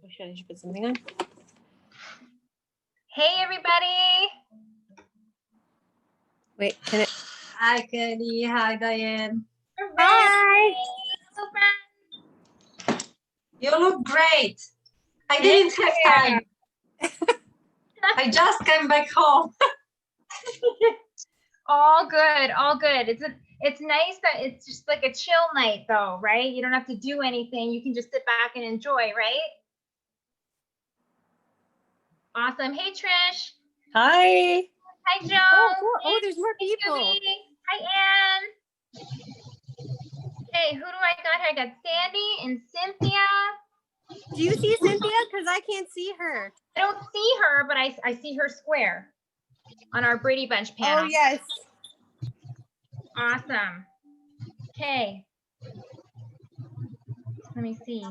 Oh, shit, I should put something on. Hey, everybody. Wait, can it? Hi, Kenny. Hi, Diane. Hi. Hello, friends. You look great. I didn't have time. I just came back home. All good, all good. It's nice that it's just like a chill night, though, right? You don't have to do anything. You can just sit back and enjoy, right? Awesome. Hey, Trish. Hi. Hi, Joe. Oh, there's more Hey, people. Julie. Hi, Anne. Okay, who do I got here? I got Sandy and Cynthia. Do you see Cynthia? Because I can't see her. I don't see her, but I see her square on our Brady Bunch panel. Oh, yes. Awesome. Okay. Let me see.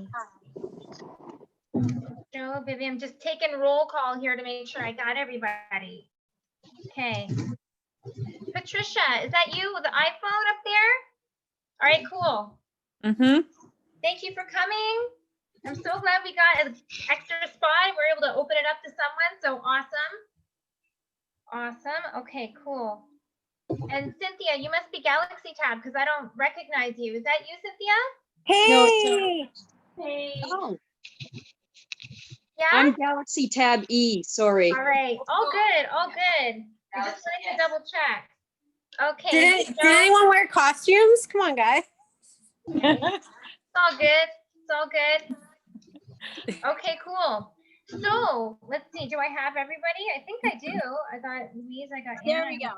Joe, Vivian, I'm just taking roll call here to make sure I got everybody. Okay. Patricia, is that you with the iPhone up there? All right, cool. Mm-hmm. Thank you for coming. I'm so glad we got an extra spot. We're able to open it up to someone. So awesome. Awesome. Okay, cool. And Cynthia, you must be Galaxy Tab because I don't recognize you. Is that you, Cynthia? Hey. Hey. Oh, Yeah? I'm Galaxy Tab E. Sorry. All right. All good. All good. I just wanted to double check. Okay. Did anyone wear costumes? Come on, guys. It's all good. It's all good. Okay, cool. So let's see. Do I have everybody? I think I do. I got Louise. I got There Anna. we go.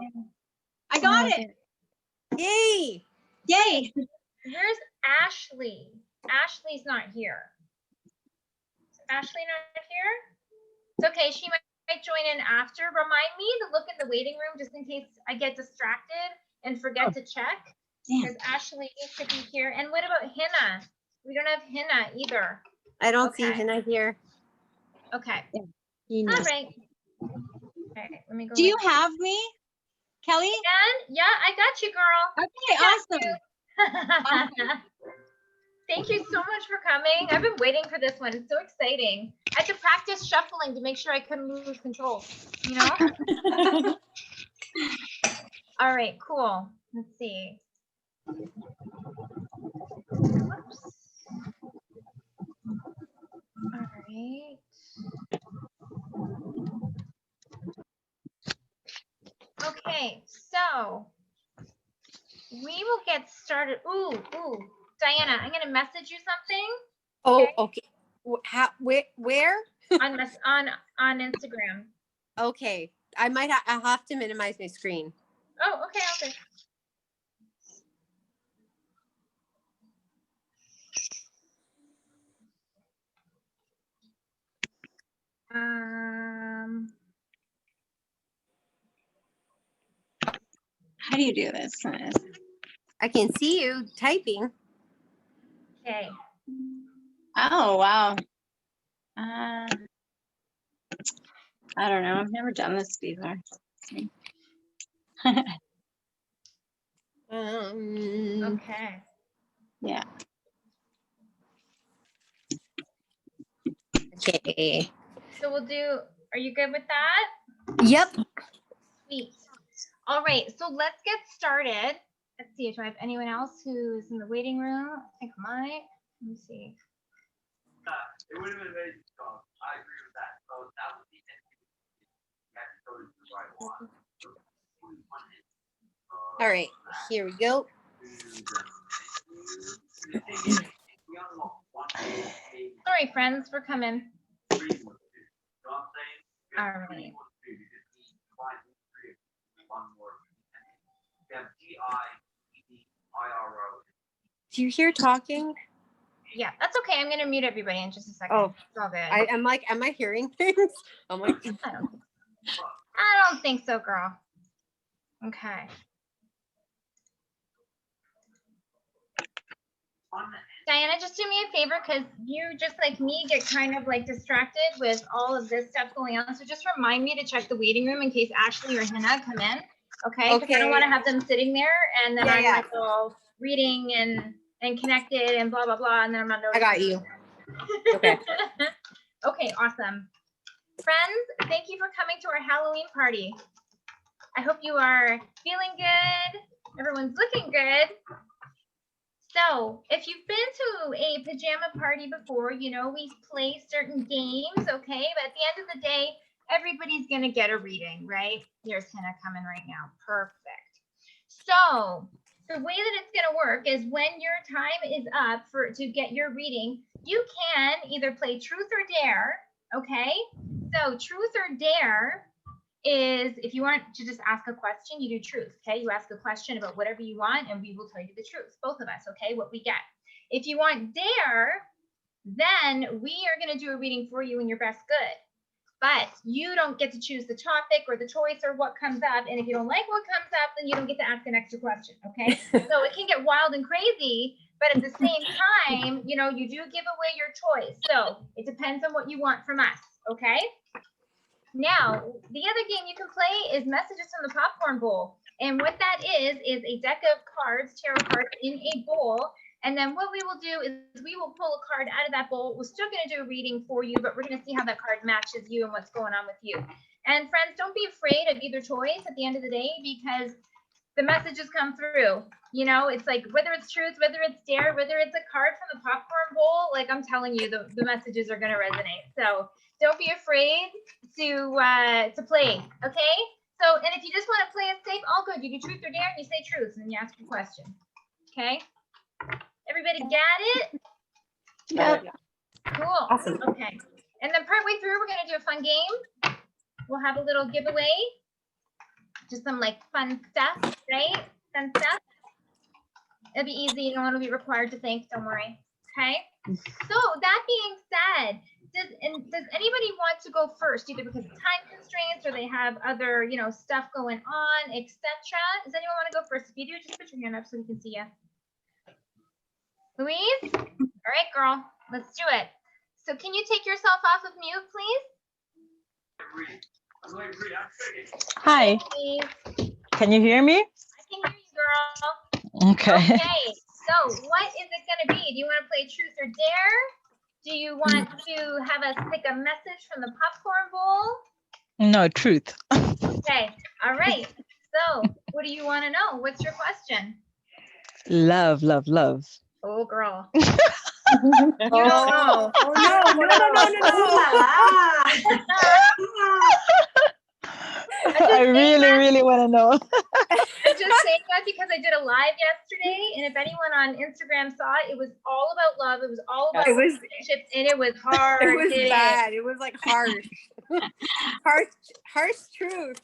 I got it. Yay. Yay. Where's Ashley? Ashley's not here. Is Ashley not here? It's okay. She might join in after. Remind me to look in the waiting room just in case I get distracted and forget to check. Because Ashley needs to be here. And what about Hannah? We don't have Hannah either. I don't Okay. see Hannah here. Okay. You All know. right. Okay. Let me go. Do you have me, Kelly? And yeah, I got you, girl. Okay, awesome. Thank you so much for coming. I've been waiting for this one. It's so exciting. I had to practice shuffling to make sure I couldn't lose control. You know? All right, cool. Let's see. Whoops. All right. Okay, so we will get started. Ooh, Diana, I'm gonna message you something. Oh, okay. How? Where? on Instagram. Okay. I'll have to minimize my screen. Oh, okay, okay. How do you do this? I can see you typing. Okay. Oh, wow. I don't know. I've never done this before. Okay. Yeah. Okay. So we'll do, are you good with that? Yep. Sweet. All right, so let's get started. Let's see, do I have anyone else who's in the waiting room? I think I might. Let me see. It would have been amazing. So I agree with that. So that would be the right one. All right. Here we go. Sorry, friends, we're coming. All right. Do you hear talking? Yeah, that's okay. I'm going to mute everybody in just a second. Oh, it's all good. I'm like, am I hearing things? I'm like, I don't think so, girl. Okay. Diana, just do me a favor because you just like me get kind of like distracted with all of this stuff going on. So just remind me to check the waiting room in case Ashley or Hannah come in. Okay. Because I don't want to have them sitting there and then I'm like all reading and connected and blah, blah, blah. And then I'm not. I got you. Okay. Okay, awesome. Friends, thank you for coming to our Halloween party. I hope you are feeling good. Everyone's looking good. So if you've been to a pajama party before, you know, we play certain games, okay? But at the end of the day, everybody's going to get a reading, right? Here's Hannah coming right now. Perfect. So the way that it's going to work is when your time is up to get your reading, you can either play truth or dare, okay? So truth or dare is if you want to just ask a question, you do truth, okay? You ask a question about whatever you want and we will tell you the truth, both of us, okay, what we get. If you want dare, then we are going to do a reading for you in your best good. But you don't get to choose the topic or the choice or what comes up. And if you don't like what comes up, then you don't get to ask an extra question, okay? So it can get wild and crazy, but at the same time, you know, you do give away your choice. So it depends on what you want from us, okay? Now, the other game you can play is Messages from the Popcorn Bowl. And what that is a deck of cards, tarot cards in a bowl. And then what we will do is we will pull a card out of that bowl. We're still going to do a reading for you, but we're going to see how that card matches you and what's going on with you. And friends, don't be afraid of either choice at the end of the day, because the messages come through. You know, it's like whether it's truth, whether it's dare, whether it's a card from the popcorn bowl, like I'm telling you, the messages are going to resonate. So don't be afraid to play, okay? So, and if you just want to play it safe, all good. You do truth or dare, and you say truth, and then you ask your question, okay? Everybody got it? Yep. Cool. Awesome. Okay. And then partway through, we're going to do a fun game. We'll have a little giveaway. Just some like fun stuff, right? Fun stuff. It'll be easy. You don't want to be required to think. Don't worry. Okay. So that being said, does anybody want to go first, either because of time constraints or they have other, you know, stuff going on, etc.? Does anyone want to go first? If you do, just put your hand up so we can see you. Louise? All right, girl. Let's do it. So can you take yourself off of mute, please? Hi, Louise. can you hear me? I can hear you, girl. Okay. Okay. So what is it going to be? Do you want to play truth or dare? Do you want to have us pick a message from the popcorn bowl? No, truth. Okay. All right. So what do you want to know? What's your question? Love, love, love. Oh, girl. Oh, know. oh no, no. Ooh la la. I really want to know. I'm just saying that because I did a live yesterday, and if anyone on Instagram saw it, it was all about love. It was all about It was- relationships, and it was hard. It was hitting. bad. It was like harsh. harsh truths.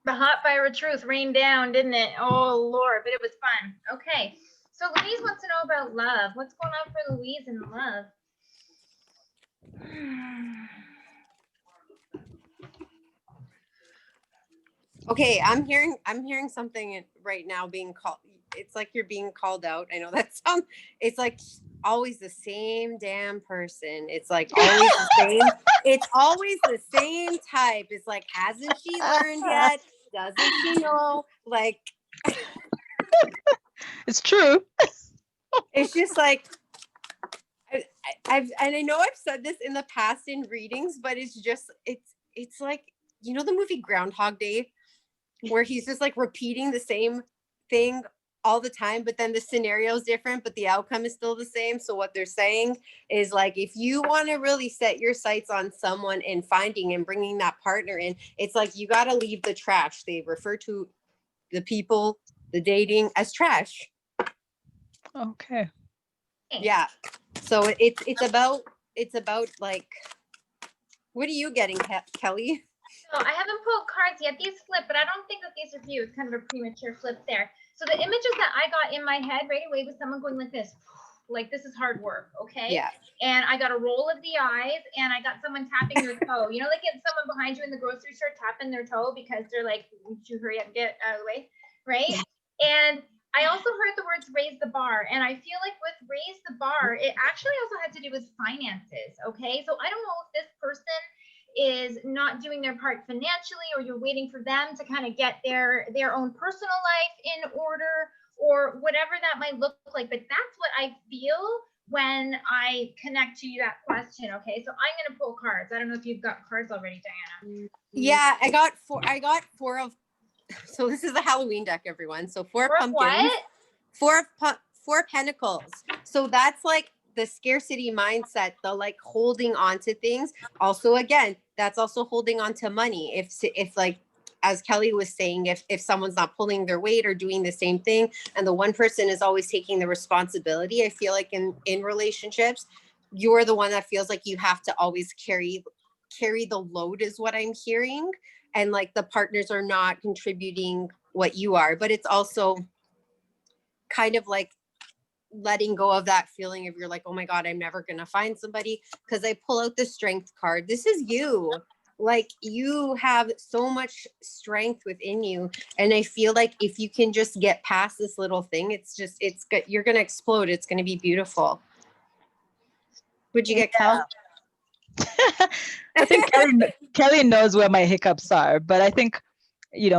The hot fire of truth rained down, didn't it? Oh, Lord, but it was fun. Okay, so Louise wants to know about love. What's going on for Louise in love? Okay, I'm hearing something right now being called. It's like you're being called out. I know that sounds. It's like always the same damn person. It's like always the same. It's always the same type. It's like, hasn't she learned yet? Doesn't she know? Like, It's true. it's just like I've and I know I've said this in the past in readings, but it's just it's like, you know, the movie Groundhog Day, where he's just like repeating the same thing all the time, but then the scenario is different, but the outcome is still the same. So what they're saying is like, if you want to really set your sights on someone and finding and bringing that partner in, it's like, you got to leave the trash. They refer to the people, the dating as trash. Okay. Yeah. So it's about like, what are you getting, Kelly? So I haven't pulled cards yet. These flip, but I don't think that these are for you. It's kind of a premature flip there. So the images that I got in my head right away was someone going like this. Like, this is hard work, okay? Yeah. And I got a roll of the eyes, and I got someone tapping their toe. You know, like get someone behind you in the grocery store tapping their toe because they're like, would you hurry up and get out of the way, right? And I also heard the words raise the bar, and I feel like with raise the bar, it actually also had to do with finances, okay? So I don't know if this person is not doing their part financially, or you're waiting for them to kind of get their own personal life in order, or whatever that might look like. But that's what I feel when I connect to that question. Okay, so I'm gonna pull cards. I don't know if you've got cards already, Diana. Yeah, I got four of. So this is the Halloween deck, everyone. So four Or pumpkins, what? four pentacles. So that's like the scarcity mindset, the like holding on to things. Also, again, that's also holding on to money. If like, as Kelly was saying, if someone's not pulling their weight or doing the same thing, and the one person is always taking the responsibility, I feel like in relationships, you're the one that feels like you have to always carry the load, is what I'm hearing. And like the partners are not contributing what you are, but it's also kind of like letting go of that feeling of, you're like, oh my God, I'm never going to find somebody. Because I pull out the strength card. This is you. Like, you have so much strength within you. And I feel like if you can just get past this little thing, it's good. You're going to explode. It's going to be beautiful. Would you get Kel? I think Kelly knows where my hiccups are, but I think,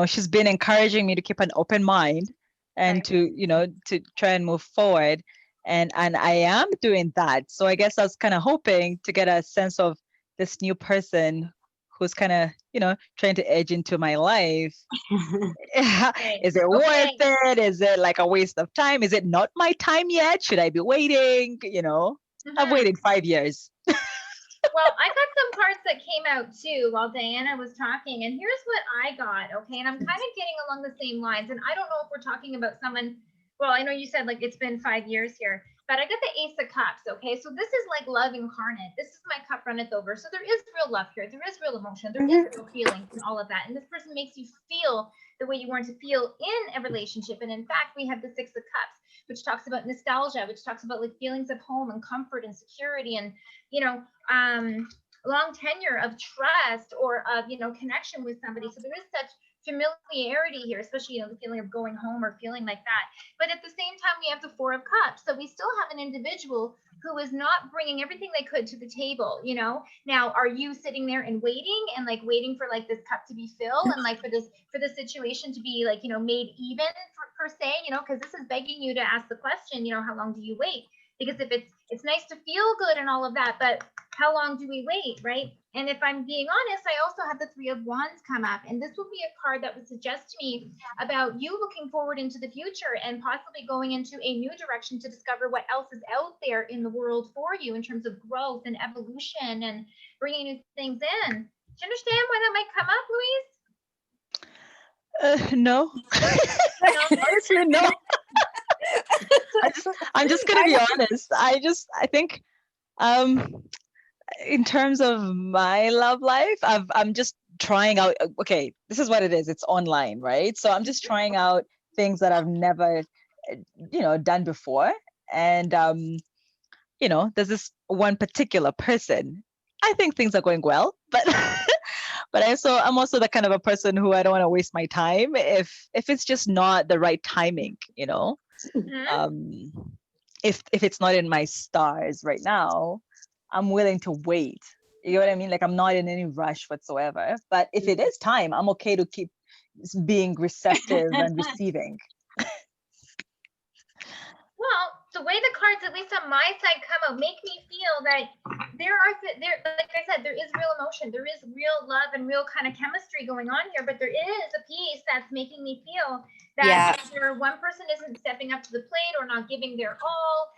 she's been encouraging me to keep an open mind and Right. to try and move forward. And I am doing that. So I guess I was kind of hoping to get a sense of this new person who's kind of, trying to edge into my life. Is it worth it? Is it like a waste of time? Is it not my time yet? Should I be waiting? I've waited 5 years. Well, I got some cards that came out too while Diana was talking, and here's what I got, okay? And I'm kind of getting along the same lines, and I don't know if we're talking about someone, well, I know you said like it's been 5 years here, but I got the Ace of Cups, okay? So this is like love incarnate. This is my cup runneth over. So there is real love here. There is real emotion. There is real feelings and all of that. And this person makes you feel the way you want to feel in a relationship. And in fact, we have the Six of Cups, which talks about nostalgia, which talks about like feelings of home and comfort and security and, long tenure of trust or of, connection with somebody. So there is such familiarity here, especially, the feeling of going home or feeling like that. But at the same time, we have the Four of Cups. So we still have an individual who is not bringing everything they could to the table, Now, are you sitting there and waiting for like this cup to be filled and like for the situation to be like, made even per se, because this is begging you to ask the question, how long do you wait? Because if it's nice to feel good and all of that, but how long do we wait, right? And if I'm being honest, I also have the Three of Wands come up, and this would be a card that would suggest to me about you looking forward into the future and possibly going into a new direction to discover what else is out there in the world for you in terms of growth and evolution and bringing new things in. Do you understand why that might come up, Louise? No. Honestly, no. I'm just gonna be honest. I think in terms of my love life, I'm just trying out. Okay, this is what it is. It's online, right? So I'm just trying out things that I've never done before. And there's this one particular person. I think things are going well, but but I'm also the kind of a person who I don't want to waste my time if it's just not the right timing, if it's not in my stars right now, I'm willing to wait. You know what I mean? Like, I'm not in any rush whatsoever. But if it is time, I'm okay to keep being receptive and receiving. Well, the way the cards, at least on my side, come out, make me feel that there, like I said, there is real emotion, there is real love and real kind of chemistry going on here. But there is a piece that's making me feel that either one person isn't stepping up to the plate or not giving their all,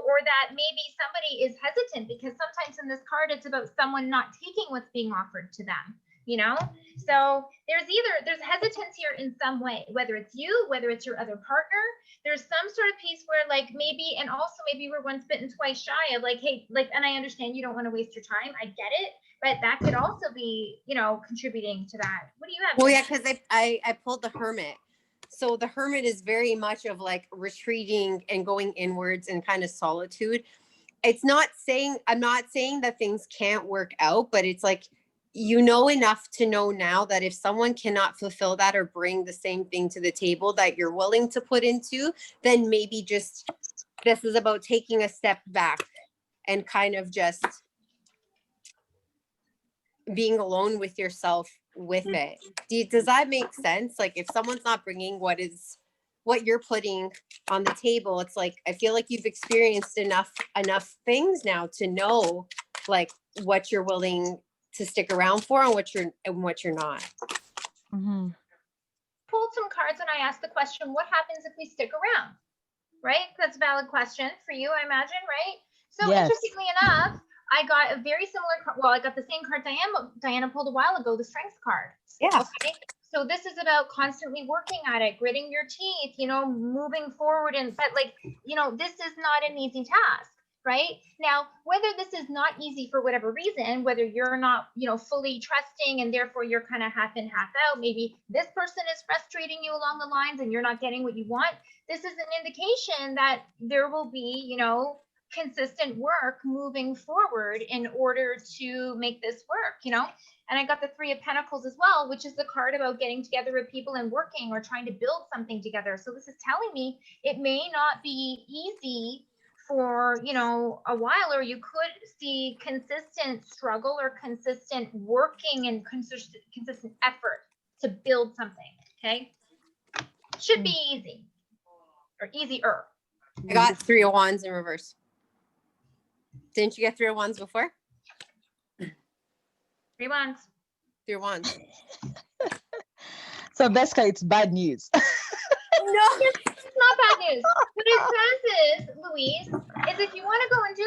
or that maybe somebody is hesitant, because sometimes in this card, it's about someone not taking what's being offered to them. So there's hesitance here in some way, whether it's you, whether it's your other partner. There's some sort of piece where like maybe we're once bitten, twice shy of like, hey, like, and I understand you don't want to waste your time. I get it. But that could also be, contributing to that. What do you have? Well, yeah, because I pulled the Hermit. So the Hermit is very much of like retreating and going inwards and kind of solitude. I'm not saying that things can't work out, but it's like, enough to know now that if someone cannot fulfill that or bring the same thing to the table that you're willing to put into, then maybe just this is about taking a step back and kind of just being alone with yourself with it. Does that make sense? Like, if someone's not bringing what is what you're putting on the table. It's like, I feel like you've experienced enough things now to know like what you're willing to stick around for and what you're not. Mm-hmm. Pulled some cards and I asked the question, what happens if we stick around? Right? That's a valid question for you, I imagine, right? So Yes. interestingly enough, I got a very similar card. Well, I got the same card Diana pulled a while ago, the Strength card. Yeah. Okay. So this is about constantly working at it, gritting your teeth, you know, moving forward. But like, you know, this is not an easy task, right? Now, whether this is not easy for whatever reason, whether you're not, you know, fully trusting and therefore you're kind of half in, half out, maybe this person is frustrating you along the lines and you're not getting what you want. This is an indication that there will be, you know, consistent work moving forward in order to make this work, you know? And I got the 3 of Pentacles as well, which is the card about getting together with people and working or trying to build something together. So this is telling me it may not be easy for, you know, a while, or you could see consistent struggle or consistent working and consistent effort to build something, okay? Should be easy or easier. I got 3 of Wands in reverse. Didn't you get 3 of Wands before? 3 Wands. 3 of Wands. So Beska, it's bad news. No. It's not bad news. What it says is, Louise, is if you want to go and do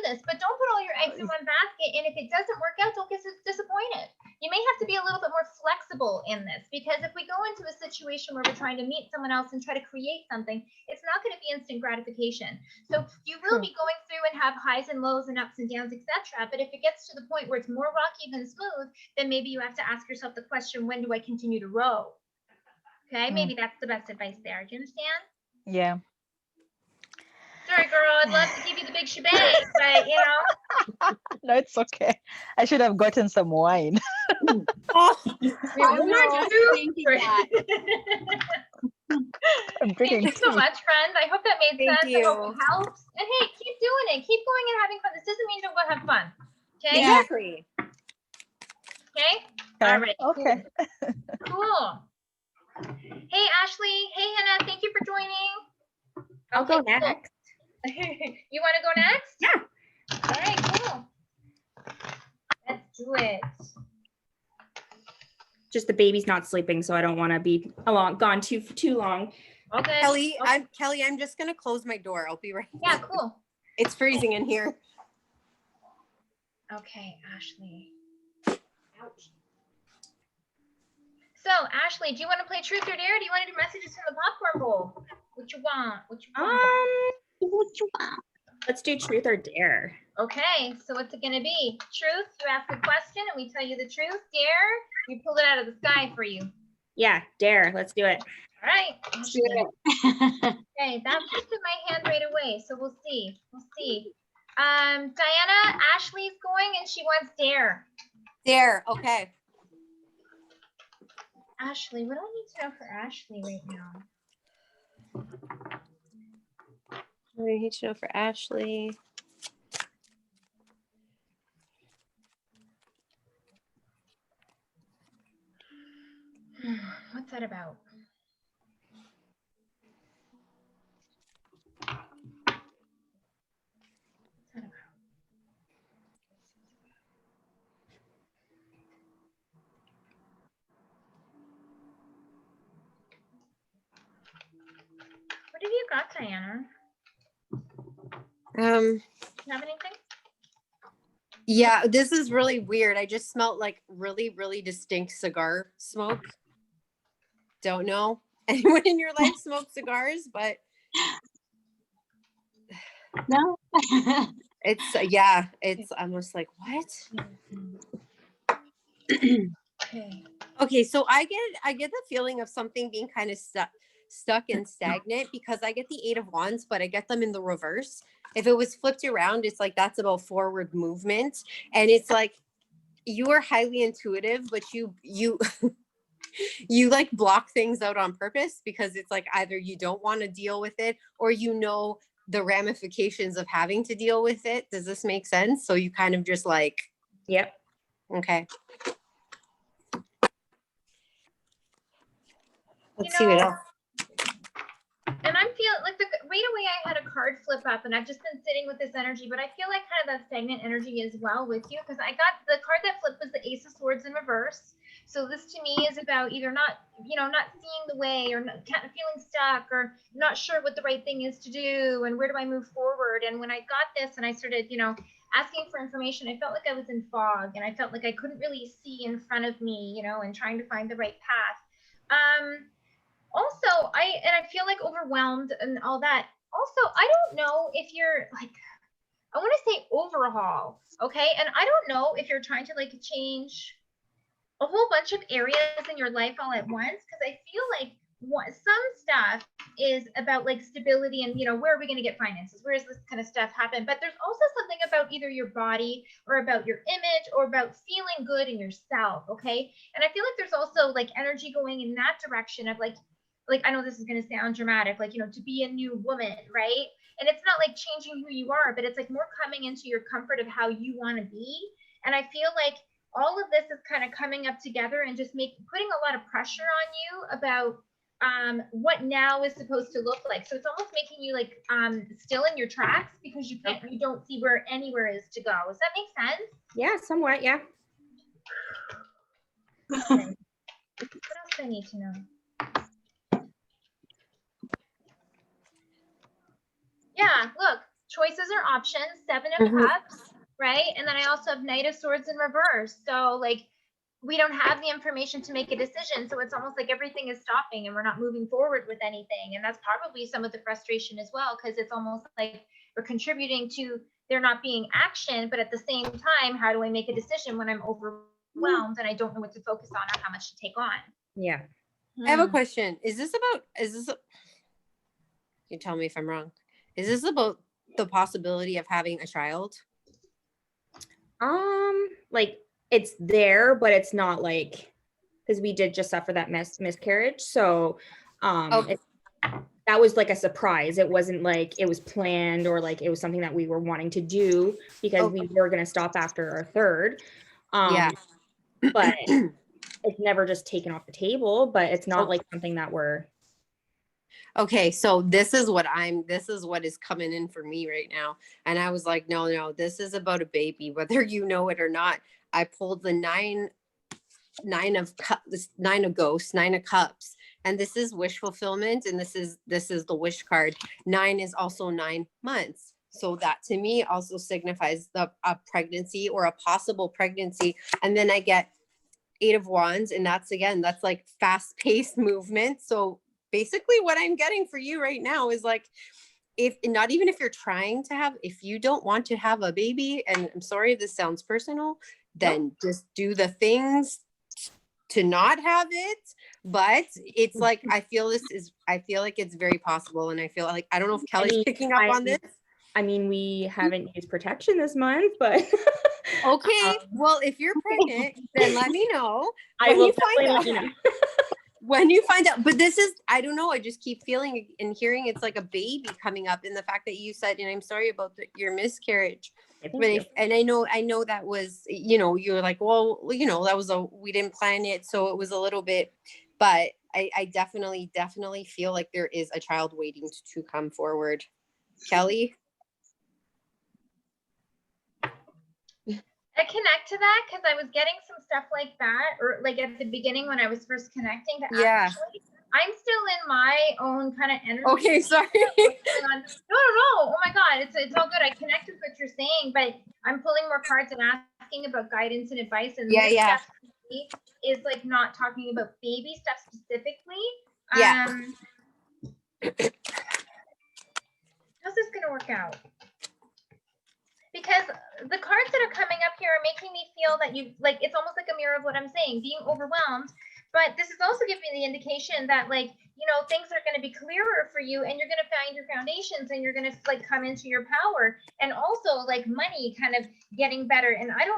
this, but don't put all your eggs in one basket. And if it doesn't work out, don't get disappointed. You may have to be a little bit more flexible in this, because if we go into a situation where we're trying to meet someone else and try to create something, it's not going to be instant gratification. So you will be going through and have highs and lows and ups and downs, etc. But if it gets to the point where it's more rocky than smooth, then maybe you have to ask yourself the question, when do I continue to row? Okay, maybe that's the best advice there. Do you understand? Yeah. Sorry, girl. I'd love to give you the big shebang, but you know. No, it's okay. I should have gotten some wine. Oh, I'm not thinking that. I'm drinking Thank you so tea. much, friend. I hope that made Thank sense. I hope you. it helps. And hey, keep doing it. Keep going and having fun. This doesn't mean you don't go have fun. Okay? Yeah. exactly. Okay? All right. Okay. Cool. Hey, Ashley. Hey, Hannah. Thank you for joining. I'll go cool. next. You want to go next? Yeah. All right, cool. Let's do it. Just the baby's not sleeping, so I don't want to be gone too long. Okay. Kelly, Okay. I'm just gonna close my door. I'll be right Yeah, back. cool. It's freezing in here. Okay, Ashley. Ouch. So, Ashley, do you want to play Truth or Dare? Or do you want to do messages from the popcorn bowl? What you want? What you want? What you want? Let's do truth or dare. Okay, so what's it going to be? Truth, you ask a question and we tell you the truth. Dare, we pull it out of the sky for you. Yeah, dare. Let's do it. All right. Do it. Okay, that popped in my hand right away, so we'll see. We'll see. Diana, Ashley's going and she wants dare. There. Okay. Ashley, what do I need to know for Ashley right now? What do you need to know for Ashley? What's that about? What's that about? What have you got, Diana? You have anything? Yeah, this is really weird. I just smelled like really, really distinct cigar smoke. Don't know anyone in your life smokes cigars, but No. it's yeah, it's almost like what? Okay. Okay, so I get the feeling of something being kind of stuck and stagnant because I get the 8 of Wands, but I get them in the reverse. If it was flipped around, it's like that's about forward movement, and it's like you are highly intuitive, but you you like block things out on purpose because it's like either you don't want to deal with it or you know the ramifications of having to deal with it. Does this make sense? So you kind of just like, Yep. okay. Let's You see what know, else. And I'm feeling like right away I had a card flip up and I've just been sitting with this energy, but I feel like kind of that stagnant energy as well with you, because I got the card that flipped was the Ace of Swords in reverse. So this to me is about either not seeing the way, or kind of feeling stuck, or not sure what the right thing is to do, and where do I move forward. And when I got this and I started, asking for information, I felt like I was in fog, and I felt like I couldn't really see in front of me, and trying to find the right path. Also, I feel like overwhelmed and all that. Also, I don't know if you're like, I want to say overhaul, okay? And I don't know if you're trying to like change a whole bunch of areas in your life all at once, because I feel like some stuff is about like stability and where are we going to get finances, where does this kind of stuff happen, but there's also something about either your body or about your image or about feeling good in yourself, okay? And I feel like there's also like energy going in that direction of like I know this is going to sound dramatic, like to be a new woman, right? And it's not like changing who you are, but it's like more coming into your comfort of how you want to be. And I feel like all of this is kind of coming up together and just putting a lot of pressure on you about what now is supposed to look like. So it's almost making you like still in your tracks, because you don't see where anywhere is to go. Does that make sense? Yeah, somewhat. Yeah. Okay. What else do I need to know? Yeah, look, choices are options, 7 of Cups, right? And then I also have Knight of Swords in reverse. So like we don't have the information to make a decision. So it's almost like everything is stopping and we're not moving forward with anything. And that's probably some of the frustration as well, because it's almost like we're contributing to there not being action, but at the same time, how do I make a decision when I'm overwhelmed and I don't know what to focus on or how much to take on? Yeah. I have a question. You tell me if I'm wrong. Is this about the possibility of having a child? Like it's there, but it's not like, because we did just suffer that miscarriage. So that was like a surprise. It wasn't like it was planned or like it was something that we were wanting to do, because we were going to stop after our third. But it's never just taken off the table, but it's not like something that we're. Okay, so this is what is coming in for me right now. And I was like, no, this is about a baby, whether you know it or not. I pulled the nine of ghosts, 9 of cups. And this is wish fulfillment. And this is the wish card. 9 is also 9 months. So that to me also signifies a pregnancy or a possible pregnancy. And then I get 8 of wands. And that's like fast paced movement. So basically what I'm getting for you right now is like, if you don't want to have a baby, and I'm sorry if this sounds personal, then just do the things to not have it. But it's like, I feel like it's very possible. And I feel like, I don't know if Kelly's picking up on this. I mean, we haven't used protection this month, but. Okay. Well, if you're pregnant, then let me know. I will definitely let you know. When you find out, but this is, I don't know, I just keep feeling and hearing it's like a baby coming up, in the fact that you said, and I'm sorry about your miscarriage, and I know that was, you're like, well, that was we didn't plan it, so it was a little bit, but I definitely feel like there is a child waiting to come forward. Kelly? I connect to that because I was getting some stuff like that, or like at the beginning when I was first connecting to actually, I'm still in my own kind of energy. Okay, sorry. No. Oh my God, it's all good. I connect with what you're saying, but I'm pulling more cards and asking about guidance and advice. And this stuff is like not talking about baby stuff specifically. How's this gonna work out? Because the cards that are coming up here are making me feel that it's almost like a mirror of what I'm saying, being overwhelmed. But this is also giving me the indication that things are going to be clearer for you, and you're going to find your foundations, and you're going to come into your power, and also money kind of getting better. And I'm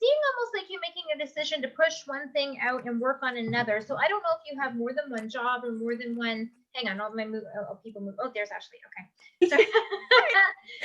seeing almost like you making a decision to push one thing out and work on another. So I don't know if you have more than one job or more than one. Hang on, people move. Oh, there's Ashley. Okay. So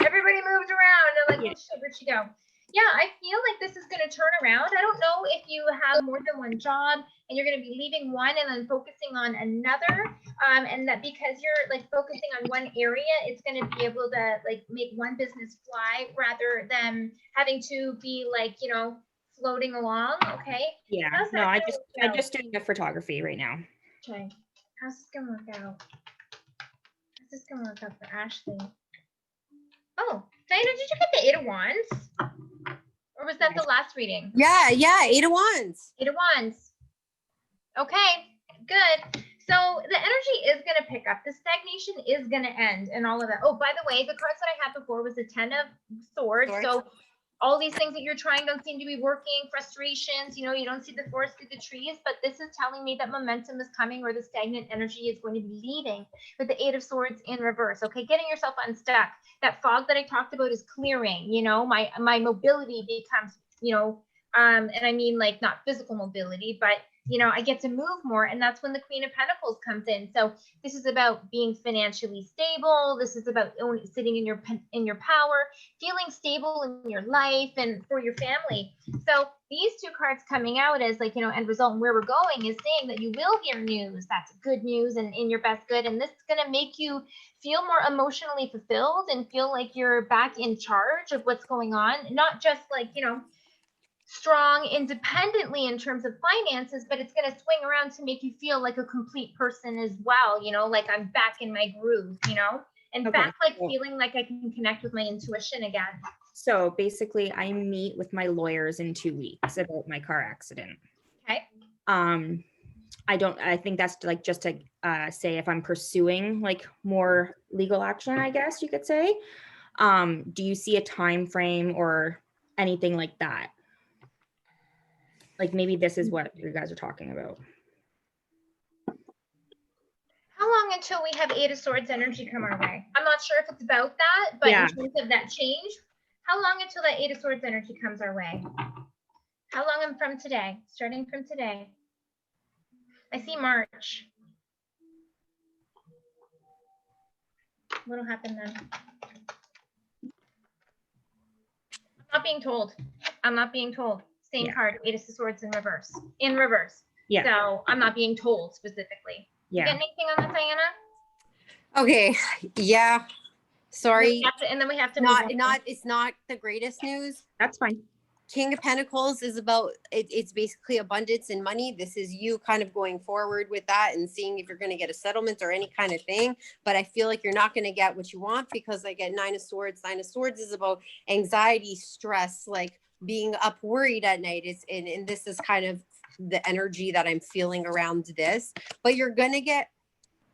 everybody moved around. They're like, oh shit, where'd she go? Yeah, I feel like this is going to turn around. I don't know if you have more than one job and you're going to be leaving one and then focusing on another. And that because you're like focusing on one area, it's going to be able to like make one business fly rather than having to be like, you know, floating along. Okay. Yeah. How's No, that I'm gonna work just doing the photography right now. out? Okay. How's this going to work out? How's this going to work out for Ashley? Oh, Diana, did you get the 8 of Wands? Or was that the last reading? Yeah, 8 of Wands. 8 of Wands. Okay, good. So the energy is going to pick up. The stagnation is going to end and all of that. Oh, by the way, the cards that I had before was the 10 of Swords. So all these things that you're trying don't seem to be working, frustrations, you know, you don't see the forest through the trees, but this is telling me that momentum is coming or the stagnant energy is going to be leaving with the 8 of Swords in reverse. Okay, getting yourself unstuck. That fog that I talked about is clearing, you know, my mobility becomes, you know, and I mean like not physical mobility, but you know, I get to move more, and that's when the Queen of Pentacles comes in. So this is about being financially stable. This is about sitting in your power, feeling stable in your life and for your family. So these two cards coming out as like, you know, end result and where we're going is saying that you will hear news. That's good news and in your best good. And this is going to make you feel more emotionally fulfilled and feel like you're back in charge of what's going on. Not just like, you know, strong independently in terms of finances, but it's going to swing around to make you feel like a complete person as well, you know, like I'm back in my groove, you know, and back like feeling like I can connect with my intuition again. So basically I meet with my lawyers in 2 weeks about my car accident. Okay. I think that's like just to say if I'm pursuing like more legal action, I guess you could say. Do you see a time frame or anything like that? Like maybe this is what you guys are talking about. How long until we have 8 of Swords energy come our way? I'm not sure if it's about that, but in terms of that change, how long until that 8 of Swords energy comes our way? How long from today? Starting from today. I see March. What'll happen then? I'm not being told. I'm not being told. Same card, 8 of Swords in reverse. In reverse. Yeah. So I'm not being told specifically. Yeah. You get anything on that, Diana? Okay. Yeah. Sorry. And then we have to it's not the greatest news. That's fine. King of Pentacles is about it's basically abundance and money. This is you kind of going forward with that and seeing if you're going to get a settlement or any kind of thing. But I feel like you're not going to get what you want because I get 9 of Swords. 9 of Swords is about anxiety, stress, like being up worried at night. And this is kind of the energy that I'm feeling around this. But you're going to get,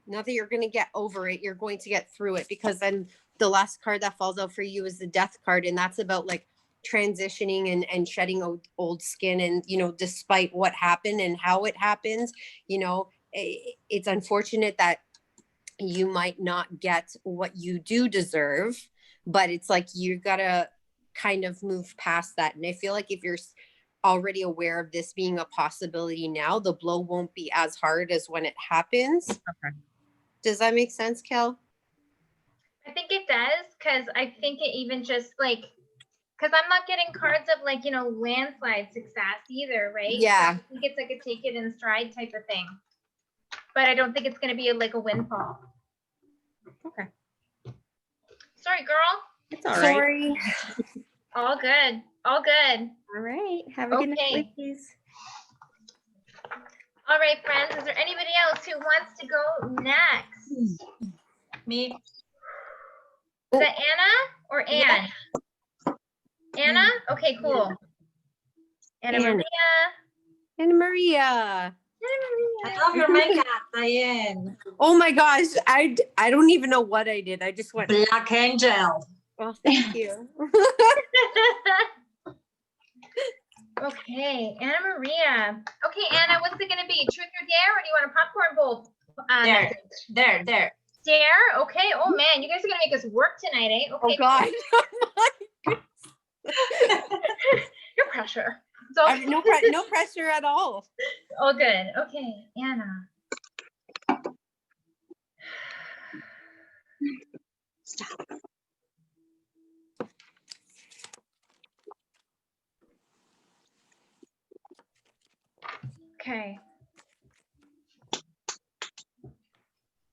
not that you're going to get over it, you're going to get through it, because then the last card that falls out for you is the Death card. And that's about like transitioning and shedding old skin. And, you know, despite what happened and how it happens, you know, it's unfortunate that you might not get what you do deserve, but it's like you gotta kind of move past that. And I feel like if you're already aware of this being a possibility now, the blow won't be as hard as when it happens. Okay. Does that make sense, Kel? I think it does, because I think it even just like, because I'm not getting cards of like, you know, landslide success either, right? Yeah. So I think it's like a take it in stride type of thing. But I don't think it's going to be like a windfall. Okay. Sorry, girl. It's all right. Sorry. All good. All good. All right. Have a good night, ladies. All right, friends. Is there anybody else who wants to go next? Me. Is that Anna or Anne? Yeah. Anna? Okay, cool. Anna Maria. Anna Maria. I love your makeup, Diane. Oh my gosh. I don't even know what I did. I just went Black Angel. Oh, thank you. Okay, Anna Maria. Okay, Anna, what's it gonna be? Truth or dare, or do you want a popcorn bowl? There. Dare? Okay. Oh man, you guys are gonna make us work tonight, eh? Okay. Oh God. No pressure. So no pressure at all. Oh, good. Okay, Anna. Stop. Okay.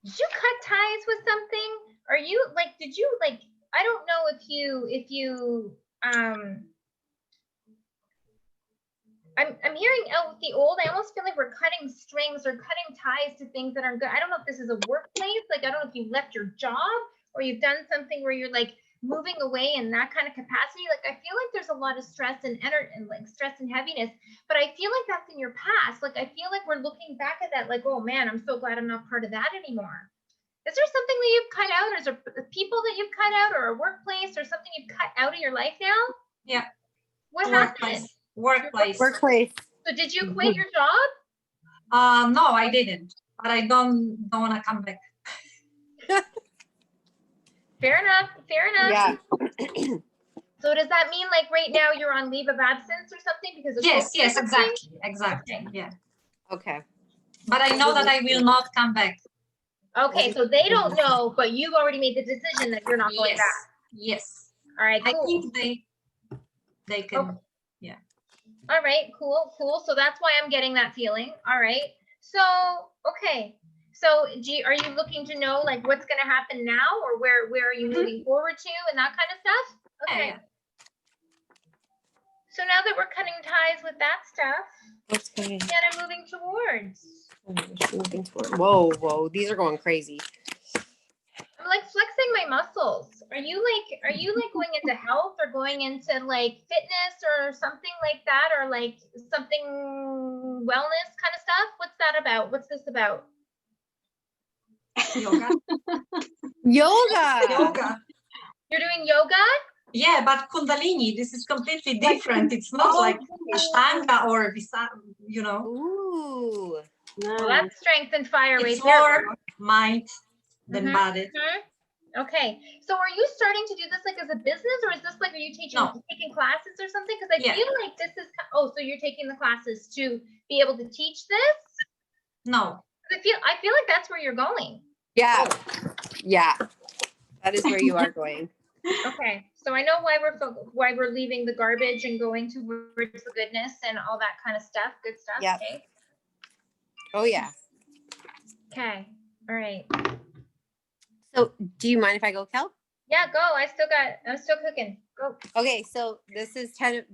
Did you cut ties with something? Are you like, did you like, I don't know if you, I'm hearing out with the old, I almost feel like we're cutting strings or cutting ties to things that aren't good. I don't know if this is a workplace. Like, I don't know if you left your job or you've done something where you're like moving away in that kind of capacity. Like, I feel like there's a lot of stress and energy and like stress and heaviness, but I feel like that's in your past. Like, I feel like we're looking back at that like, oh man, I'm so glad I'm not part of that anymore. Is there something that you've cut out, or is there people that you've cut out, or a workplace, or something you've cut out of your life now? Yeah. What happened? Workplace. Workplace. So did you quit your job? No, I didn't. But I don't want to come back. Fair enough. Fair enough. Yeah. So does that mean like right now you're on leave of absence or something because of Yes, COVID or something? exactly. Okay. Yeah. Okay. But I know that I will not come back. Okay, so they don't know, but you've already made the decision that you're not going Yes. back. Yes. All right, I cool. think they can. Okay. All right, cool. So that's why I'm getting that feeling. All right. So, okay. So are you looking to know like what's going to happen now, or where are you moving forward to and that kind of stuff? Okay. Yeah. So now that we're cutting ties with that stuff, Okay. then I'm moving towards. Whoa, these are going crazy. I'm like flexing my muscles. Are you like going into health or going into like fitness or something like that, or like something wellness kind of stuff? What's that about? What's this about? Yoga. Yoga. You're doing yoga? Yeah, but Kundalini, this is completely different. It's not like Ashtanga or you know. Ooh. Well, that's strength and fire It's right there. more mind than body. Okay, so are you starting to do this like as a business, or is this like, are you taking classes or something? Because I feel like this is, so you're taking the classes to be able to teach this? No. I feel like that's where you're going. Yeah. Yeah. That is where you are going. Okay, so I know why we're leaving the garbage and going towards the goodness and all that kind of stuff. Good stuff. Yep. Okay. Oh yeah. Okay. All right. So do you mind if I go, Kel? Yeah, go. I'm still cooking. Go. Okay, so this is 10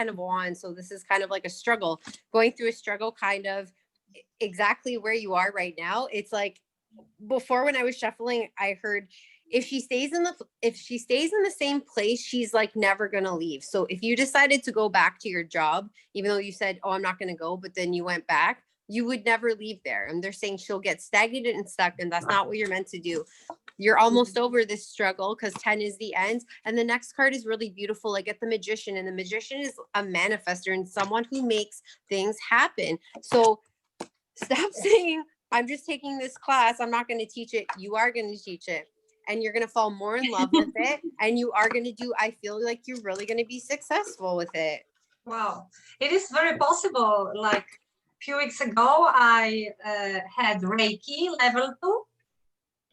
of Wands. So this is kind of like a struggle, going through a struggle, kind of exactly where you are right now. It's like before when I was shuffling, I heard if she stays in the same place, she's like never gonna leave. So if you decided to go back to your job, even though you said, oh, I'm not gonna go, but then you went back, you would never leave there. And they're saying she'll get stagnated and stuck, and that's not what you're meant to do. You're almost over this struggle because 10 is the end. And the next card is really beautiful. I get the Magician, and the Magician is a manifestor and someone who makes things happen. So stop saying, I'm just taking this class, I'm not going to teach it. You are going to teach it, and you're going to fall more in love with it. And you are going to do, I feel like you're really going to be successful with it. Wow. It is very possible. Like a few weeks ago, I had Reiki level 2.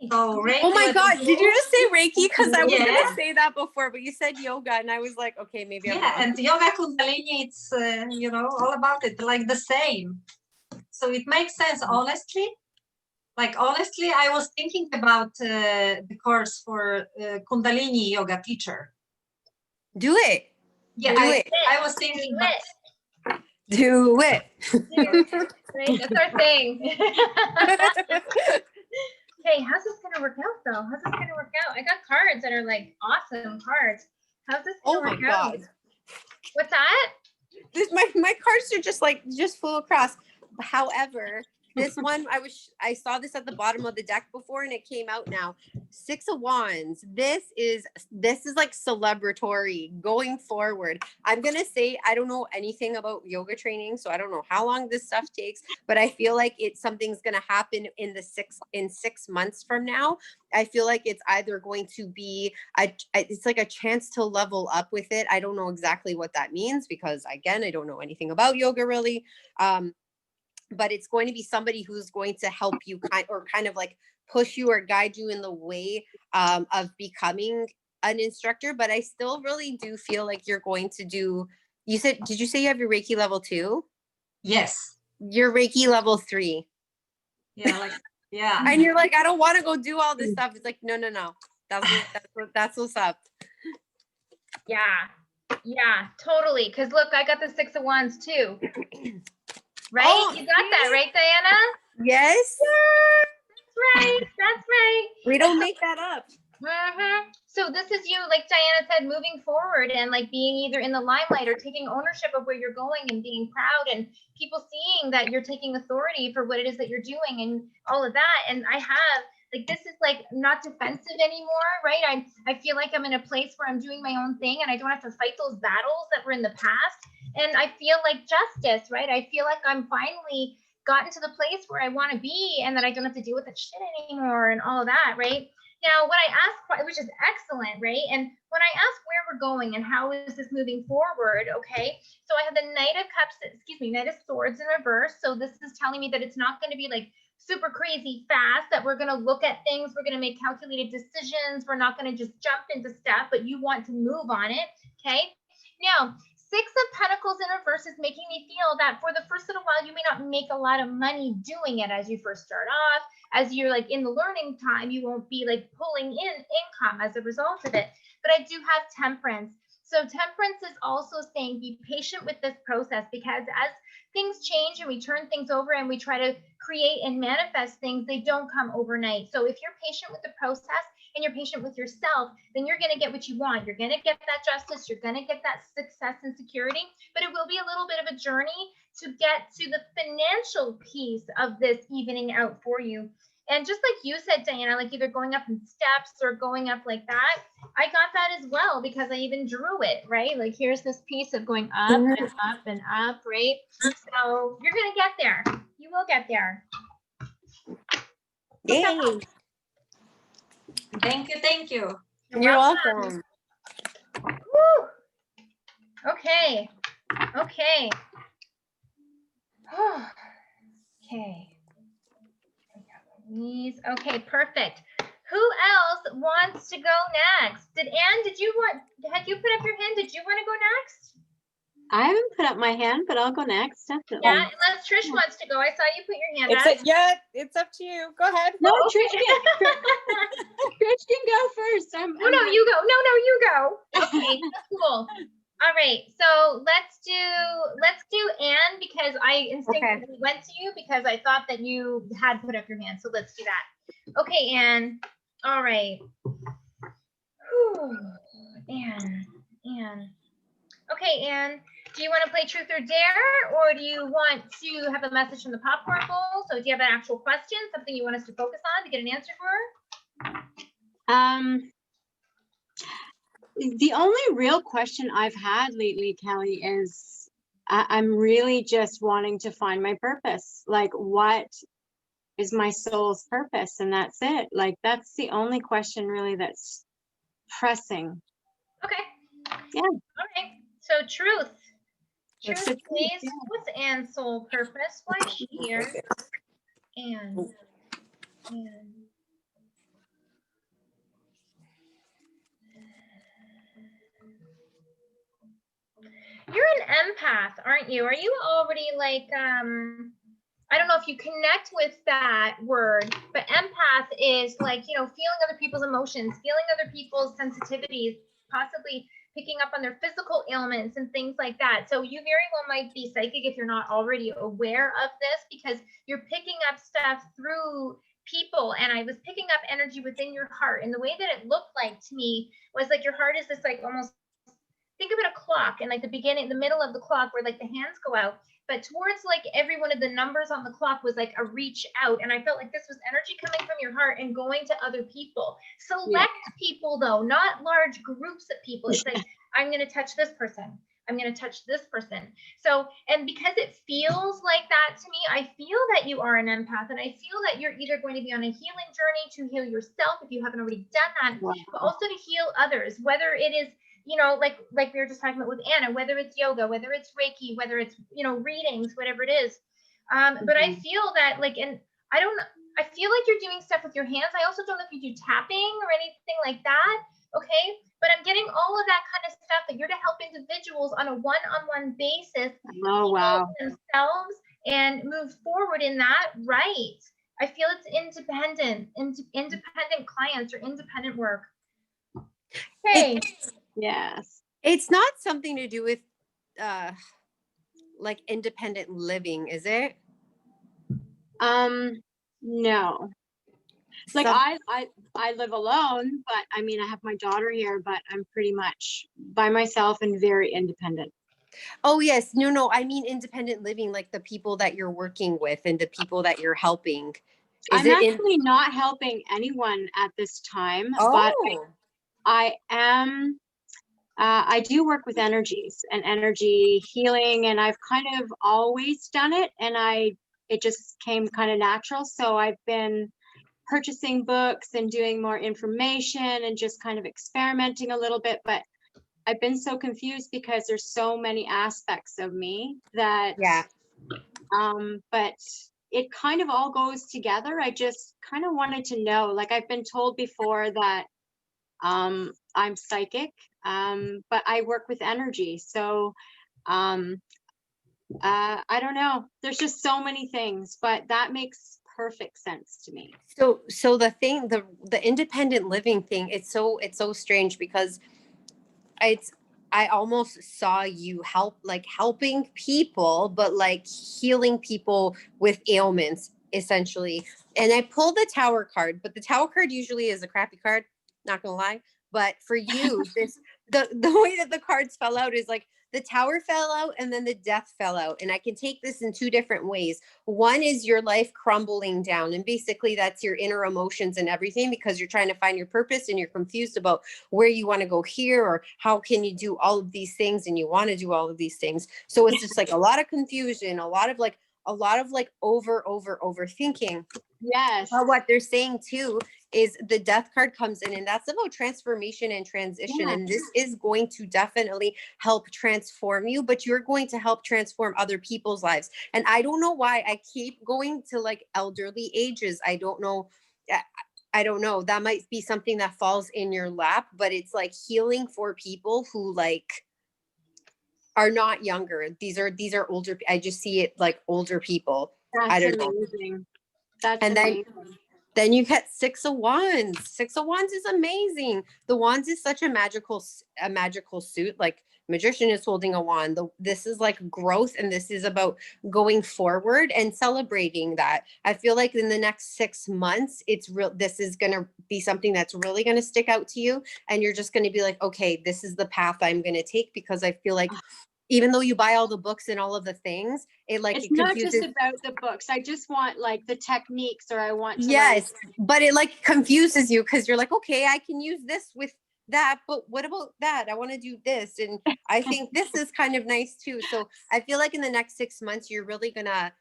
So Reiki. Oh my God, did you just say Reiki? Because I was Yeah. going to say that before, but you said yoga, and I was like, okay, maybe I'm wrong. And yoga Kundalini, it's, all about it, like the same. So it makes sense, honestly. Like, honestly, I was thinking about the course for Kundalini yoga teacher. Do it. Yeah, Do it. I was thinking, but Do it. Right? That's our thing. Okay, how's this gonna work out though? How's this gonna work out? I got cards that are like awesome cards. How's this gonna Oh my work out? God. What's that? My cards are just flew across. However, this one I saw this at the bottom of the deck before, and it came out now. 6 of Wands. This is like celebratory going forward. I'm gonna say I don't know anything about yoga training, so I don't know how long this stuff takes, but I feel like something's gonna happen in 6 months from now. I feel like it's either going to be it's like a chance to level up with it. I don't know exactly what that means because again, I don't know anything about yoga really. But it's going to be somebody who's going to help you kind of like push you or guide you in the way of becoming an instructor. But I still really do feel like you're going to do, did you say you have your Reiki level 2? yes. You're Reiki level 3. Yeah, like yeah. And you're like, I don't want to go do all this stuff. It's like, no. That's what's up. Yeah, totally. Because look, I got the 6 of Wands too. Right? Oh, You got that, right, Diana? Yes. Yeah, that's right. We don't make that up. So this is you, like Diana said, moving forward and like being either in the limelight or taking ownership of where you're going and being proud and people seeing that you're taking authority for what it is that you're doing and all of that. And I have like, this is like not defensive anymore, right? I feel like I'm in a place where I'm doing my own thing and I don't have to fight those battles that were in the past. And I feel like justice, right? I feel like I'm finally gotten to the place where I want to be and that I don't have to deal with that shit anymore and all of that, right? Now, what I asked, which is excellent, right? And when I ask where we're going and how is this moving forward, okay? So I have the Knight of Cups, Knight of Swords in reverse. So this is telling me that it's not going to be like super crazy fast, that we're going to look at things, we're going to make calculated decisions, we're not going to just jump into stuff, but you want to move on it, okay? Now, 6 of Pentacles in reverse is making me feel that for the first little while, you may not make a lot of money doing it as you first start off. As you're like in the learning time, you won't be like pulling in income as a result of it. But I do have Temperance. So Temperance is also saying be patient with this process because as things change and we turn things over and we try to create and manifest things, they don't come overnight. So if you're patient with the process and you're patient with yourself, then you're going to get what you want. You're going to get that justice. You're going to get that success and security, but it will be a little bit of a journey to get to the financial piece of this evening out for you. And just like you said, Diana, like either going up in steps or going up like that, I got that as well because I even drew it, right? Like here's this piece of going up and up and up, right? So you're going to get there. You will get there. Yay. Thank you. You're welcome. Woo. Okay. Okay. Okay. Okay, perfect. Who else wants to go next? Had you put up your hand? Did you want to go next? I haven't put up my hand, but I'll go next. Definitely. Yeah, unless Trish wants to go. I saw you put your hand up. It's up to you. Go ahead. No, Oh, okay. Trish can go first. No, you go. No, you go. Okay, that's cool. All right, so let's do Anne because I instinctively went to you because I thought that you had put up your hand. So let's do that. Okay, Anne. All right. Whew. Anne. Okay, Anne. Do you want to play Truth or Dare, or do you want to have a message from the popcorn bowl? So do you have an actual question, something you want us to focus on to get an answer for? The only real question I've had lately, Kelly, is I'm really just wanting to find my purpose. Like, what is my soul's purpose? And that's it. Like, that's the only question really that's pressing. Okay. Yeah. All right. So truth. What's Truth, the truth? please. Yeah. What's Anne's soul purpose? Why is she here? Anne. You're an empath, aren't you? Are you already like, I don't know if you connect with that word, but empath is like, feeling other people's emotions, feeling other people's sensitivities, possibly picking up on their physical ailments and things like that. So you very well might be psychic if you're not already aware of this because you're picking up stuff through people. And I was picking up energy within your heart. And the way that it looked like to me was like your heart is this like almost, think of it a clock and like the middle of the clock where like the hands go out, but towards like every one of the numbers on the clock was like a reach out. And I felt like this was energy coming from your heart and going to other people. Select people though, not large groups of people. It's like, I'm going to touch this person. I'm going to touch this person. So, and because it feels like that to me, I feel that you are an empath and I feel that you're either going to be on a healing journey to heal yourself if you haven't already done that, but also to heal others, whether it is like we were just talking about with Anna, whether it's yoga, whether it's Reiki, whether it's, readings, whatever it is. But I feel that and I feel like you're doing stuff with your hands. I also don't know if you do tapping or anything like that. Okay. But I'm getting all of that kind of stuff that you're to help individuals on a one-on-one basis. Oh, wow. Themselves and move forward in that, right? I feel it's independent clients or independent work. Okay. Yes. It's not something to do with like independent living, is it? No. Like Some- I live alone, but I mean I have my daughter here, but I'm pretty much by myself and very independent. Oh yes, no, I mean independent living, like the people that you're working with and the people that you're helping. Is I'm it in? actually not helping anyone at this time, Oh, but I am I do work with energies and energy healing, and I've kind of always done it, and it just came kind of natural. So I've been purchasing books and doing more information and just kind of experimenting a little bit, but I've been so confused because there's so many aspects of me that yeah. but it kind of all goes together. I just kind of wanted to know, like I've been told before that I'm psychic, but I work with energy. So I don't know. There's just so many things, but that makes perfect sense to me. So the thing, the independent living thing, it's so strange because it's I almost saw you helping people, but like healing people with ailments essentially. And I pulled the tower card, but the tower card usually is a crappy card, not gonna lie. But for you, the way that the cards fell out is like the tower fell out and then the death fell out. And I can take this in two different ways. One is your life crumbling down, and basically that's your inner emotions and everything because you're trying to find your purpose and you're confused about where you want to go here or how can you do all of these things, and you want to do all of these things. So it's just like a lot of confusion, a lot of overthinking. Yes. But what they're saying too is the death card comes in, and that's about transformation and transition. Yeah. And this is going to definitely help transform you, but you're going to help transform other people's lives. And I don't know why I keep going to like elderly ages. I don't know. I don't know. That might be something that falls in your lap, but it's like healing for people who like are not younger. These are older. I just see it like older people. That's I don't know. amazing. That's And amazing. then you get Six of Wands. Six of Wands is amazing. The Wands is such a magical suit. Like magician is holding a wand. This is like growth, and this is about going forward and celebrating that. I feel like in the next 6 months, this is going to be something that's really going to stick out to you, and you're just going to be like, okay, this is the path I'm going to take, because I feel like even though you buy all the books and all of the things, It's it not confuses. just about the books. I just want like the techniques, or I want to Yes, but it like confuses you because you're like, okay, I can use this with that, but what about that? I want to do this, and I think this is kind of nice too. So I feel like in the next 6 months, you're really gonna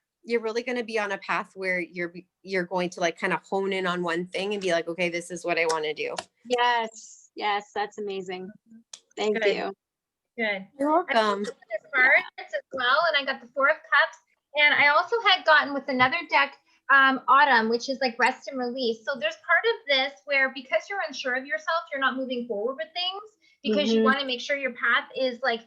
be on a path where you're going to like kind of hone in on one thing and be like, okay, this is what I want to do. Yes, that's amazing. Thank Good. you. Good. You're welcome. Cards as well, and I got the Four of Cups, and I also had gotten with another deck Autumn, which is like rest and release. So there's part of this where because you're unsure of yourself, you're not moving forward with things because you want to make sure your path is like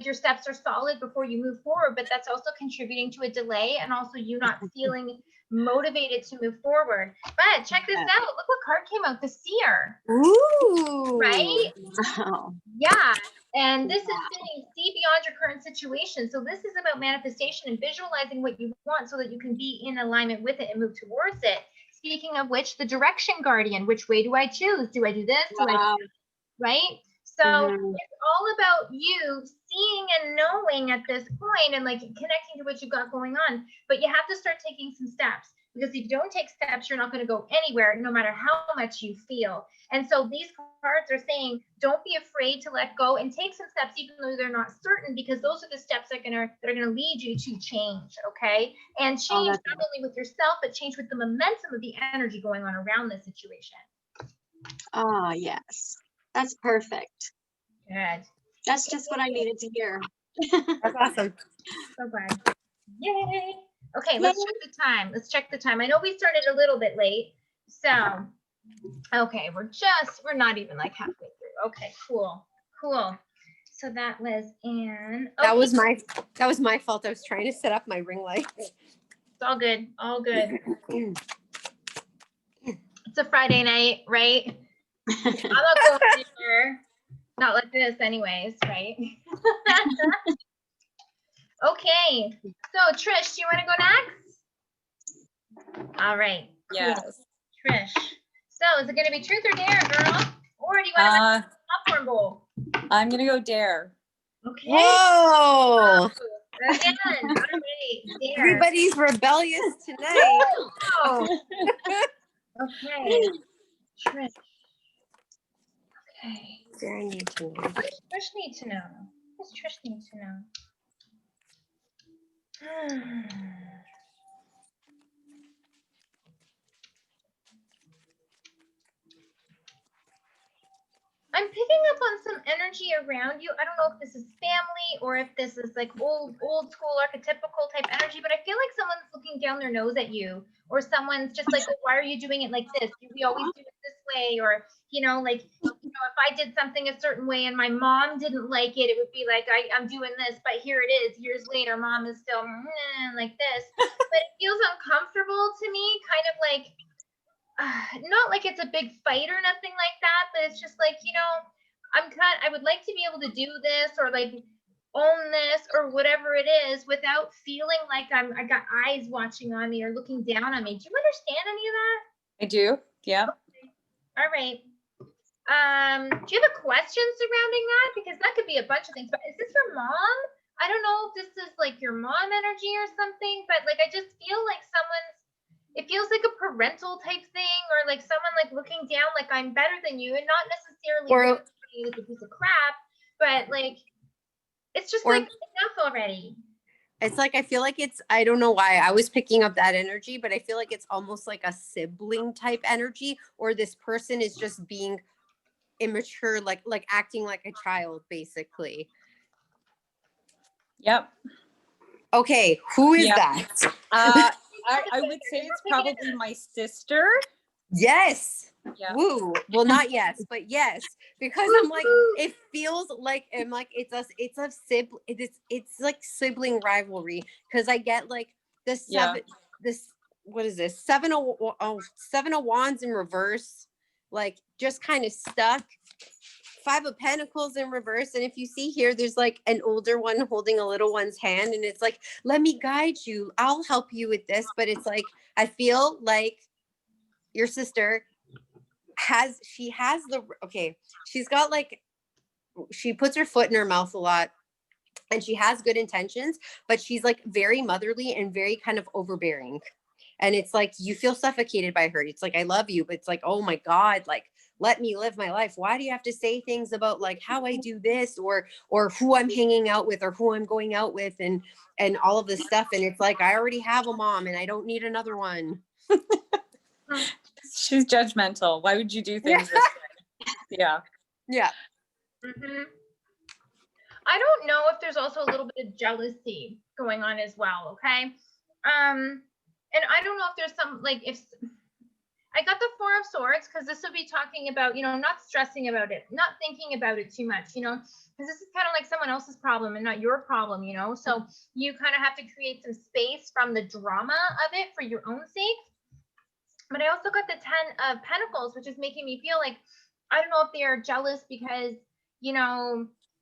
your steps are solid before you move forward, but that's also contributing to a delay and also you not feeling motivated to move forward. But check this out. Look what card came out, the Seer. Ooh. Right? Wow. Yeah. And this is saying see beyond your current situation. So this is about manifestation and visualizing what you want so that you can be in alignment with it and move towards it. Speaking of which, the direction guardian, which way do I choose? Do I do this? Do I do this? Right? So it's all about you seeing and knowing at this point and like connecting to what you've got going on. But you have to start taking some steps, because if you don't take steps, you're not going to go anywhere, no matter how much you feel. And so these cards are saying, don't be afraid to let go and take some steps, even though they're not certain, because those are the steps that are going to lead you to change. Okay. And change not only with yourself, but change with the momentum of the energy going on around this situation. Oh, yes. That's perfect. Good. That's just what I needed to hear. That's awesome. So glad. Yay. Okay, let's check the time. Let's check the time. I know we started a little bit late. So, okay, we're not even like halfway through. Okay, cool. So that was Anne. That Okay, was my fault. I was trying to set up my ring light. it's all good. All good. It's a Friday night, right? I'm not going anywhere. Not like this anyways, right? Okay. So Trish, do you want to go next? All right. Cool. Yes. Trish. So is it going to be truth or dare, girl? Or do you want to popcorn bowl? I'm gonna go dare. Okay. Whoa! Again. All right. Dare. Everybody's rebellious tonight. Oh. Okay. Trish. Okay. I need to know. What does Trish need to know? What does Trish need to know? I'm picking up on some energy around you. I don't know if this is family or if this is like old school archetypical type energy, but I feel like someone's looking down their nose at you, or someone's just like, oh, why are you doing it like this? We always do it this way, or like if I did something a certain way and my mom didn't like it, it would be like I'm doing this, but here it is. Years later, mom is still like this, but it feels uncomfortable to me, kind of like. Not like it's a big fight or nothing like that, but it's just like, I would like to be able to do this or like own this or whatever it is without feeling like I got eyes watching on me or looking down on me. Do you understand any of that? I do. Yeah. All right. Do you have a question surrounding that? Because that could be a bunch of things, but is this your mom? I don't know if this is like your mom energy or something, but like, I just feel like it feels like a parental type thing, or like someone like looking down, like I'm better than you, and not necessarily like a piece of crap, but like it's just like enough already. It's like, I feel like I don't know why I was picking up that energy, but I feel like it's almost like a sibling type energy, or this person is just being immature, like acting like a child, basically. Yep. Okay, who is that? I would say it's probably my sister. Yes. Yeah. Woo. Well, not yes, but yes, because I'm like, it feels like it's like sibling rivalry, because I get like what is this? Seven of Wands in reverse, like just kind of stuck. 5 of Pentacles in reverse. And if you see here, there's like an older one holding a little one's hand. And it's like, let me guide you. I'll help you with this. But it's like, I feel like your sister she's got like, she puts her foot in her mouth a lot and she has good intentions, but she's like very motherly and very kind of overbearing. And it's like, you feel suffocated by her. It's like, I love you, but it's like, oh my God, like, let me live my life. Why do you have to say things about like how I do this or who I'm hanging out with or who I'm going out with and all of this stuff? And it's like, I already have a mom and I don't need another one. She's judgmental. Why would you do things this way? Yeah. Yeah. Mm-hmm. I don't know if there's also a little bit of jealousy going on as well. Okay. And I don't know if there's some, like, if I got the 4 of Swords, because this would be talking about, not stressing about it, not thinking about it too much, because this is kind of like someone else's problem and not your problem, so you kind of have to create some space from the drama of it for your own sake. But I also got the 10 of Pentacles, which is making me feel like, I don't know if they are jealous because,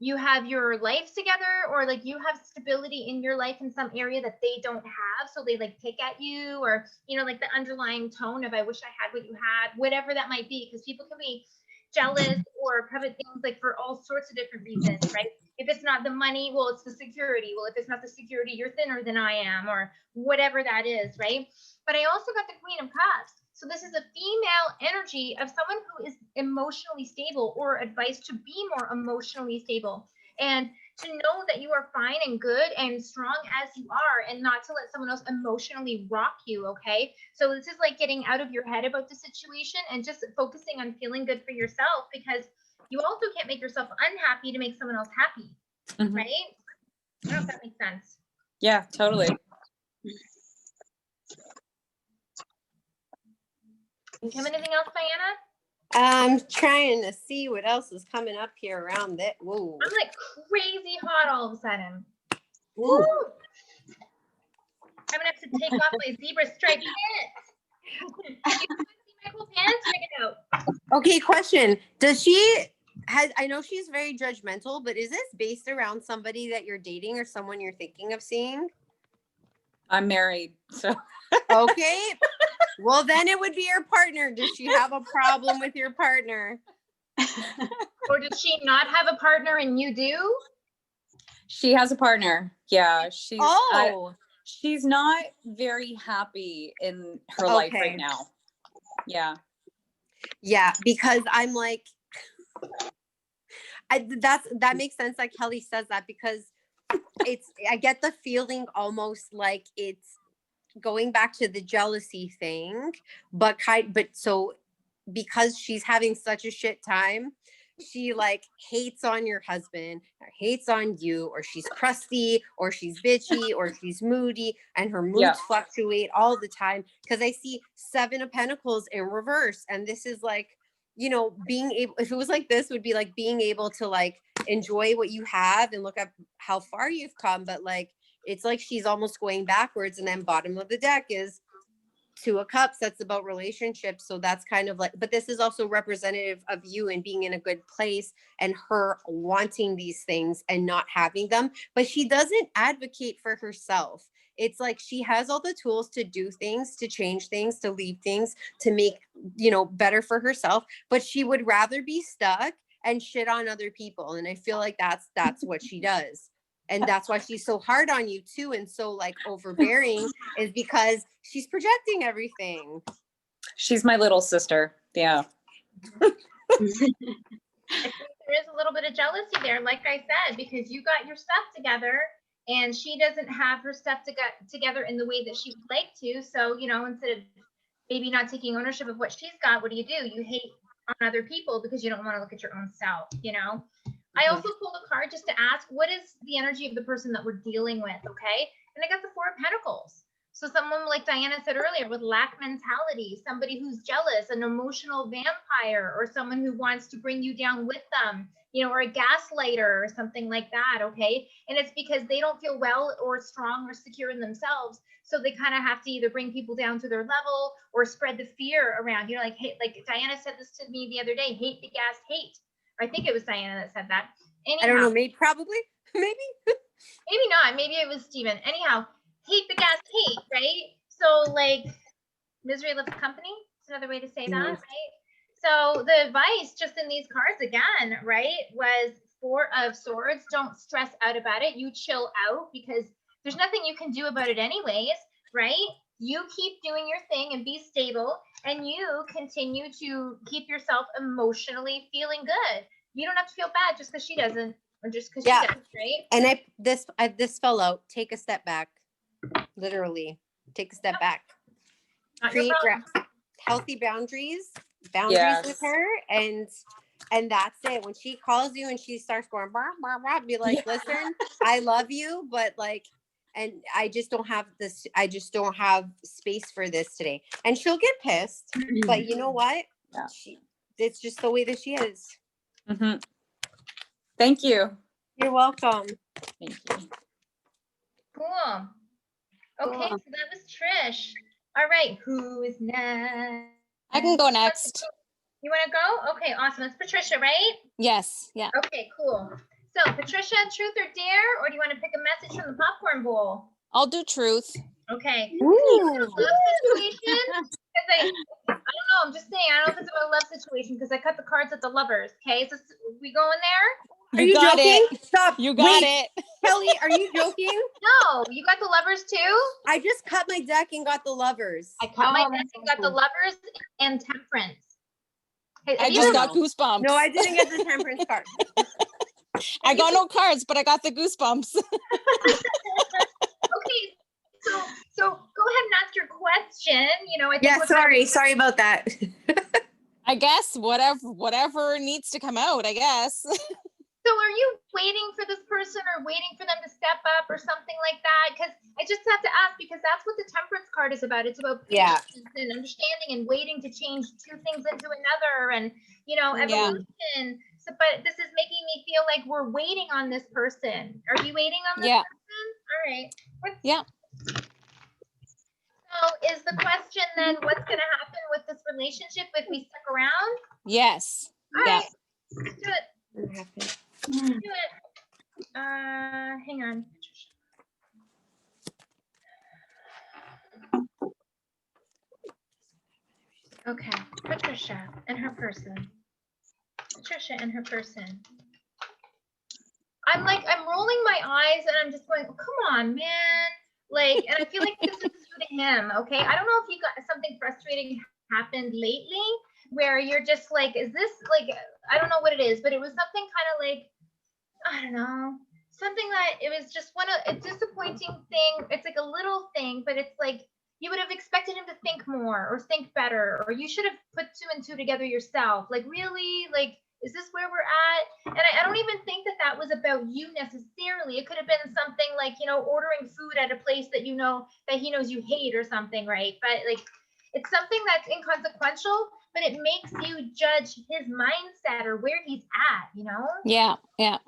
you have your life together, or like you have stability in your life in some area that they don't have. So they like pick at you, or, like the underlying tone of, I wish I had what you had, whatever that might be. Because people can be jealous or covet things like for all sorts of different reasons, right? If it's not the money, well, it's the security. Well, if it's not the security, you're thinner than I am, or whatever that is, right? But I also got the Queen of Cups. So this is a female energy of someone who is emotionally stable, or advice to be more emotionally stable, and to know that you are fine and good and strong as you are, and not to let someone else emotionally rock you. Okay. So this is like getting out of your head about the situation and just focusing on feeling good for yourself, because you also can't make yourself unhappy to make someone else happy. Mm-hmm. Right? I don't know if that makes sense. Yeah, totally. Do you have anything else, Diana? I'm trying to see what else is coming up here around that. Whoa. I'm like crazy hot all of a sudden. Ooh. Woo! I'm gonna have to take off my zebra striped pants. You want to see my cool pants? Check it out. Okay, question. Does she I know she's very judgmental, but is this based around somebody that you're dating or someone you're thinking of seeing? I'm married, so Okay. Well, then it would be your partner. Does she have a problem with your partner? Or does she not have a partner and you do? she has a partner. Yeah, Oh, she's not very happy in her life Okay. right now. Yeah. yeah, because I'm like, that makes sense. Like Kelly says that because I get the feeling almost like it's going back to the jealousy thing, but so because she's having such a shit time, she like hates on your husband or hates on you, or she's crusty or she's bitchy or she's moody, and her moods Yeah. fluctuate all the time. Because I see 7 of Pentacles in reverse, and this is like, being able, if it was like this, would be like being able to like enjoy what you have and look at how far you've come, but like it's like she's almost going backwards. And then bottom of the deck is 2 of Cups. That's about relationships. So that's kind of like, but this is also representative of you and being in a good place and her wanting these things and not having them. But she doesn't advocate for herself. It's like she has all the tools to do things, to change things, to leave things, to make, better for herself. But she would rather be stuck and shit on other people. And I feel like that's what she does. And that's why she's so hard on you too, and so like overbearing, is because she's projecting everything. She's my little sister. Yeah. I think there is a little bit of jealousy there, like I said, because you got your stuff together and she doesn't have her stuff together in the way that she would like to. So, instead of maybe not taking ownership of what she's got, what do? You hate on other people because you don't want to look at your own self, I also pulled a card just to ask, what is the energy of the person that we're dealing with, okay? And I got the 4 of Pentacles. So someone like Diana said earlier with lack mentality, somebody who's jealous, an emotional vampire, or someone who wants to bring you down with them, or a gaslighter or something like that, okay? And it's because they don't feel well or strong or secure in themselves. So they kind of have to either bring people down to their level or spread the fear around. Like, hey, like Diana said this to me the other day, hate the gas, hate. I think it was Diana that said that. Anyhow, I don't know, maybe maybe not. Maybe it was Steven. Anyhow, hate the gas, hate, right? So like misery loves company. It's another way to say that, right? So the advice just in these cards again, right, was 4 of Swords. Don't stress out about it. You chill out because there's nothing you can do about it anyways, right? You keep doing your thing and be stable, and you continue to keep yourself emotionally feeling good. You don't have to feel bad just because she doesn't, or just because she does, right? And this fell out. Take a step back. Literally, take a step back. Not your Create problem. healthy boundaries Yes. with her, and that's it. When she calls you and she starts going, bah, bah, bah, be like, listen, I love you, but like, and I just don't have this. I just don't have space for this today. And she'll get pissed, but you know what? Yeah. It's just the way that she is. Mm-hmm. Thank you. You're welcome. Thank you. Cool. Okay, Cool. so that was Trish. All right, who is next? I can go next. You want to go? Okay, awesome. It's Patricia, right? Yes. Yeah. Okay, cool. So, Patricia, truth or dare, or do you want to pick a message from the popcorn bowl? I'll do truth. Okay. Ooh. Love situation? Because I don't know. I'm just saying. I don't know if it's about a love situation because I cut the cards at the lovers. Okay, so we going there? Are you got joking? it. Stop. You got Wait, it. Kelly, are you joking? No, you got the lovers too. I just cut my deck and got the lovers. I cut my Oh, deck and got the lovers and temperance. Hey, I have you just ever- got goosebumps. No, I didn't get the temperance card. I got no cards, but I got the goosebumps. Okay, so go ahead and ask your question. I think Yeah, we're sorry about that. I guess whatever needs to come out, I guess. So are you waiting for this person or waiting for them to step up or something like that? Because I just have to ask, because that's what the temperance card is about. It's about Yeah. patience and understanding and waiting to change two things into another, and Yeah. evolution. So, but this is making me feel like we're waiting on this person. Are you waiting on this Yeah. person? All right. Yeah. So is the question then, what's going to happen with this relationship if we stick around? Yes. All Yeah. right, let's do it. Let's do it. Hang on. Okay, Patricia and her person. Patricia and her person. I'm rolling my eyes and I'm just going, oh, come on, man. Like, and I feel like this is you to him, okay? I don't know if you got something frustrating happened lately where you're just like, is this like, I don't know what it is, but it was something kind of like, I don't know, something that it was just a disappointing thing. It's like a little thing, but it's like, you would have expected him to think more or think better, or you should have put two and two together yourself. Like, really? Like, is this where we're at? And I don't even think that was about you necessarily. It could have been something like, ordering food at a place that that he knows you hate or something, right? But like, it's something that's inconsequential, but it makes you judge his mindset or where he's at, Yeah. Yeah.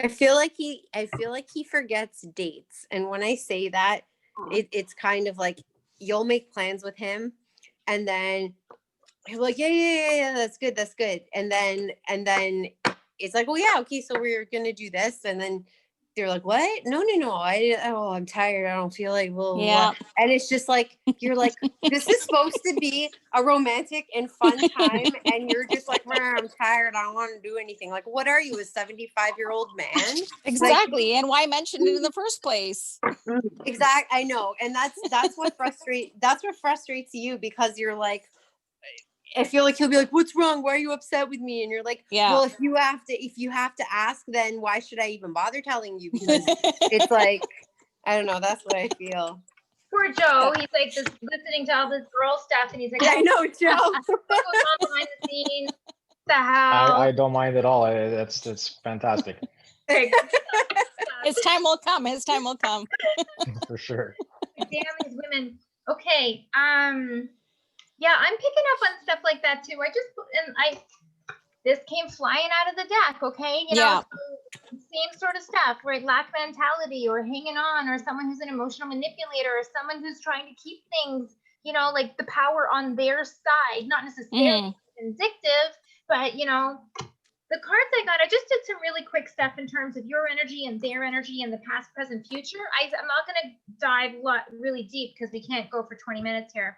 I feel like he forgets dates. And when I say that, it's kind of like you'll make plans with him and then he'll be like, yeah, that's good. And then it's like, oh yeah, okay, so we're gonna do this. And then they're like, what? No. I'm tired. I don't feel like blah, blah, Yeah. blah. And it's just like, you're like, this is supposed to be a romantic and fun time. And you're just like, I'm tired. I don't want to do anything. Like, what are you, a 75-year-old man? Exactly. And why mention it in the first place? Exactly. I know. And that's what frustrates you, because you're like, I feel like he'll be like, what's wrong? Why are you upset with me? And you're like, yeah. Well, if you have to ask, then why should I even bother telling you? Because it's like, I don't know. That's what I feel. Poor Joe. He's like just listening to all this girl stuff, and he's like, I know, Joe. What's going on behind the scenes? What the hell? I don't mind at all. That's fantastic. His time will come. For sure. Damn these women. Okay. Yeah, I'm picking up on stuff like that too. This came flying out of the deck, okay? Same sort of stuff, right? Lack mentality or hanging on, or someone who's an emotional manipulator, or someone who's trying to keep things, like the power on their side, not necessarily vindictive, but the cards I got, I just did some really quick stuff in terms of your energy and their energy and the past, present, future. I'm not going to dive really deep because we can't go for 20 minutes here,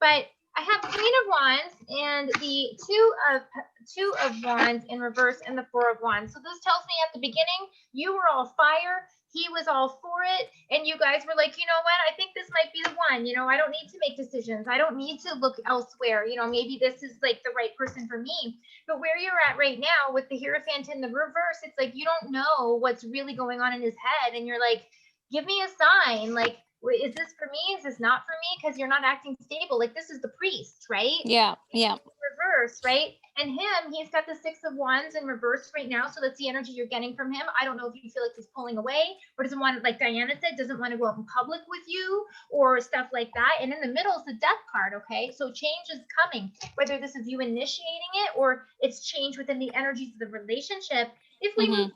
but I have Queen of Wands and the two of Wands in reverse and the Four of Wands. So this tells me at the beginning, you were all fire, he was all for it, and you guys were like, you know what, I think this might be the one. I don't need to make decisions. I don't need to look elsewhere. Maybe this is like the right person for me. But where you're at right now with the Hierophant in the reverse, it's like you don't know what's really going on in his head, and you're like, give me a sign. Like, is this for me? Is this not for me? Because you're not acting stable. Like, this is the priest, right? Yeah. Reverse, right? And he's got the Six of Wands in reverse right now. So that's the energy you're getting from him. I don't know if you feel like he's pulling away or doesn't want to, like Diana said, doesn't want to go out in public with you or stuff like that. And in the middle is the Death card, okay? So change is coming, whether this is you initiating it or it's change within the energies of the relationship. If we move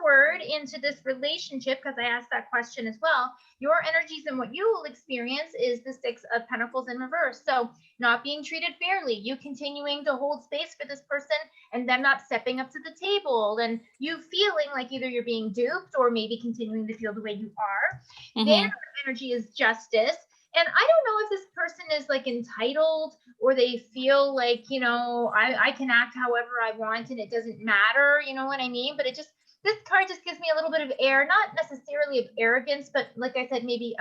forward into this relationship, because I asked that question as well, your energies and what you will experience is the Six of Pentacles in reverse. So not being treated fairly, you continuing to hold space for this person and them not stepping up to the table, and you feeling like either you're being duped or maybe continuing to feel the way you are. Their energy is justice. And I don't know if this person is like entitled or they feel like, I can act however I want and it doesn't matter, you know what I mean? But this card just gives me a little bit of air, not necessarily of arrogance, but like I said, maybe,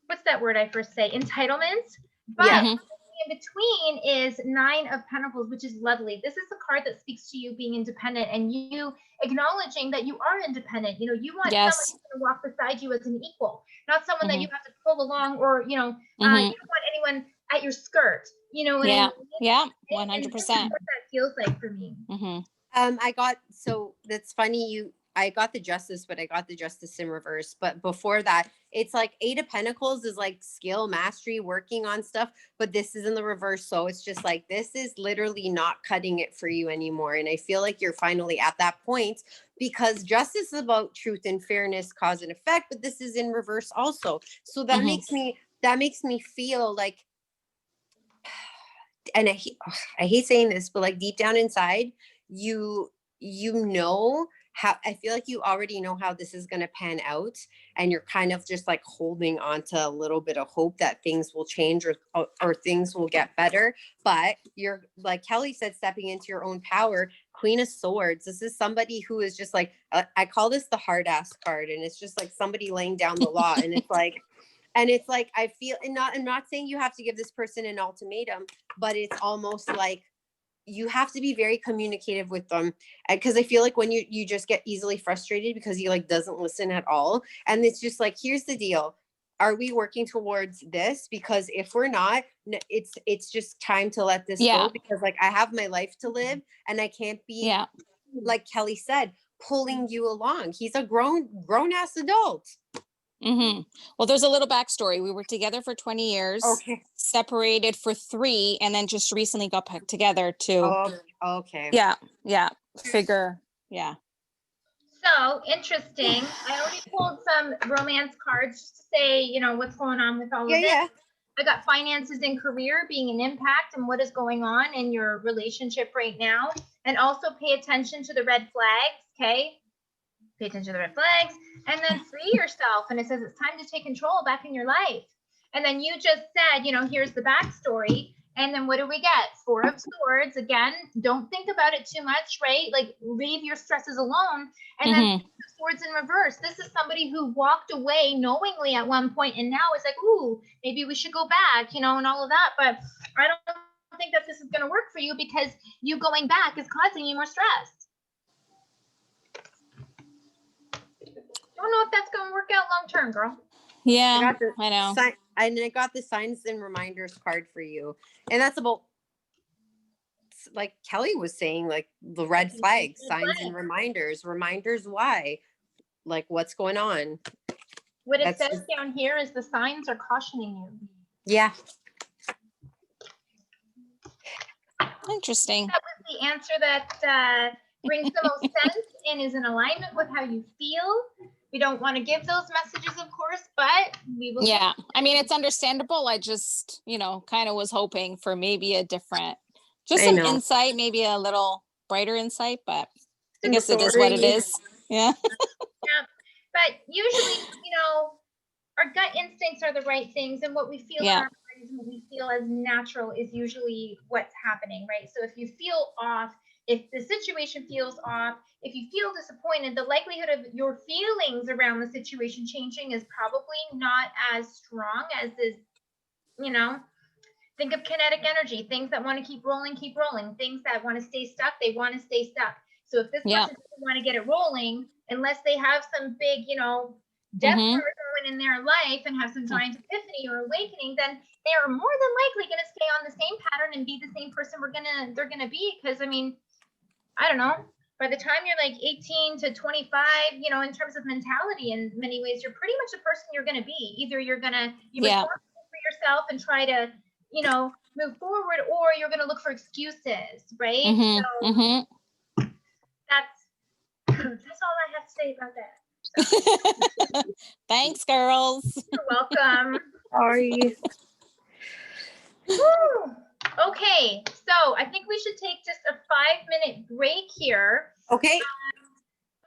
what's that word I first say? Entitlement. But in between is Nine of Pentacles, which is lovely. This is the card that speaks to you being independent and you acknowledging that you are independent. You want someone who's going to walk beside you as an equal, not someone that you have to pull along or, you don't want anyone at your skirt. You know what I mean? Yeah, 100%. What that feels like for me. So that's funny. I got the Justice, but I got the Justice in reverse. But before that, it's like Eight of Pentacles is like skill, mastery, working on stuff. But this is in the reverse. So it's just like, this is literally not cutting it for you anymore. And I feel like you're finally at that point, because Justice is about truth and fairness, cause and effect. But this is in reverse also. So that makes me feel like, and I hate saying this, but like deep down inside, you know how, I feel like you already know how this is going to pan out, and you're kind of just like holding on to a little bit of hope that things will change, or things will get better. But you're, like Kelly said, stepping into your own power. Queen of Swords, this is somebody who is just like, I call this the hard ass card, and it's just like somebody laying down the law. And it's like, I feel, and I'm not saying you have to give this person an ultimatum, but it's almost like you have to be very communicative with them, because I feel like when you just get easily frustrated because he like doesn't listen at all. And it's just like, here's the deal. Are we working towards this? Because if we're not, it's just time to let this go, because like I have my life to live, and I can't be, like Kelly said, pulling you along. He's a grown ass adult. Well, there's a little backstory. We were together for 20 years, separated for 3, and then just recently got back together to figure. So interesting. I already pulled some romance cards just to say, you know, what's going on with all of this. I got finances and career being an impact, and what is going on in your relationship right now. And also pay attention to the red flags, okay? Pay attention to the red flags, and then free yourself. And it says it's time to take control back in your life. And then you just said, you know, here's the backstory. And then what do we get? 4 of Swords. Again, don't think about it too much, right? Like, leave your stresses alone. And then Swords in reverse. This is somebody who walked away knowingly at one point, and now it's like, ooh, maybe we should go back, you know, and all of that. But I don't think that this is going to work for you, because you going back is causing you more stress. Don't know if that's going to work out long term, girl. Yeah, I know. And I got the signs and reminders card for you, and that's about, like Kelly was saying, like the red flags, signs and reminders. Why? Like, what's going on? What it says down here is the signs are cautioning you. Yeah. Interesting. That was the answer that brings the most sense and is in alignment with how you feel. We don't want to give those messages, of course, but we will. Yeah, I mean, it's understandable. I just, you know, kind of was hoping for maybe a different, just some insight, maybe a little brighter insight, but I guess it is what it is. Yeah. Yeah, but usually, you know, our gut instincts are the right things, and what we feel in our bodies and what we feel as natural is usually what's happening, right? So if you feel off, if the situation feels off, if you feel disappointed, the likelihood of your feelings around the situation changing is probably not as strong as is, you know, think of kinetic energy, things that want to keep rolling, things that want to stay stuck, they want to stay stuck. So if this person doesn't want to get it rolling, unless they have some big, you know, death going in their life and have some giant epiphany or awakening, then they are more than likely going to stay on the same pattern and be the same person they're going to be. Because I mean, I don't know, by the time you're like 18 to 25, you know, in terms of mentality, in many ways, you're pretty much the person you're going to be. Either you're responsible for yourself and try to, you know, move forward, or you're going to look for excuses, right? So that's all I have to say about that. Thanks, girls. You're welcome. Sorry. Okay, so I think we should take just a 5-minute break here. Okay.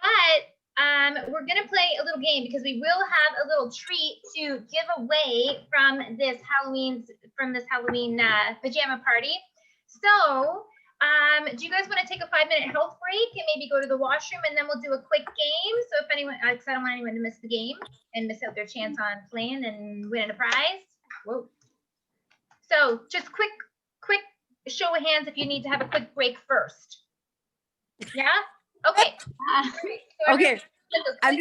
But we're gonna play a little game, because we will have a little treat to give away from this Halloween pajama party. So do you guys want to take a 5-minute health break and maybe go to the washroom, and then we'll do a quick game? So if anyone, because I don't want anyone to miss the game and miss out their chance on playing and winning a prize. Whoa. So just quick show of hands if you need to have a quick break first. Yeah? Okay. So okay. I'm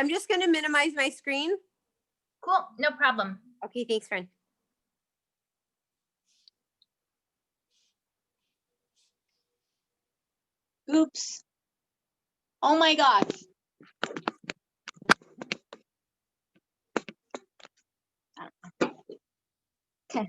just gonna minimize my screen. Cool, no problem. Okay, thanks, friend. Oops. Oh my gosh. Okay.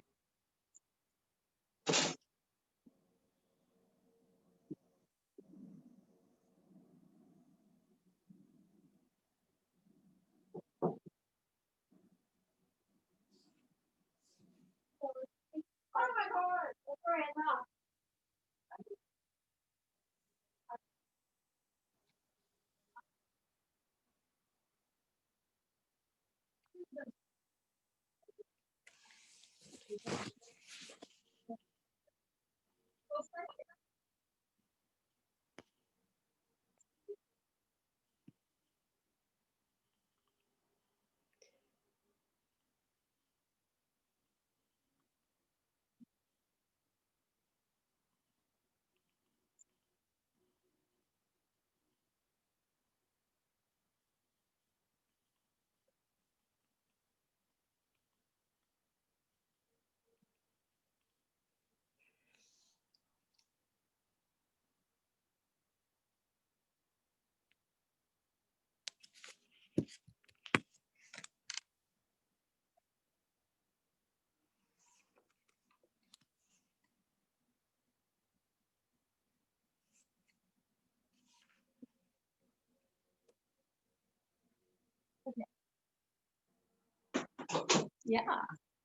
Yeah,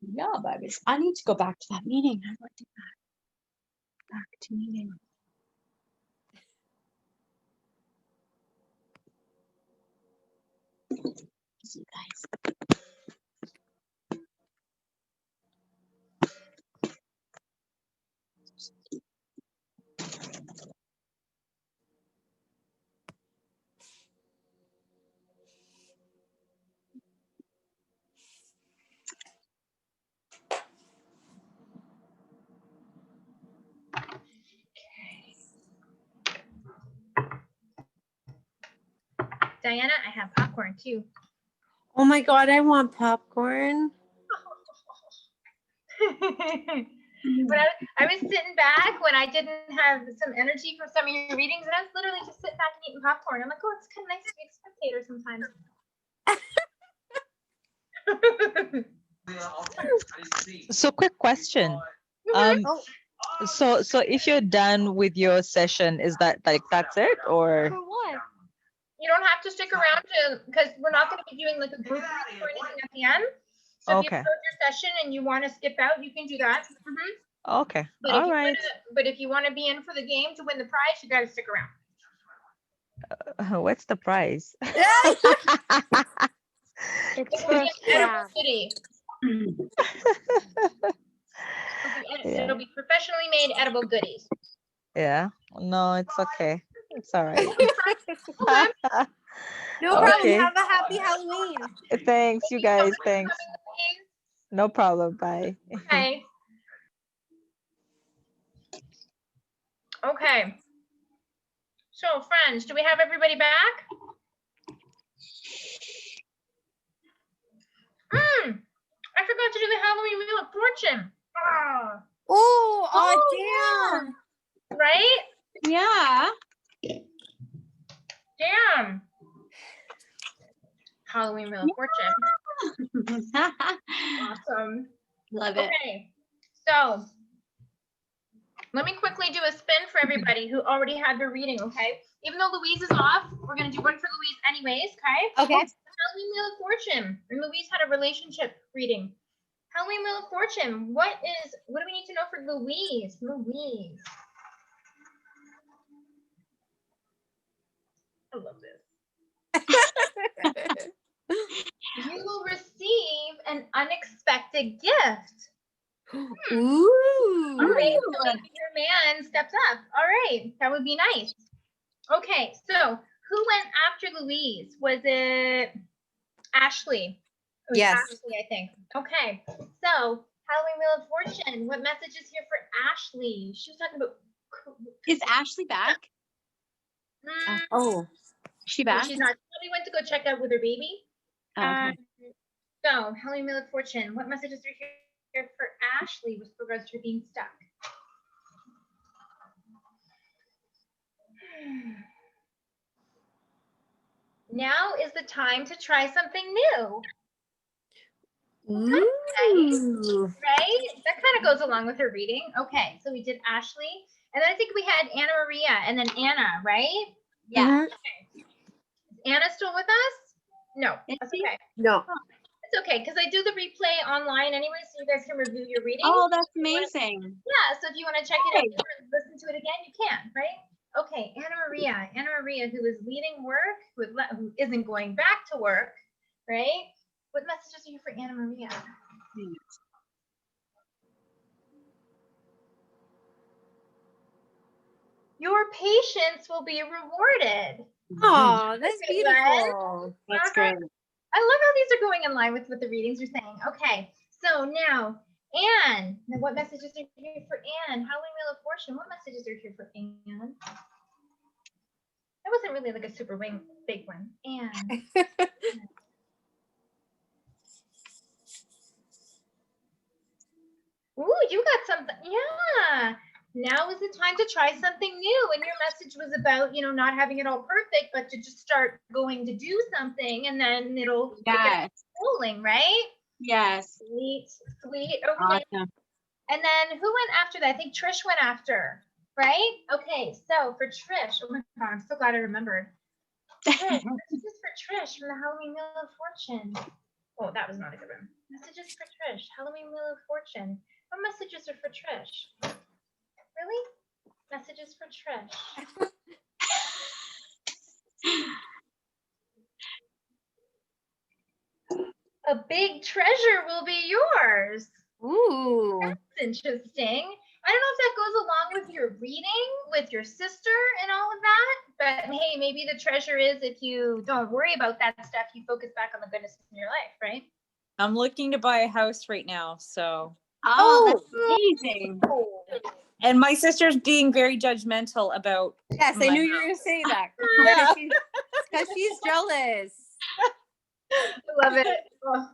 yeah, baby. I need to go back to that meeting. I want to back to meeting. You guys. Diana, I have popcorn too. Oh my God, I want popcorn. When I was sitting back when I didn't have some energy for some of your readings, and I was literally just sitting back and eating popcorn. I'm like, oh, it's kind of nice to be a spectator sometimes. So quick question. Oh, So if you're done with your session, is that like that's it or? For what? You don't have to stick around because we're not going to be doing like a group reading or anything at the end. So if you've Okay. heard your session and you want to skip out, you can do that. Okay. But All right. if you want to be in for the game to win the prize, you got to stick around. What's the prize? It's It'll be for an edible goodie. It'll be professionally made edible goodies. Yeah. No, it's okay. It's all right. no problem. Okay. Have a happy Halloween. Thanks, you guys. Thanks. No problem. Bye. Okay. Okay. So, friends, do we have everybody back? I forgot to do the Halloween Wheel of Fortune. Oh, damn. Right? Yeah. Damn. Halloween Wheel of Fortune. Awesome. Love it. Okay. So, let me quickly do a spin for everybody who already had their reading, okay? Even though Louise is off, we're going to do one for Louise anyways, okay? Okay. Halloween Wheel of Fortune. And Louise had a relationship reading. Halloween Wheel of Fortune. What do we need to know for Louise? Louise. I love this. You will receive an unexpected gift. Ooh. All right, so maybe your man steps up. All right, that would be nice. Okay, so who went after Louise? Was it Ashley? It was Yes. Ashley, I think. Okay, so Halloween Wheel of Fortune. What message is here for Ashley? She was talking about. Is Ashley back? Oh. She No, back? she's not. She probably went to go check out with her baby. Oh, okay. So Halloween Wheel of Fortune. What messages are here for Ashley with regards to her being stuck? now is the time to try something new. Ooh. Right? That kind of goes along with her reading. Okay, so we did Ashley, and then I think we had Anna Maria, and then Anna, right? Yeah. Mhm. Okay. Is Anna still with us? No, that's okay. No. It's okay, because I do the replay online anyway, so you guys can review your reading. Oh, that's amazing. Yeah, so if you want to check it out or listen to it again, you can, right? Okay, Anna Maria, who is leaving work, who isn't going back to work, right? What messages are you for Anna Maria? Your patience will be rewarded. Oh, that's Okay, beautiful. That's Uh-huh. great. I love how these are going in line with what the readings are saying. Okay, so now, Anne. Now, what messages are here for Anne? Halloween Wheel of Fortune. What messages are here for Anne? That wasn't really like a super big one. Anne. Ooh, you got something. Yeah. Now is the time to try something new. And your message was about, not having it all perfect, but to just start going to do something, and then it'll get rolling, right? Yes. Sweet. Okay. Awesome. And then who went after that? I think Trish went after, right? Okay, so for Trish, oh my God, I'm so glad I remembered. Trish, messages for Trish from the Halloween Wheel of Fortune. Oh, that was not a good one. Messages for Trish, Halloween Wheel of Fortune. What messages are for Trish? Really? Messages for Trish. A big treasure will be yours. Ooh. That's interesting. I don't know if that goes along with your reading with your sister and all of that, but hey, maybe the treasure is if you don't worry about that stuff, you focus back on the goodness in your life, right? I'm looking to buy a house right now, so. Oh, that's amazing. And my sister's being very judgmental about. Yes, I my knew you were house. going to say that. Yeah. Because she's jealous. I love it. Oh,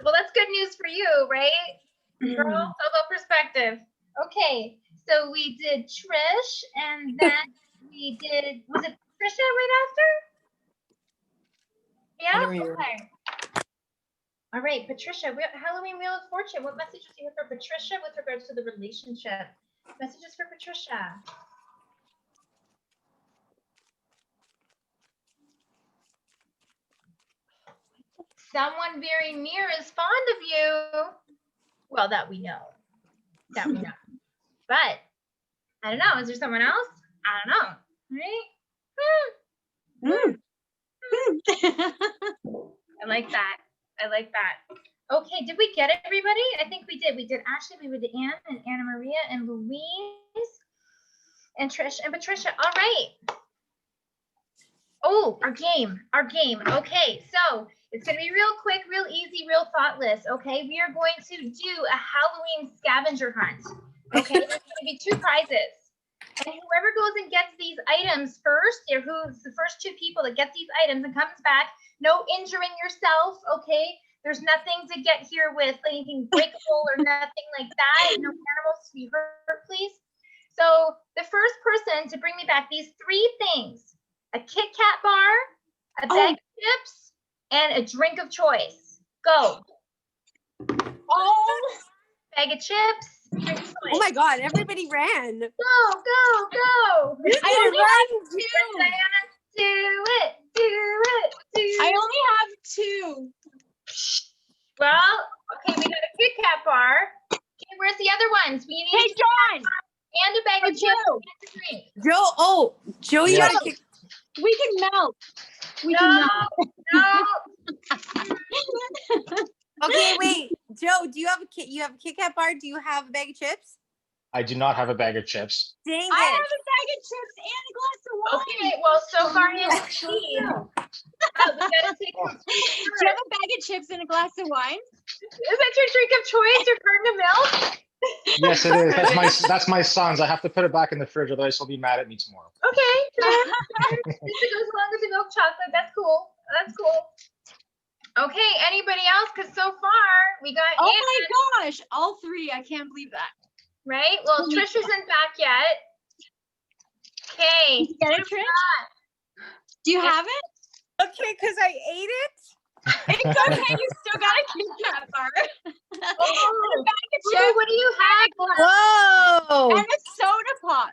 well, that's good news for you, right? Girl, it's all about perspective. Okay, so we did Trish, and then we did, was it Trisha right after? Yeah, okay. All right, Patricia, Halloween Wheel of Fortune. What message do you have for Patricia with regards to the relationship? Messages for Patricia. Someone very near is fond of you. Well, that we know. But I don't know. Is there someone else? I don't know. Right? I like that. Okay, did we get everybody? I think we did. We did Ashley, we did Anne and Anna Maria and Louise and Trish and Patricia. All right. Oh, our game. Okay, so it's going to be real quick, real easy, real thoughtless. Okay, we are going to do a Halloween scavenger hunt. Okay, there's going to be 2 prizes. And whoever goes and gets these items first, or who's the first 2 people that get these items and comes back, no injuring yourself, okay? There's nothing to get here with anything breakable or nothing like that. No animals to be hurt, please. So the first person to bring me back these 3 things, a Kit Kat bar, a bag of chips, and a drink of choice. Go. Bag of chips. Oh my God, everybody ran. Go. I only have 2. Diana, do it. I only have 2. Well, okay, we got a Kit Kat bar. Okay, where's the other ones? We need Hey, John. and a bag of chips and a drink. Joe, you Yes. gotta kick. We can melt. No. Okay, wait. Joe, do you have a Kit Kat bar? Do you have a bag of chips? I do not have a bag of chips. Dang it. I have a bag of chips and a glass of wine. Okay, well, so far in the lead. We gotta take some. Do you have a bag of chips and a glass of wine? Is that your drink of choice? Your carton of milk? Yes, it is. That's my son's. I have to put it back in the fridge, otherwise he'll be mad at me tomorrow. Okay. This goes along with the milk chocolate. That's cool. Okay, anybody else? Because so far we got Oh Anne, my gosh, all 3. I can't believe that. right? Well, Trish isn't back yet. Okay. Did you get it, Trish? Do you have it? Okay, because I ate it. It's okay. You still got a Kit Kat bar. Oh, Joe, what do you have? Whoa! And a soda pop.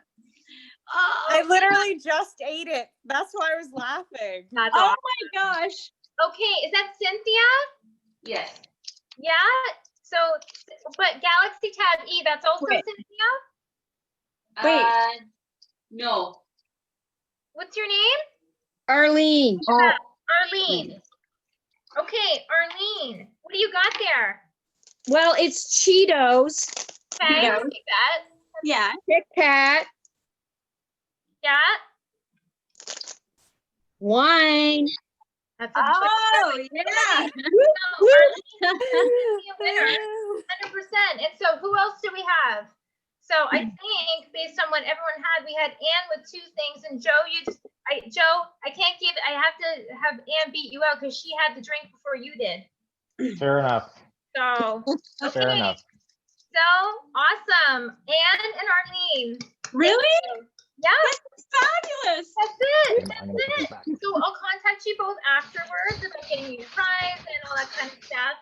I literally just ate it. That's why I was laughing. That's Oh awesome. my gosh. Okay, is that Cynthia? Yes. Yeah. So, but Galaxy Tab E, that's also Wait. Cynthia. Wait. No. What's your name? Arlene. Oh, Arlene. Okay, Arlene, what do you got there? Well, it's Cheetos, Okay, Yeah. I'll take that. yeah. Kit Kat, Yeah, wine. that's a Oh, yeah. no, Arlene is a winner, 100%. And so, who else do we have? So I think based on what everyone had, we had Anne with 2 things, and Joe, Joe, I can't give. I have to have Anne beat you out because she had the drink before you did. Fair enough. So Fair okay, enough. so awesome, Anne and Arlene. Really? Yeah, Fabulous. that's it. I'm gonna put this That's back. it. So I'll contact you both afterwards about getting you your prize and all that kind of stuff.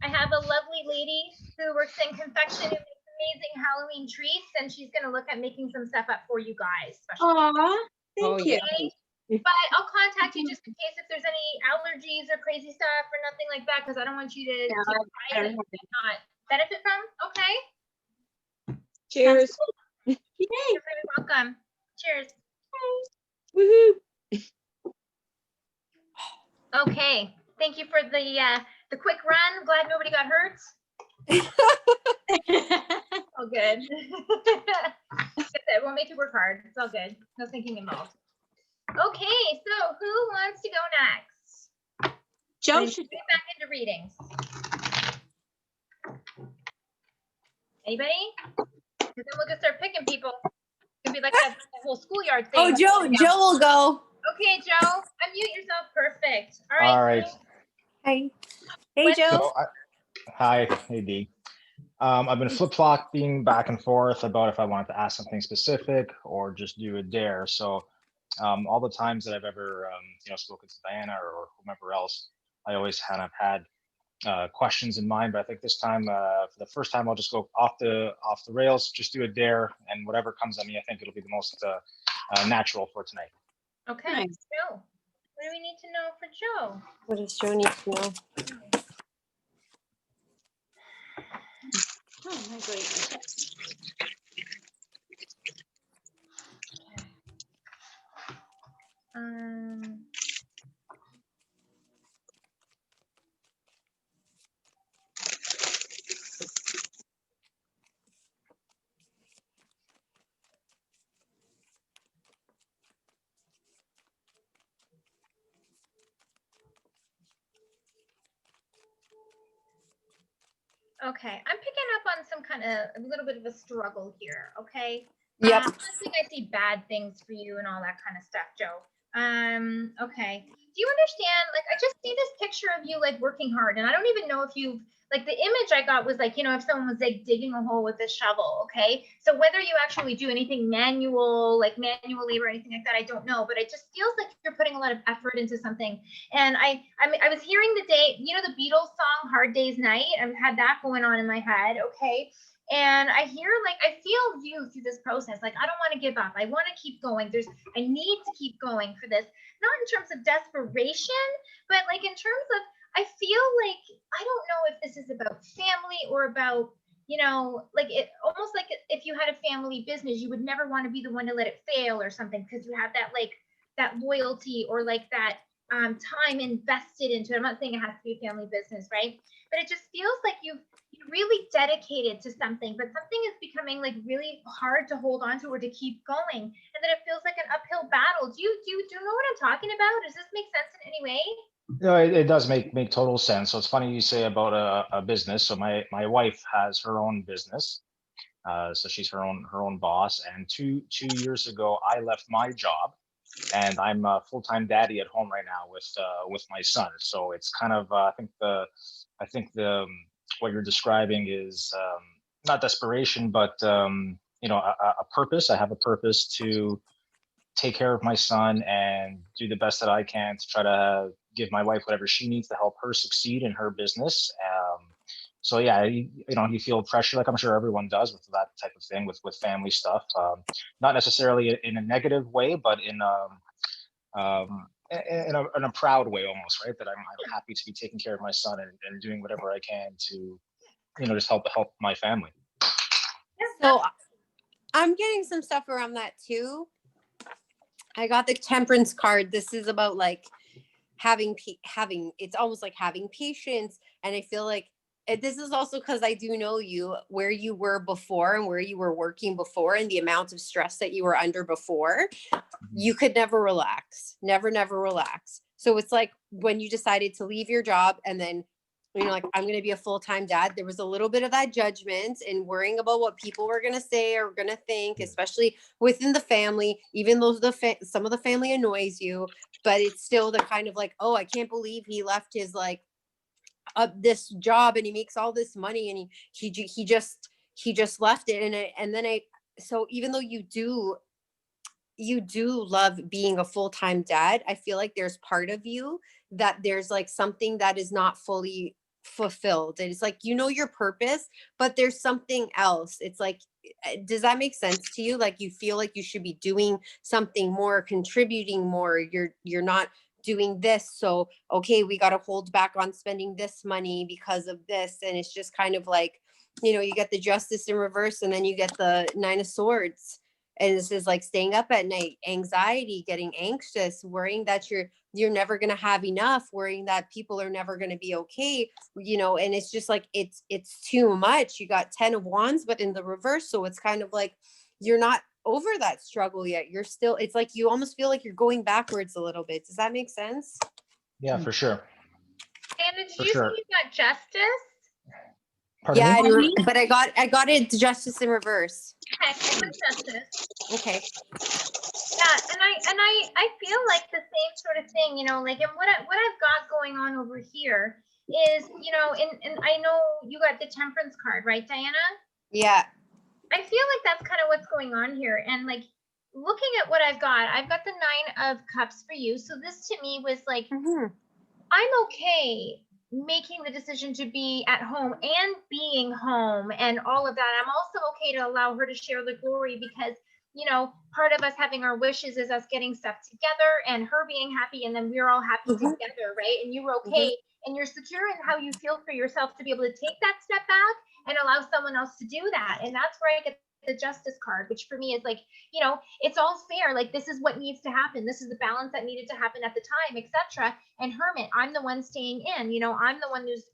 I have a lovely lady who works in confection who makes amazing Halloween treats, and she's gonna look at making some stuff up for you guys. Especially. Aw, thank you. Okay? But I'll contact you just in case if there's any allergies or crazy stuff or nothing like that, because I don't want you to Yeah, try it and not benefit from. Okay? Cheers. Yay. You're very welcome. Cheers. Woohoo. Okay. Thank you for the quick run. Glad nobody got hurt. All good. It won't make you work hard. It's all good. No thinking involved. Okay, so who wants to go next? Joe Let's should. get back into readings. Anybody? Because then we'll just start picking people. It'll be like that whole schoolyard thing. Oh, Joe will go. Okay, Joe, unmute yourself. Perfect. All right. All right. Joe. Hi. Hey, What- Joe. So hi, hey Dee. I've been flip-flopping back and forth about if I wanted to ask something specific or just do a dare. So all the times that I've ever spoken to Diana or whomever else, I always kind of had questions in mind. But I think this time, for the first time, I'll just go off the rails, just do a dare, and whatever comes at me, I think it'll be the most natural for tonight. Okay, Nice. Joe. What do we need to know for Joe? What does Joe need to know? Oh, my goodness. Okay, I'm picking up on some kind of a little bit of a struggle here. Okay. Yep. I think I see bad things for you and all that kind of stuff, Joe. Okay. Do you understand? Like, I just see this picture of you like working hard, and I don't even know if you've like the image I got was like, if someone was like digging a hole with a shovel. Okay. So whether you actually do anything manual, like manual labor or anything like that, I don't know, but it just feels like you're putting a lot of effort into something. And I was hearing the the Beatles song Hard Day's Night. I've had that going on in my head. Okay. And I feel you through this process. Like, I don't want to give up. I want to keep going. I need to keep going for this, not in terms of desperation, but like in terms of, I feel like, I don't know if this is about family or about, like it almost like if you had a family business, you would never want to be the one to let it fail or something, because you have that, like that loyalty or like that time invested into it. I'm not saying it has to be a family business, right? But it just feels like you're really dedicated to something, but something is becoming like really hard to hold on to or to keep going. And then it feels like an uphill battle. Do you know what I'm talking about? Does this make sense in any way? No, it does make total sense. So it's funny you say about a business. So my wife has her own business. So she's her own boss. And two years ago, I left my job, and I'm a full-time daddy at home right now with my son. So it's kind of I think the what you're describing is not desperation, but a purpose. I have a purpose to take care of my son and do the best that I can to try to give my wife whatever she needs to help her succeed in her business. So yeah, you feel pressure, like I'm sure everyone does with that type of thing, with family stuff. Not necessarily in a negative way, but in a proud way almost, right? That I'm happy to be taking care of my son and doing whatever I can to, just help my family. So I'm getting some stuff around that too. I got the temperance card. This is about like having it's almost like having patience. And I feel like this is also because I do know you, where you were before and where you were working before and the amount of stress that you were under before. You could never relax, never relax. So it's like when you decided to leave your job and then, like, I'm going to be a full-time dad, there was a little bit of that judgment and worrying about what people were going to say or going to think, especially within the family, even though some of the family annoys you, but it's still the kind of like, oh, I can't believe he left his like this job and he makes all this money and he just left it. So even though you do love being a full-time dad, I feel like there's part of you that there's like something that is not fully fulfilled. And it's like, your purpose, but there's something else. It's like, does that make sense to you? Like you feel like you should be doing something more, contributing more. You're not doing this. So, okay, we got to hold back on spending this money because of this. And it's just kind of like, you get the justice in reverse and then you get the 9 of Swords. And this is like staying up at night, anxiety, getting anxious, worrying that you're never going to have enough, worrying that people are never going to be okay, and it's just like, it's too much. You got 10 of Wands, but in the reverse. So it's kind of like, you're not over that struggle yet. You're still, it's like, you almost feel like you're going backwards a little bit. Does that make sense? Yeah, for sure. Anna, did you say you got justice? Pardon yeah, me? but I got it justice in reverse. Okay, I put justice. Okay. Yeah, and I feel like the same sort of thing, like, and what I've got going on over here is, and I know you got the temperance card, right, Diana? Yeah. I feel like that's kind of what's going on here. And like looking at what I've got the 9 of Cups for you. So this to me was like, I'm okay making the decision to be at home and being home and all of that. I'm also okay to allow her to share the glory because, part of us having our wishes is us getting stuff together and her being happy and then we're all happy together, right? And you were okay and you're secure in how you feel for yourself to be able to take that step back and allow someone else to do that. And that's where I get the justice card, which for me is like, it's all fair. Like, this is what needs to happen. This is the balance that needed to happen at the time, etc. And Hermit, I'm the one staying in, I'm the one who's,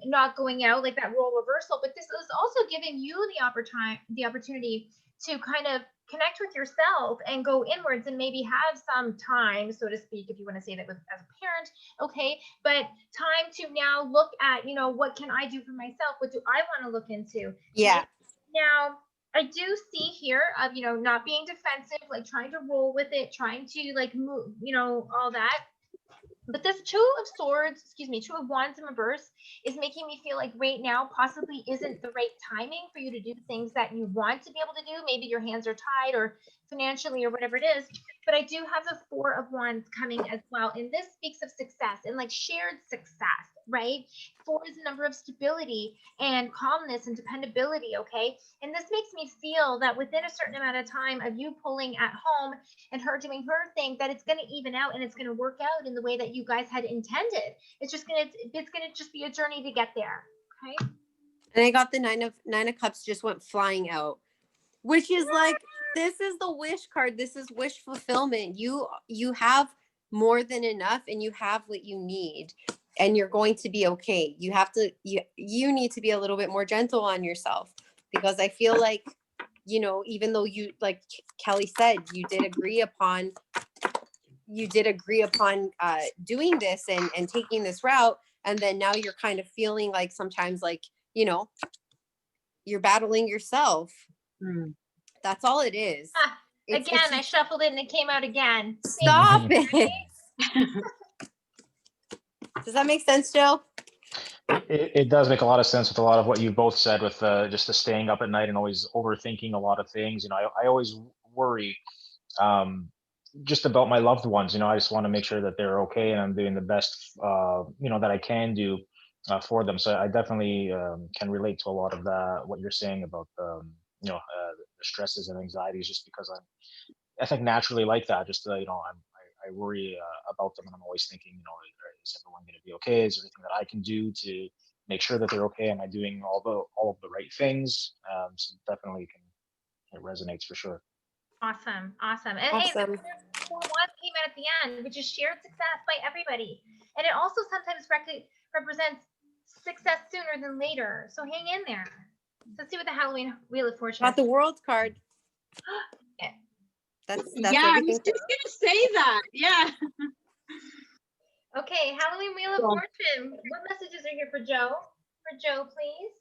not going out, like that role reversal. But this is also giving you the opportunity to kind of connect with yourself and go inwards and maybe have some time, so to speak, if you want to say that as a parent, okay, but time to now look at, what can I do for myself? What do I want to look into? Yeah. Right? Now, I do see here of, not being defensive, like trying to roll with it, trying to like move, all that. But this 2 of Wands in reverse is making me feel like right now possibly isn't the right timing for you to do things that you want to be able to do. Maybe your hands are tied or financially or whatever it is. But I do have the 4 of Wands coming as well. And this speaks of success and like shared success, right? 4 is a number of stability and calmness and dependability, okay? And this makes me feel that within a certain amount of time of you pulling at home and her doing her thing, that it's going to even out and it's going to work out in the way that you guys had intended. It's going to just be a journey to get there, okay? And I got the 9 of Cups just went flying out, which is like, this is the wish card. This is wish fulfillment. You have more than enough and you have what you need and you're going to be okay. You have to, you need to be a little bit more gentle on yourself because I feel like, even though you, like Kelly said, you did agree upon doing this and taking this route. And then now you're kind of feeling like sometimes like, you're battling yourself. That's all it is. I shuffled it and it came out again. Stop it. Does that make sense, Joe? It does make a lot of sense with a lot of what you both said with just the staying up at night and always overthinking a lot of things. I always worry just about my loved ones. I just want to make sure that they're okay and I'm doing the best, that I can do for them. So I definitely can relate to a lot of what you're saying about, the stresses and anxieties, just because I think naturally like that. Just I worry about them, and I'm always thinking, is everyone going to be okay? Is there anything that I can do to make sure that they're okay? Am I doing all of the right things? So definitely it resonates for sure. Awesome. And hey, Awesome. there's one came out at the end, which is shared success by everybody. And it also sometimes represents success sooner than later. So hang in there. Let's see what the Halloween Wheel of Fortune Got is. the world card. Yeah. That's Yeah, I was everything. just gonna say that. Yeah. Okay, Halloween Wheel of Cool. Fortune. What messages are here for Joe? For Joe, please.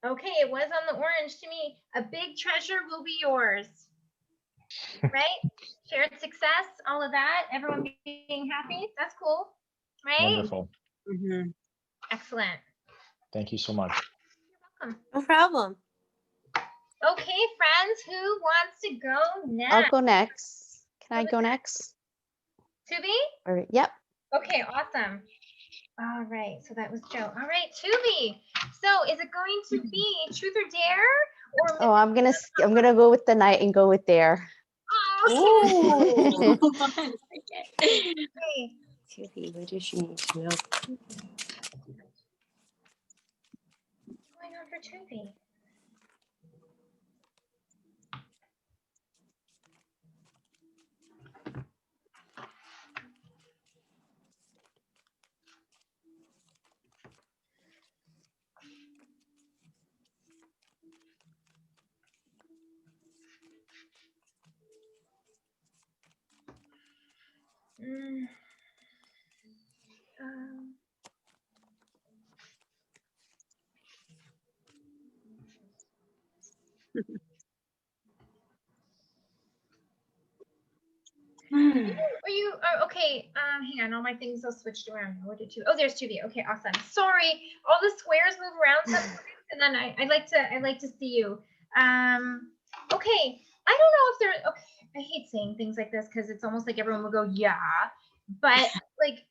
Okay, it was on the orange to me. A big treasure will be yours. Right? Shared success, all of that. Everyone being happy. That's cool. Right? Wonderful. Mhm. Excellent. Thank you so much. You're welcome. No problem. Okay, friends, who wants to go next? I'll go next. Can I go next? Tubi? Or yep. Okay, awesome. All right, so that was Joe. All right, Tubi. So is it going to be truth or dare? Or Oh, I'm gonna go with the night and go with dare. oh, I like it. okay. Tubi, what does she need to know? What's going on for Tubi? Um, okay? Hang on, all my things all switched around. Where did oh, there's Tubi. Okay, awesome. Sorry, all the squares move around sometimes, and then I like to see you. Okay, I don't know if there. Okay, I hate saying things like this because it's almost like everyone will go, yeah, but like.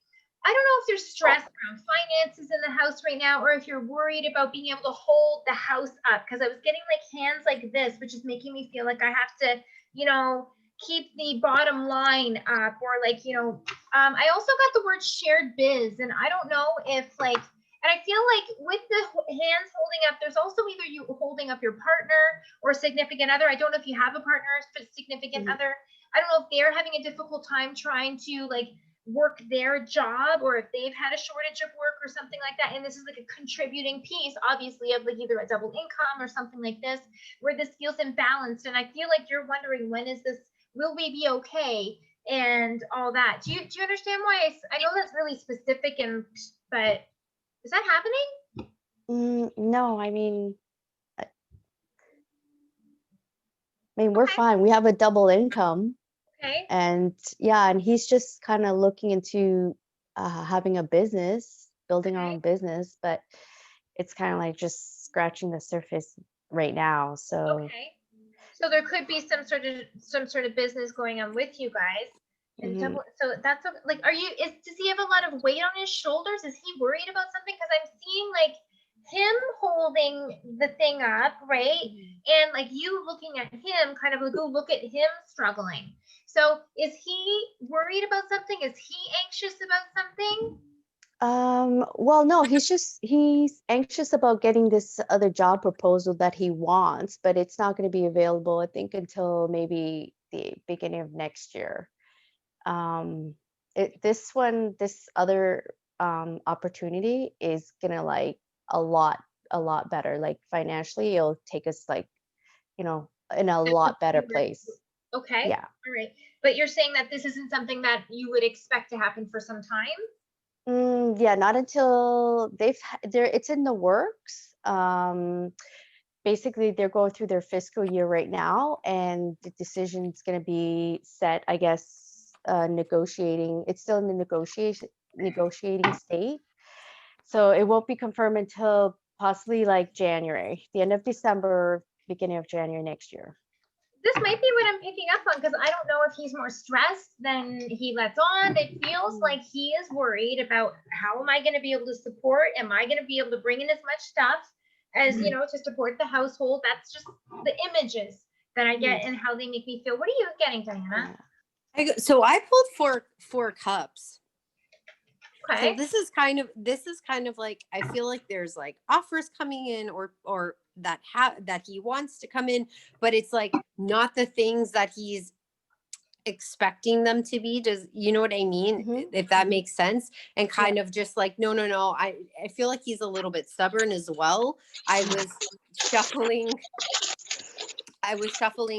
I don't know if there's stress around finances in the house right now, or if you're worried about being able to hold the house up. Because I was getting like hands like this, which is making me feel like I have to, keep the bottom line up, or like, I also got the word shared biz, and I don't know if like, and I feel like with the hands holding up, there's also either you holding up your partner or significant other. I don't know if you have a partner or significant other. I don't know if they're having a difficult time trying to like work their job, or if they've had a shortage of work or something like that. And this is like a contributing piece, obviously, of like either a double income or something like this, where this feels imbalanced. And I feel like you're wondering, when is this, will we be okay? And all that. Do you understand why I know that's really specific, but is that happening? No, I mean, we're fine. We have a double income. Okay. And yeah, and he's just kind of looking into having a business, building our own business, but it's kind of like just scratching the surface right now. So okay, so there could be some sort of business going on with you guys. And double, so that's like, does he have a lot of weight on his shoulders? Is he worried about something? Because I'm seeing like him holding the thing up, right? And like you looking at him, kind of like, oh, look at him struggling. So is he worried about something? Is he anxious about something? well, no, he's anxious about getting this other job proposal that he wants, but it's not going to be available, I think, until maybe the beginning of next year. This other opportunity is gonna like a lot better. Like financially, it'll take us like, in a lot better place. Okay. Yeah. All right. But you're saying that this isn't something that you would expect to happen for some time? Yeah, not until it's in the works. Basically, they're going through their fiscal year right now, and the decision's going to be set, I guess, negotiating. It's still in the negotiating state. So it won't be confirmed until possibly like January, the end of December, beginning of January next year. This might be what I'm picking up on, because I don't know if he's more stressed than he lets on. It feels like he is worried about, how am I going to be able to support? Am I going to be able to bring in as much stuff as, you know, to support the household? That's just the images that I get and how they make me feel. What are you getting, Diana? So I pulled four cups. Okay. So this is kind of like, I feel like there's like offers coming in or that he wants to come in, but it's like not the things that he's expecting them to be. Does you know what I mean? If that makes sense. And kind of just like, no. I feel like he's a little bit stubborn as well. I was shuffling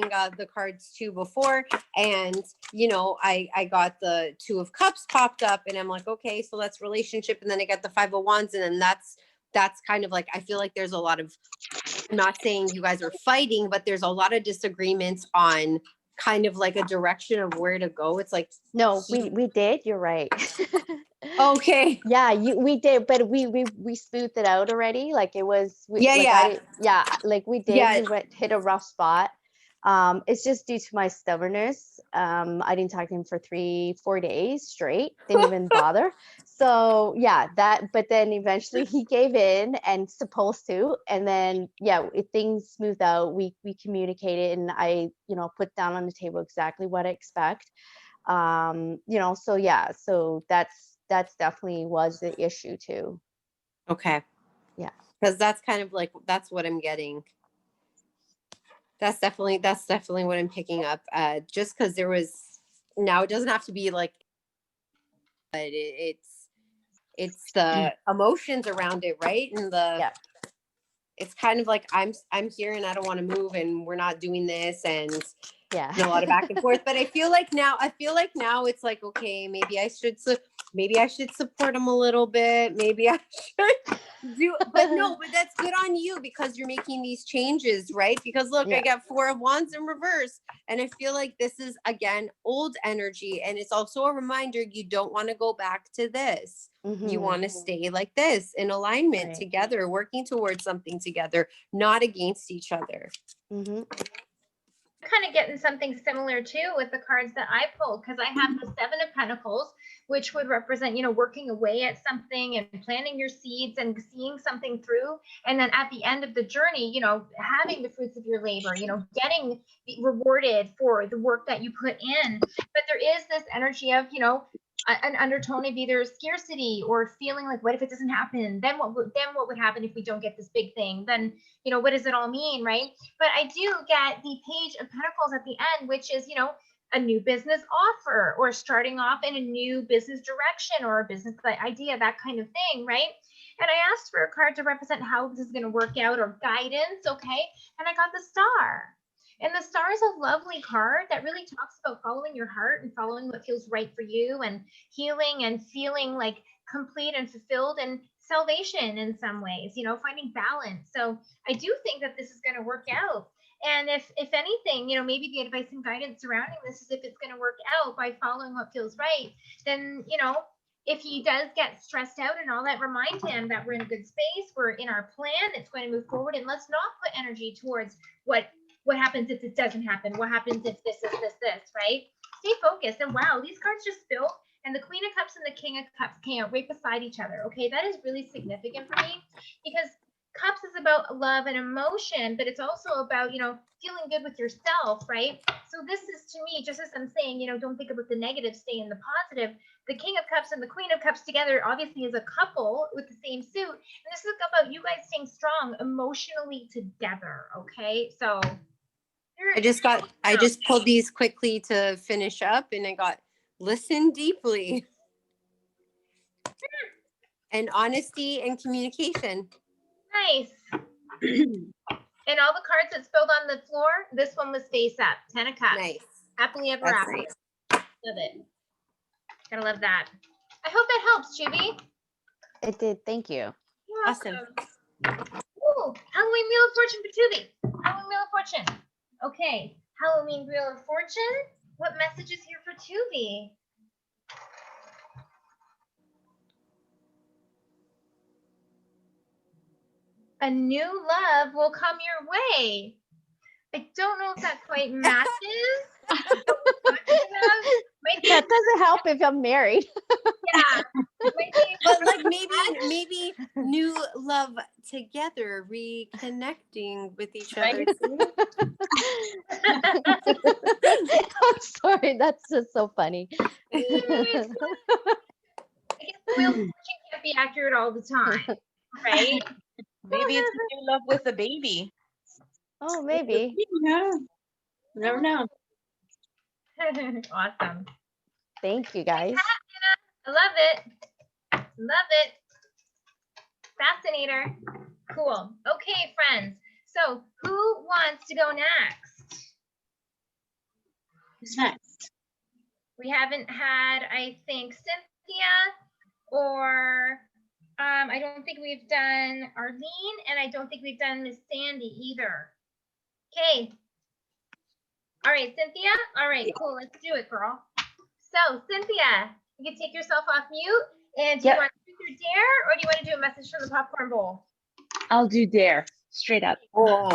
the cards too before, and you know, I got the 2 of Cups popped up, and I'm like, okay, so that's relationship, and then I got the 5 of Wands, and then that's kind of like, I feel like there's a lot of, I'm not saying you guys are fighting, but there's a lot of disagreements on kind of like a direction of where to go. It's like, no, we did. You're right. Okay. Yeah, we did, but we smoothed it out already. Like it was, like we did. Yeah. We hit a rough spot. It's just due to my stubbornness. I didn't talk to him for 3-4 days straight. Didn't even bother. So yeah, but then eventually he gave in and supposed to, and then things smoothed out. We communicated, and I, you know, put down on the table exactly what I expect. You know, so that's definitely was the issue too. Okay. Yeah. Because that's kind of like, that's what I'm getting. That's definitely what I'm picking up. Just because there was, now it doesn't have to be like, but it's the emotions around it, right? And it's kind of like, I'm here and I don't want to move, and we're not doing this, and a lot of back and forth. But I feel like now it's like, okay, maybe I should support him a little bit. Maybe I should do, but no, but that's good on you, because you're making these changes, right? Because look, I got 4 of Wands in reverse, and I feel like this is again old energy, and it's also a reminder you don't want to go back to this. You want to stay like this in alignment together, working towards something together, not against each other. Kind of getting something similar too with the cards that I pulled, because I have the 7 of Pentacles, which would represent, you know, working away at something and planting your seeds and seeing something through, and then at the end of the journey, you know, having the fruits of your labor, you know, getting rewarded for the work that you put in. But there is this energy of, you know, an undertone of either scarcity or feeling like, what if it doesn't happen? Then what would happen if we don't get this big thing? Then, you know, what does it all mean, right? But I do get the Page of Pentacles at the end, which is, you know, a new business offer, or starting off in a new business direction, or a business idea, that kind of thing, right? And I asked for a card to represent how this is going to work out, or guidance, okay? And I got the Star. And the Star is a lovely card that really talks about following your heart and following what feels right for you, and healing and feeling like complete and fulfilled, and salvation in some ways, you know, finding balance. So I do think that this is going to work out. And if anything, you know, maybe the advice and guidance surrounding this is, if it's going to work out by following what feels right, then, you know, if he does get stressed out and all that, remind him that we're in a good space, we're in our plan, it's going to move forward, and let's not put energy towards what happens if it doesn't happen? What happens if this, right? Stay focused. And wow, these cards just spilled, and the Queen of Cups and the King of Cups came out right beside each other. Okay, that is really significant for me, because Cups is about love and emotion, but it's also about, you know, feeling good with yourself, right? So this is, to me, just as I'm saying, you know, don't think about the negative, stay in the positive. The King of Cups and the Queen of Cups together obviously is a couple with the same suit. And this is about you guys staying strong emotionally together, okay? So I just pulled these quickly to finish up, and I got listen deeply and honesty and communication. Nice. And all the cards that spilled on the floor, this one was face up. 10 of Cups. Nice. Happily ever That's after. nice. Love it. Gotta love that. I hope that helps, Chibi. It did. Thank you. You're Awesome. welcome. Ooh, Halloween Wheel of Fortune for Tubi. Halloween Wheel of Fortune. Okay, Halloween Wheel of Fortune. What message is here for Tubi? A new love will come your way. I don't know if that quite matches. what we're talking about. Might be- That doesn't help if I'm married. yeah. Might be- But like maybe new love together, reconnecting with each other. I'm sorry, that's just so funny. I guess the wheel of fortune can't be accurate all the time, right? Maybe it's a new love with a baby. Oh, maybe. Yeah. Never know. Awesome. Thank you, guys. I love it. Love it. Fascinator. Cool. Okay, friends. So who wants to go next? Who's next? We haven't had, I think, Cynthia, or I don't think we've done Arlene, and I don't think we've done Miss Sandy either. Okay. All right, Cynthia. All right, cool. Let's do it, girl. So, Cynthia, you can take yourself off mute. And do you want to do your dare, or do you want to do a message from the popcorn bowl? I'll do dare. Straight up. Oh.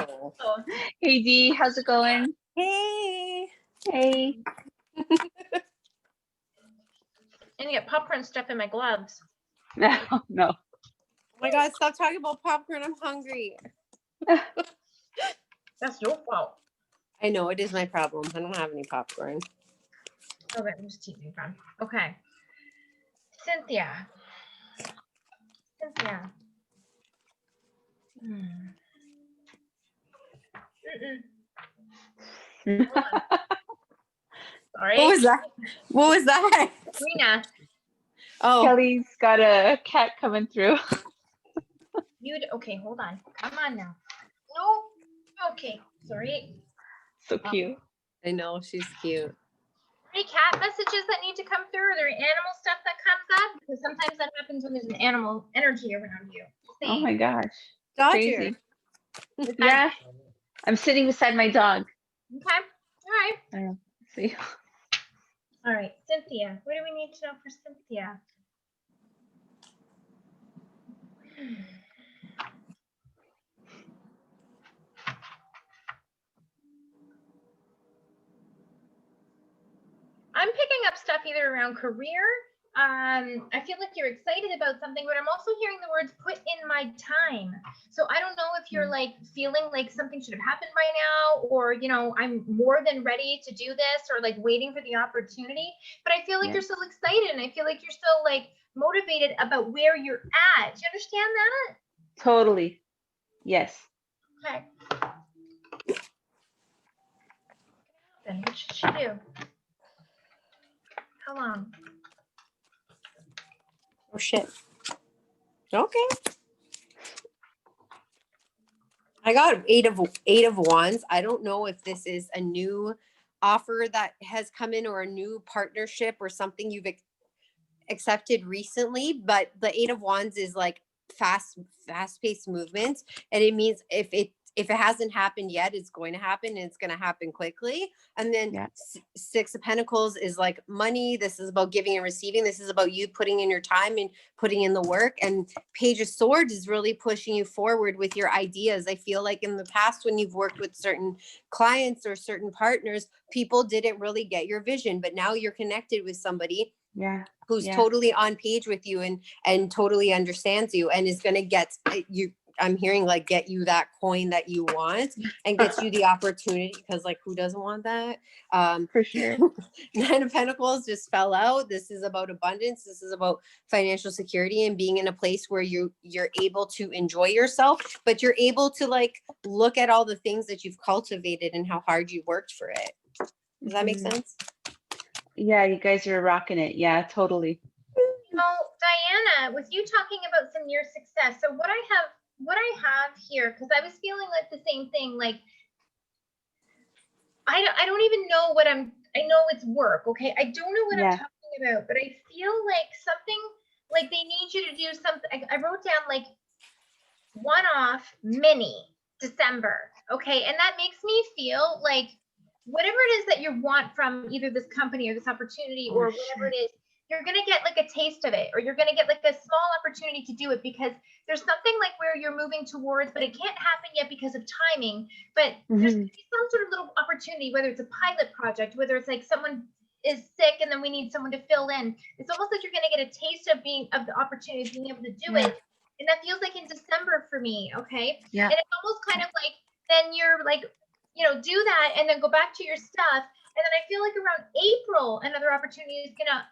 Hey Dee, how's it going? Hey. Hey. And you get popcorn stuff in my gloves. No. Oh my God, stop talking about popcorn. I'm hungry. That's your fault. I know it is my problem. I don't have any popcorn. Okay, I'm just teasing, fun. Okay. Cynthia. Sorry. What was that? What was that? Rena, Oh, Kelly's got a cat coming through. okay, hold on. Come on now. No. Okay, sorry. So cute. I know she's cute. Any cat messages that need to come through? Are there animal stuff that comes up? Because sometimes that happens when there's an animal energy around you. Oh my gosh. Dodger. Crazy. Yeah. I'm sitting beside my dog. Okay. All right. I don't know. See. All right, Cynthia. What do we need to know for Cynthia? I'm picking up stuff either around career. I feel like you're excited about something, but I'm also hearing the words put in my time. So I don't know if you're like feeling like something should have happened by now, or, you know, I'm more than ready to do this, or like waiting for the opportunity. But I feel like you're still excited, and I feel like you're still like motivated about where you're at. Do you understand that? Totally. Yes. Okay. Then what should she do? How long? Oh shit. Okay. I got eight of wands. I don't know if this is a new offer that has come in, or a new partnership, or something you've accepted recently, but the eight of wands is like fast-paced movement, and it means if it hasn't happened yet, it's going to happen, and it's going to happen quickly. And then Six of Pentacles is like money. This is about giving and receiving. This is about you putting in your time and putting in the work. And Page of Swords is really pushing you forward with your ideas. I feel like in the past, when you've worked with certain clients or certain partners, people didn't really get your vision, but now you're connected with somebody who's totally on page with you and totally understands you, and is going to get you. I'm hearing like get you that coin that you want, and gets you the opportunity, because like who doesn't want that? For sure. Nine of Pentacles just fell out. This is about abundance. This is about financial security and being in a place where you're able to enjoy yourself, but you're able to like look at all the things that you've cultivated and how hard you worked for it. Does that make sense? Yeah, you guys are rocking it. Yeah, totally. You know, Diana, with you talking about some near success, so what I have here, because I was feeling like the same thing, like I don't even know what I know it's work, okay? I don't know what I'm talking about, but I feel like something, like they need you to do something. I wrote down like one-off mini December, okay? And that makes me feel like whatever it is that you want from either this company or this opportunity or whatever it is you're gonna get like a taste of it, or you're gonna get like a small opportunity to do it, because there's something like where you're moving towards, but it can't happen yet because of timing. But there's gonna be some sort of little opportunity, whether it's a pilot project, whether it's like someone is sick and then we need someone to fill in. It's almost like you're gonna get a taste of the opportunity of being able to do it. And that feels like in December for me, okay? Yeah. And it's almost kind of like, then you're like, you know, do that and then go back to your stuff. And then I feel like around April, another opportunity is gonna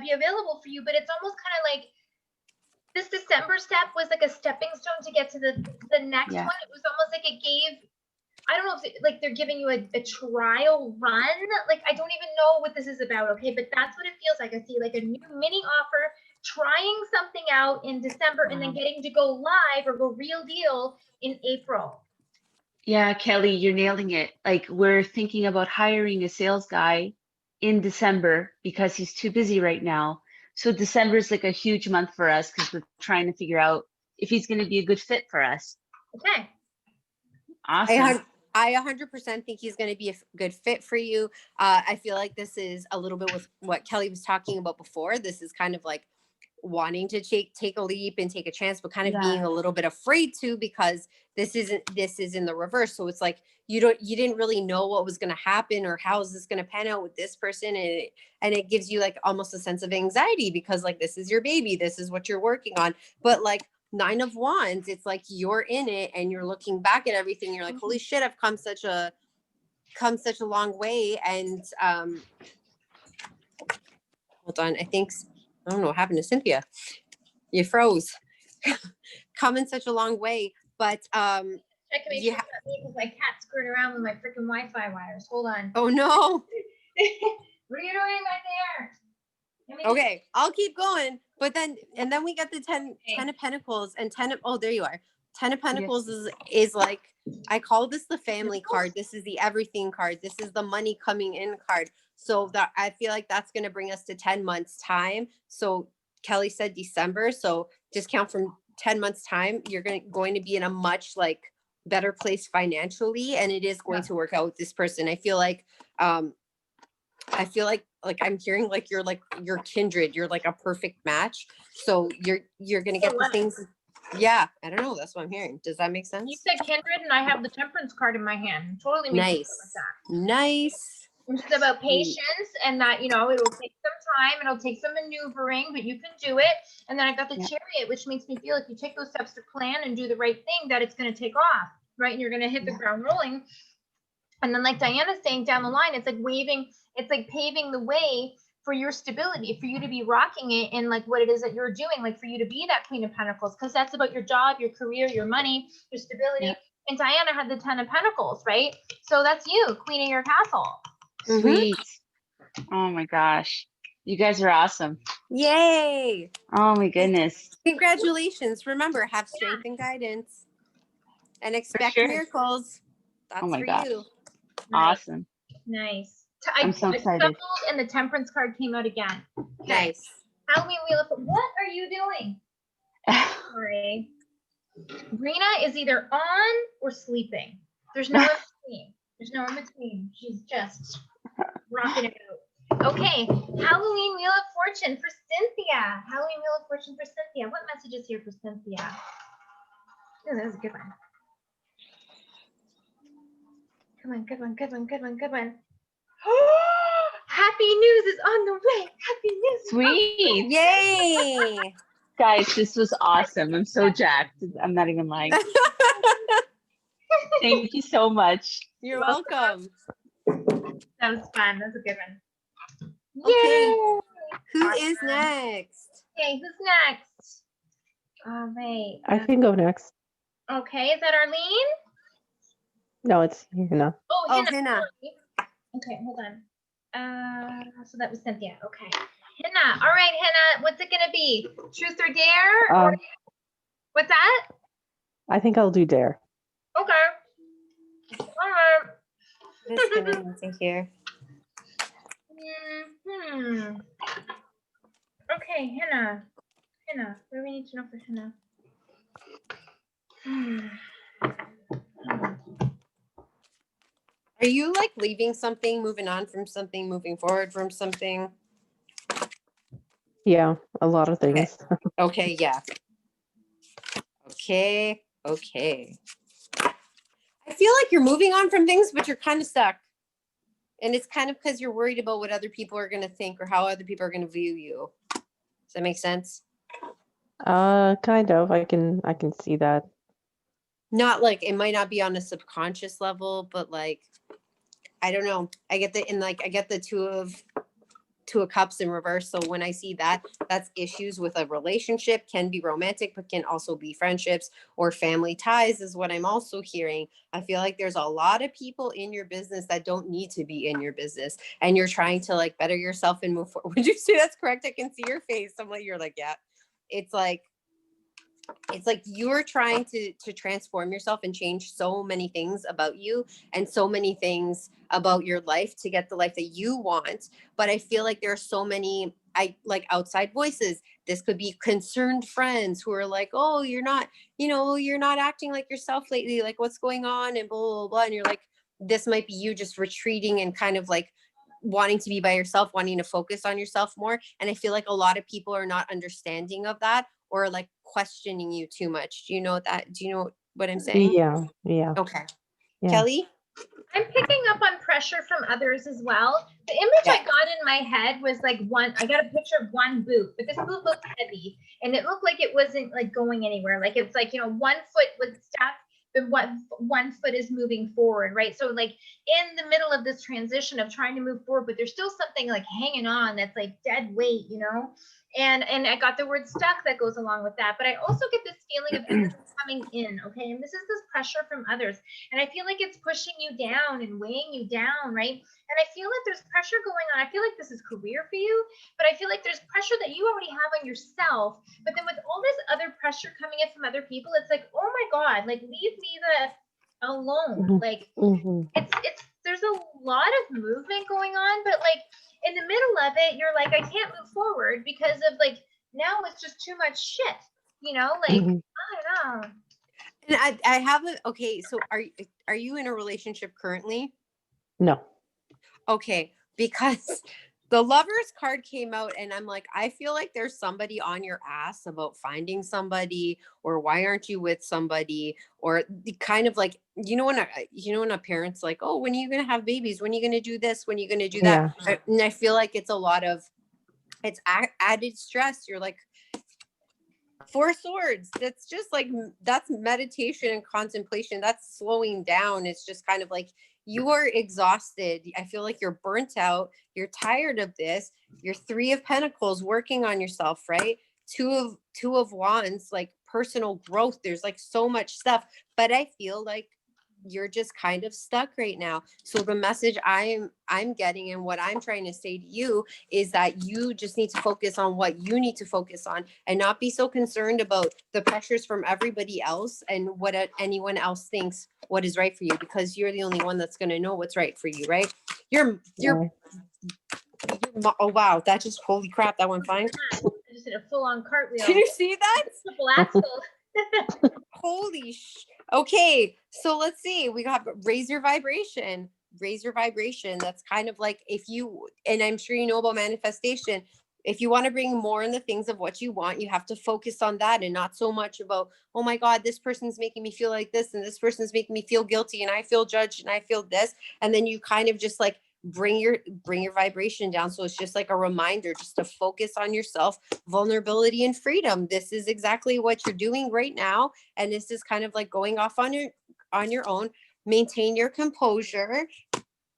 be available for you. But it's almost kind of like this December step was like a stepping stone to get to the next one. It was almost like it gave, I don't know if like they're giving you a trial run. Like, I don't even know what this is about, okay? But that's what it feels like. I see like a new mini offer, trying something out in December, and then getting to go live or go real deal in April. Yeah, Kelly, you're nailing it. Like, we're thinking about hiring a sales guy in December because he's too busy right now. So December is like a huge month for us because we're trying to figure out if he's going to be a good fit for us. Okay. Awesome. I 100% think he's going to be a good fit for you. I feel like this is a little bit with what Kelly was talking about before. This is kind of like wanting to take a leap and take a chance, but kind of being a little bit afraid to, because this is in the reverse. So it's like you didn't really know what was going to happen or how is this going to pan out with this person, and it gives you like almost a sense of anxiety because like this is your baby, this is what you're working on. But like 9 of Wands, it's like you're in it and you're looking back at everything. You're like, holy shit, I've come such a long way. And hold on, I don't know what happened to Cynthia. You froze. Come in such a long way, but I can make sure it's not me because my cat's screwing around with my freaking Wi-Fi wires. Hold on. Oh no. What are you doing back there? Okay, I'll keep going. But then we got the 10 of Pentacles and 10 of, oh, there you are. 10 of Pentacles is like, I call this the family card. This is the everything card. This is the money coming in card. So that I feel like that's going to bring us to 10 months time. So Kelly said December. So just count from 10 months time. You're going to be in a much like better place financially. And it is going to work out with this person. I feel like I'm hearing like you're kindred. You're like a perfect match. So you're going to get the things. Yeah, I don't know. That's what I'm hearing. Does that make sense? You said kindred, and I have the Temperance card in my hand. Totally makes sense like that. Nice. It's about patience, and that, you know, it will take some time. It'll take some maneuvering, but you can do it. And then I got the Chariot, which makes me feel like you take those steps to plan and do the right thing, that it's going to take off, right? And you're going to hit the ground rolling. And then, like Diana's saying, down the line, it's like paving the way for your stability, for you to be rocking it in like what it is that you're doing, like for you to be that Queen of Pentacles, because that's about your job, your career, your money, your stability. And Diana had the 10 of Pentacles, right? So that's you, Queen of your castle. Sweet. Oh my gosh. You guys are awesome. Yay. Oh my goodness. Congratulations. Remember, have strength and guidance and expect miracles. That's for you. Awesome. Nice. I'm so excited. And the Temperance card came out again. Nice. Halloween Wheel of Fortune. What are you doing? Sorry. Rena is either on or sleeping. There's no in between. There's no in between. She's just rocking it out. Okay. Halloween Wheel of Fortune for Cynthia. Halloween Wheel of Fortune for Cynthia. What message is here for Cynthia? Oh, that was a good one. Come on, good one, good one, good one, good one. Happy news is on the way. Happy news. Sweet. Yay. Guys, this was awesome. I'm so jacked. I'm not even lying. Thank you so much. You're welcome. That was fun. That was a good one. Okay. Yay. Who is next? Okay, who's next? All right. I can go next. Okay, is that Arlene? No, it's Hannah. Oh, Hannah. Okay, hold on. So that was Cynthia. Okay. Hannah. All right, Hannah. What's it gonna be? Truth or dare? Or what's that? I think I'll do dare. Okay. All right. Just kidding to hear. Okay, Hannah. Hannah. What do we need to know for Hannah? Are you like leaving something, moving on from something, moving forward from something? Yeah, a lot of Okay. things. Okay, yeah. Okay. I feel like you're moving on from things, but you're kind of stuck. And it's kind of because you're worried about what other people are going to think or how other people are going to view you. Does that make sense? Kind of. I can see that. Not like it might not be on a subconscious level, but like I don't know. I get the two of cups in reverse. So when I see that, that's issues with a relationship, can be romantic, but can also be friendships or family ties, is what I'm also hearing. I feel like there's a lot of people in your business that don't need to be in your business, and you're trying to like better yourself and move forward. Would you say that's correct? I can see your face. I'm like, you're like, yeah. It's like you're trying to transform yourself and change so many things about you and so many things about your life to get the life that you want. But I feel like there are so many outside voices. This could be concerned friends who are like, oh, you're not acting like yourself lately, like what's going on, and blah blah blah. And you're like, this might be you just retreating and kind of like wanting to be by yourself, wanting to focus on yourself more. And I feel like a lot of people are not understanding of that, or like questioning you too much. Do you know what I'm saying? Yeah. Okay. Yeah. Kelly? I'm picking up on pressure from others as well. The image I Yeah. got in my head was like I got a picture of one boot, but this boot looked heavy and it looked like it wasn't like going anywhere. Like it's like, one foot was stuck, but one foot is moving forward, right? So like in the middle of this transition of trying to move forward, but there's still something like hanging on that's like dead weight, And I got the word stuck that goes along with that. But I also get this feeling of energy coming in, okay? And this is this pressure from others. And I feel like it's pushing you down and weighing you down, right? And I feel like there's pressure going on. I feel like this is career for you, but I feel like there's pressure that you already have on yourself. But then with all this other pressure coming in from other people, it's like, oh my God, like leave me alone. Like it's there's a lot of movement going on, but like in the middle of it, you're like, I can't move forward because of like now it's just too much shit, like I don't know. And I have okay, so are you in a relationship currently? No. Okay, because the Lovers card came out and I'm like, I feel like there's somebody on your ass about finding somebody, or why aren't you with somebody, or the kind of like, when a parent's like, oh, when are you going to have babies? When are you going to do this? When are you going to do that? Yeah. And I feel like it's a lot of, it's added stress. You're like, Four Swords. That's just like, that's meditation and contemplation. That's slowing down. It's just kind of like, you are exhausted. I feel like you're burnt out. You're tired of this. You're Three of Pentacles, working on yourself, right? Two of Wands, like personal growth. There's like so much stuff, but I feel like you're just kind of stuck right now. So the message I'm getting, and what I'm trying to say to you, is that you just need to focus on what you need to focus on, and not be so concerned about the pressures from everybody else and what anyone else thinks what is right for you, because you're the only one that's going to know what's right for you, right? Oh wow, that just, holy crap, that went fine. I just did a full-on cartwheel. Can you see that? Triple axel. Holy okay, so let's see. We got raise your vibration. That's kind of like, if you, and I'm sure you know about manifestation, if you want to bring more in the things of what you want, you have to focus on that, and not so much about, oh my God, this person's making me feel like this, and this person's making me feel guilty, and I feel judged, and I feel this. And then you kind of just like bring your vibration down. So it's just like a reminder just to focus on yourself, vulnerability, and freedom. This is exactly what you're doing right now. And this is kind of like going off on your own. Maintain your composure.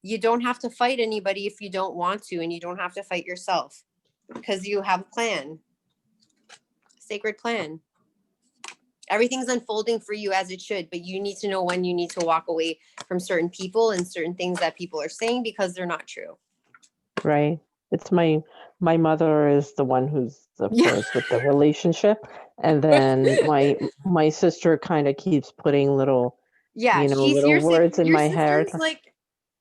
You don't have to fight anybody if you don't want to, and you don't have to fight yourself, because you have a plan, sacred plan. Everything's unfolding for you as it should, but you need to know when you need to walk away from certain people and certain things that people are saying, because they're not true. Right. It's my mother is the one who's, of course, with the relationship, and then my sister kind of keeps putting little, little words in my head. Like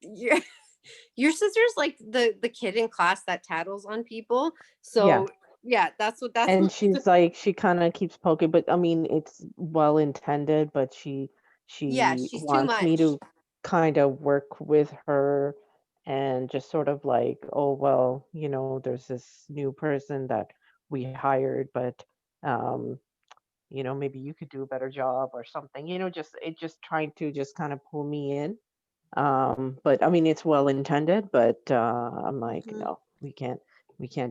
your sister's like the kid in class that tattles on people. So yeah, that's and she's like, she kind of keeps poking, but I mean, it's well intended, but she she's wants me to kind of work with her, and just sort of like, oh well, there's this new person that we hired, but maybe you could do a better job or something, just trying to just kind of pull me in. But I mean, it's well intended, but I'm like, no, we can't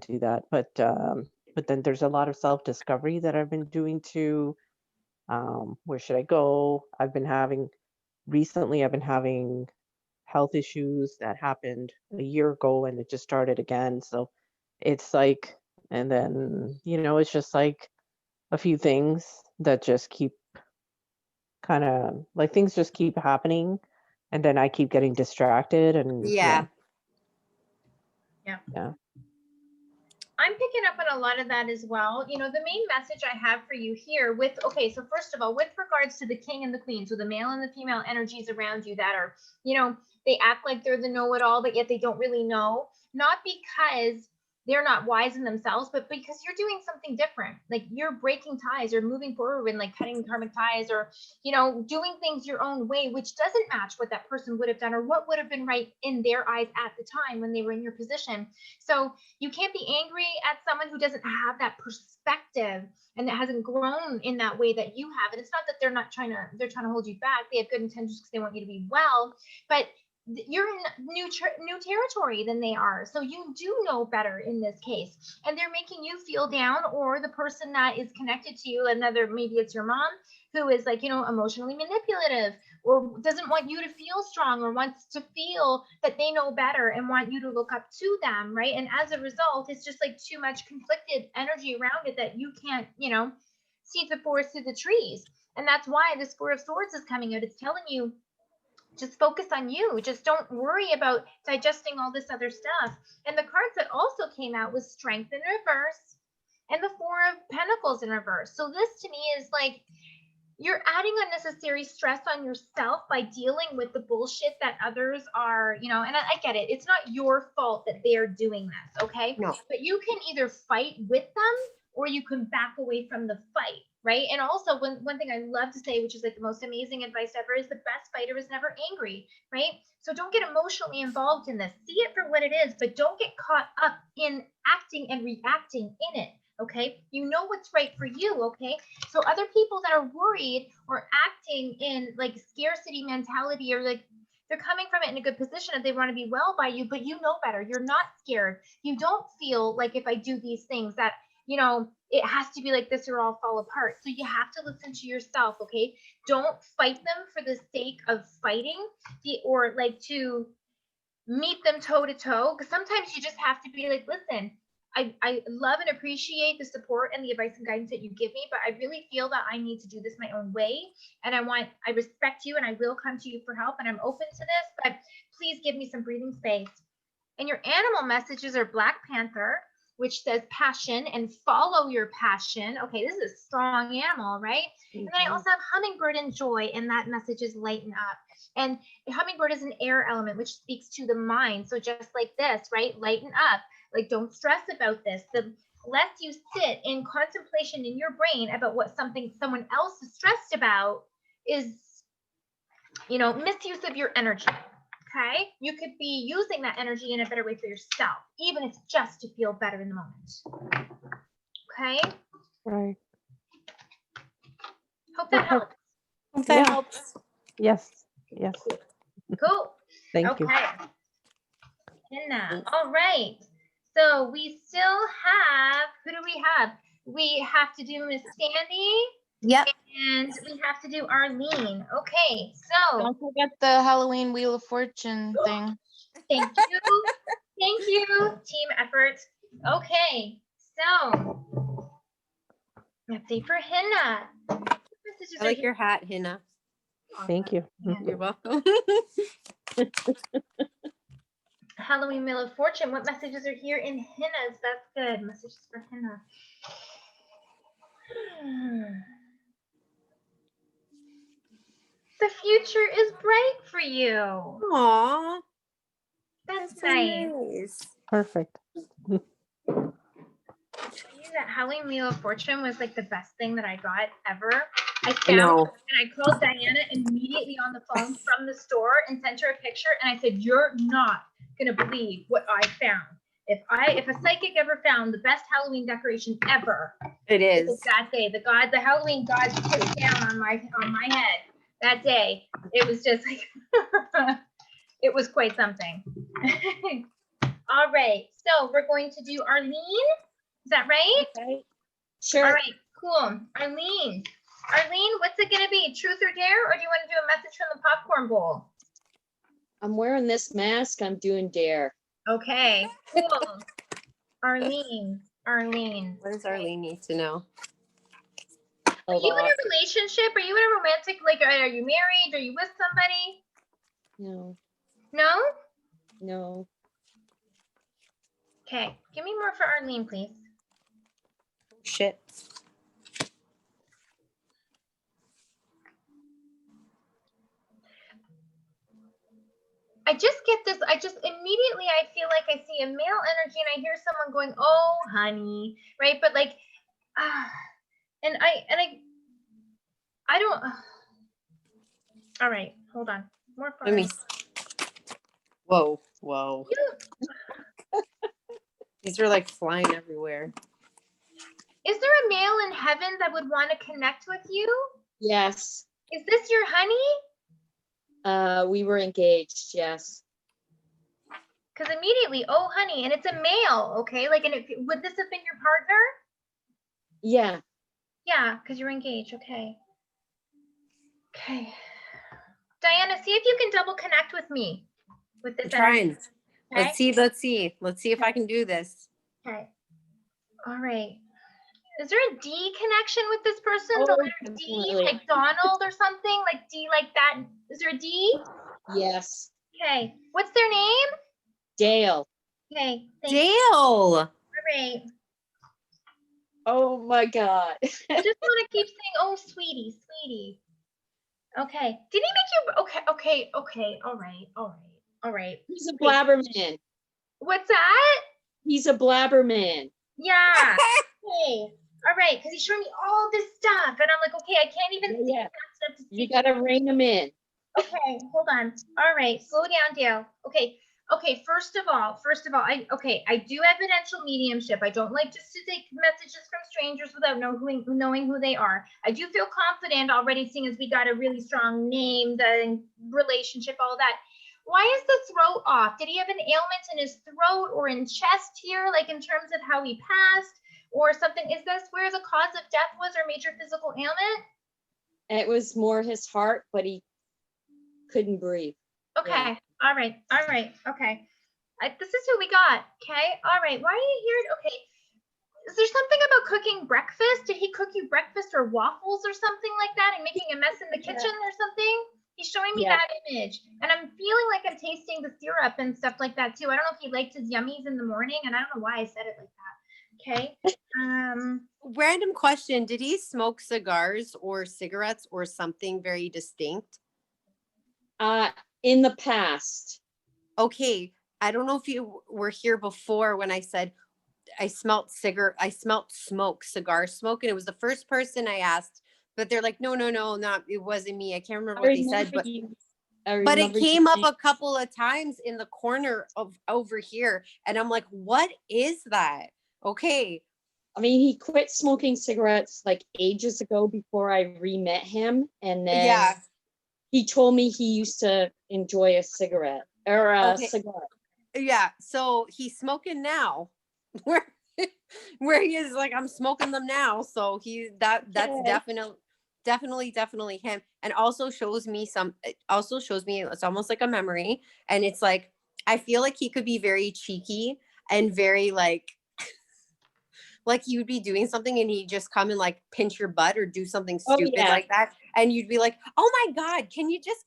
do that. But then there's a lot of self-discovery that I've been doing too. Where should I go? Recently I've been having health issues that happened a year ago, and it just started again. So it's like, and then, it's just like a few things that just keep kind of like, things just keep happening, and then I keep getting distracted, and Yeah. I'm picking up on a lot of that as well. The main message I have for you here so first of all, with regards to the king and the queen, so the male and the female energies around you that are, they act like they're the know-it-all, but yet they don't really know, not because they're not wise in themselves, but because you're doing something different. Like you're breaking ties or moving forward and like cutting karmic ties or, doing things your own way, which doesn't match what that person would have done or what would have been right in their eyes at the time when they were in your position. So you can't be angry at someone who doesn't have that perspective and that hasn't grown in that way that you have. And it's not that they're trying to hold you back. They have good intentions because they want you to be well, but you're in new territory than they are. So you do know better in this case, and they're making you feel down, or the person that is connected to you, maybe it's your mom who is like, emotionally manipulative or doesn't want you to feel strong or wants to feel that they know better and want you to look up to them, right? And as a result, it's just like too much conflicted energy around it that you can't, see the forest through the trees. And that's why the Four of Swords is coming out. It's telling you, just focus on you. Just don't worry about digesting all this other stuff. And the cards that also came out was Strength in reverse and the Four of Pentacles in reverse. So this to me is like, you're adding unnecessary stress on yourself by dealing with the bullshit that others are, and I get it. It's not your fault that they're doing this, okay? No. But you can either fight with them or you can back away from the fight, right? And also one thing I love to say, which is like the most amazing advice ever, is the best fighter is never angry, right? So don't get emotionally involved in this. See it for what it is, but don't get caught up in acting and reacting in it. Okay, you know what's right for you. Okay, so other people that are worried or acting in like scarcity mentality, or like they're coming from it in a good position if they want to be well by you, but you know better. You're not scared. You don't feel like if I do these things that, it has to be like this or I'll fall apart. So you have to listen to yourself. Okay, don't fight them for the sake of fighting or like to meet them toe to toe, because sometimes you just have to be like, listen, I love and appreciate the support and the advice and guidance that you give me, but I really feel that I need to do this my own way. And I respect you and I will come to you for help and I'm open to this, but please give me some breathing space. And your animal messages are Black Panther, which says passion and follow your passion. Okay, this is a strong animal, right? And then I also have hummingbird and joy, and that message is lighten up. And hummingbird is an air element, which speaks to the mind. So just like this, right? Lighten up. Like, don't stress about this. The less you sit in contemplation in your brain about what someone else is stressed about is, misuse of your energy. Okay, you could be using that energy in a better way for yourself, even if it's just to feel better in the moment. Okay. Right. Hope that helps. Hope that helps. Yes. Cool. Thank you. Okay. Henna. All right. So we still have, who do we have? We have to do Miss Sandy. Yep. And we have to do Arlene. Okay, so. Don't forget the Halloween Wheel of Fortune thing. Thank you. Thank you. Team effort. Okay, so. Let's see for Henna. I like your hat, Henna. Thank you. You're welcome. Halloween Wheel of Fortune. What messages are here in Henna's? That's good. Messages for Henna. The future is bright for you. Aww. That's nice. Perfect. I knew that Halloween Wheel of Fortune was like the best thing that I got ever. I found it and I called Diana immediately on the phone from the store and sent her a picture and I said, you're not going to believe what I found. if a psychic ever found the best Halloween decoration ever, it is that day. The Halloween gods put it down on my head that day. It was just like it was quite something. All right, so we're going to do Arlene. Is that right? Okay. Sure. All right, cool. Arlene, what's it gonna be? Truth or dare, or do you want to do a message from the popcorn bowl? I'm wearing this mask. I'm doing dare. Okay, cool. Arlene. What does Arlene need to know? Are you in a relationship? Are you in a romantic, like, are you married? Are you with somebody? No. No? No. Okay, give me more for Arlene, please. Shit. I just get this, I feel like I see a male energy and I hear someone going, oh, honey, right? But like, and I don't, all right, hold on. More for Let me. Whoa. These are like flying everywhere. Is there a male in heaven that would want to connect with you? Yes. Is this your honey? We were engaged. Yes. Because immediately, oh, honey, and it's a male, okay? Like, and would this have been your partner? Yeah. Yeah, because you're engaged. Okay. Okay. Diana, see if you can double connect with me with this. I'm trying. Okay? Let's see if I can do this. Okay. All right. Is there a D connection with this person? Oh, the letter D, like Donald or something? Like D, like that? Is there a D? Yes. Okay. What's their name? Dale. Okay. Dale. All right. Oh my God. I just want to keep saying, oh, sweetie. Okay. Did he make you? Okay. All right. He's a blabberman. What's that? He's a blabberman. Yeah. Okay. All right. Because he's showing me all this stuff. And I'm like, okay, I can't even see that stuff to see. You got to rein him in. Okay. Hold on. All right. Slow down, Dale. Okay. First of all, I do evidential mediumship. I don't like just to take messages from strangers without knowing who they are. I do feel confident already, seeing as we got a really strong name, the relationship, all that. Why is the throat off? Did he have an ailment in his throat or in chest here, like in terms of how he passed or something? Is this where the cause of death was, or major physical ailment? It was more his heart, but he couldn't breathe. Okay. Yeah. All right. Okay. This is who we got. Okay. All right. Why are you here? Okay. Is there something about cooking breakfast? Did he cook you breakfast or waffles or something like that and making a mess in the kitchen or something? He's showing me that image. And I'm feeling like I'm tasting the syrup and stuff like that too. I don't know if he liked his yummies in the morning, and I don't know why I said it like that. Okay. Random question. Did he smoke cigars or cigarettes or something very distinct? In the past. Okay. I don't know if you were here before when I said I smelt smoke, cigar smoke. And it was the first person I asked, but they're like, no, it wasn't me. I can't remember what they said, but it came up a couple of times in the corner of over here. And I'm like, what is that? Okay. I mean, he quit smoking cigarettes like ages ago before I re-met him. And then he told me he used to enjoy a cigarette or a cigar. Yeah. So he's smoking now. Where he is like, I'm smoking them now. So that's definitely him. And also shows me it's almost like a memory. And it's like, I feel like he could be very cheeky and very like you would be doing something and he'd just come and like pinch your butt or do something stupid like that. And you'd be like, oh my God, can you just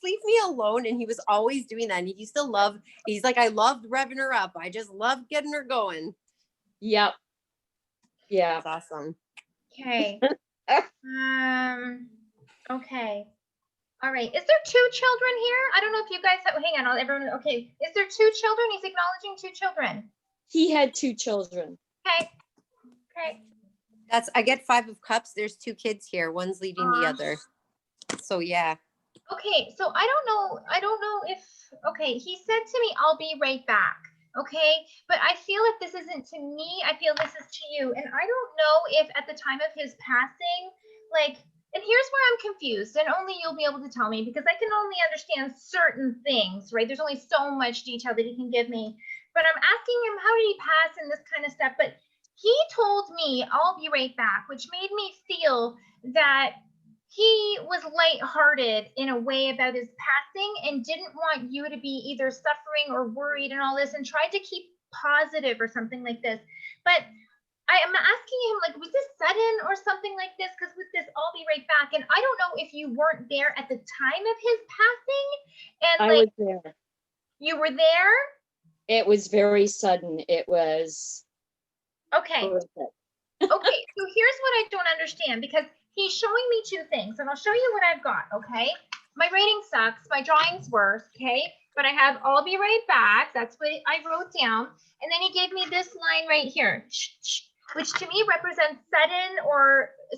leave me alone? And he was always doing that. And he used to he's like, I loved revving her up. I just loved getting her going. Yep. Yeah. That's awesome. Okay. Okay. All right. Is there 2 children here? I don't know if you guys have, hang on, everyone. Okay. Is there 2 children? He's acknowledging 2 children. He had 2 children. Okay. I get 5 of cups. There's 2 kids here. One's leading the other. So yeah. Okay. So I don't know if, he said to me, I'll be right back. Okay, but I feel like this isn't to me. I feel this is to you. And I don't know if at the time of his passing, like, and here's where I'm confused, and only you'll be able to tell me because I can only understand certain things, right? There's only so much detail that he can give me. But I'm asking him, how did he pass and this kind of stuff? But he told me, I'll be right back, which made me feel that he was lighthearted in a way about his passing and didn't want you to be either suffering or worried and all this and tried to keep positive or something like this. But I am asking him, like, was this sudden or something like this? Because with this, I'll be right back. And I don't know if you weren't there at the time of his passing. And I like, was there. you were there? It was very sudden. It was okay. horrific. Okay, so here's what I don't understand because he's showing me two things, and I'll show you what I've got, okay? My writing sucks, my drawing's worse, okay? But I have I'll be right back. That's what I wrote down. And then he gave me this line right here, which to me represents sudden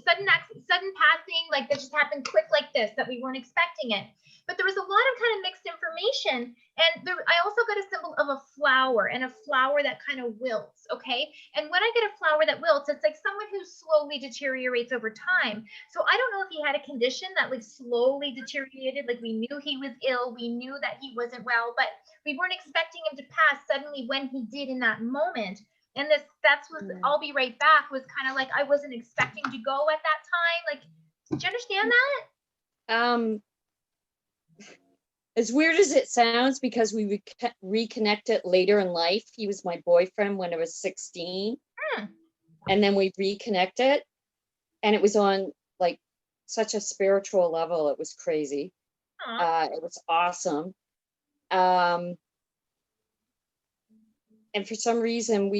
passing, like that just happened quick like this, that we weren't expecting it. But there was a lot of kind of mixed information. And I also got a symbol of a flower and a flower that kind of wilts, okay? And when I get a flower that wilts, it's like someone who slowly deteriorates over time. So I don't know if he had a condition that like slowly deteriorated, like we knew he was ill, we knew that he wasn't well, but we weren't expecting him to pass suddenly when he did in that moment. And that's what I'll be right back was kind of like, I wasn't expecting to go at that time. Like, do you understand that? As weird as it sounds, because we reconnected later in life. He was my boyfriend when I was 16. And then we reconnected. And it was on like such a spiritual level. It was crazy. It was awesome. And for some reason,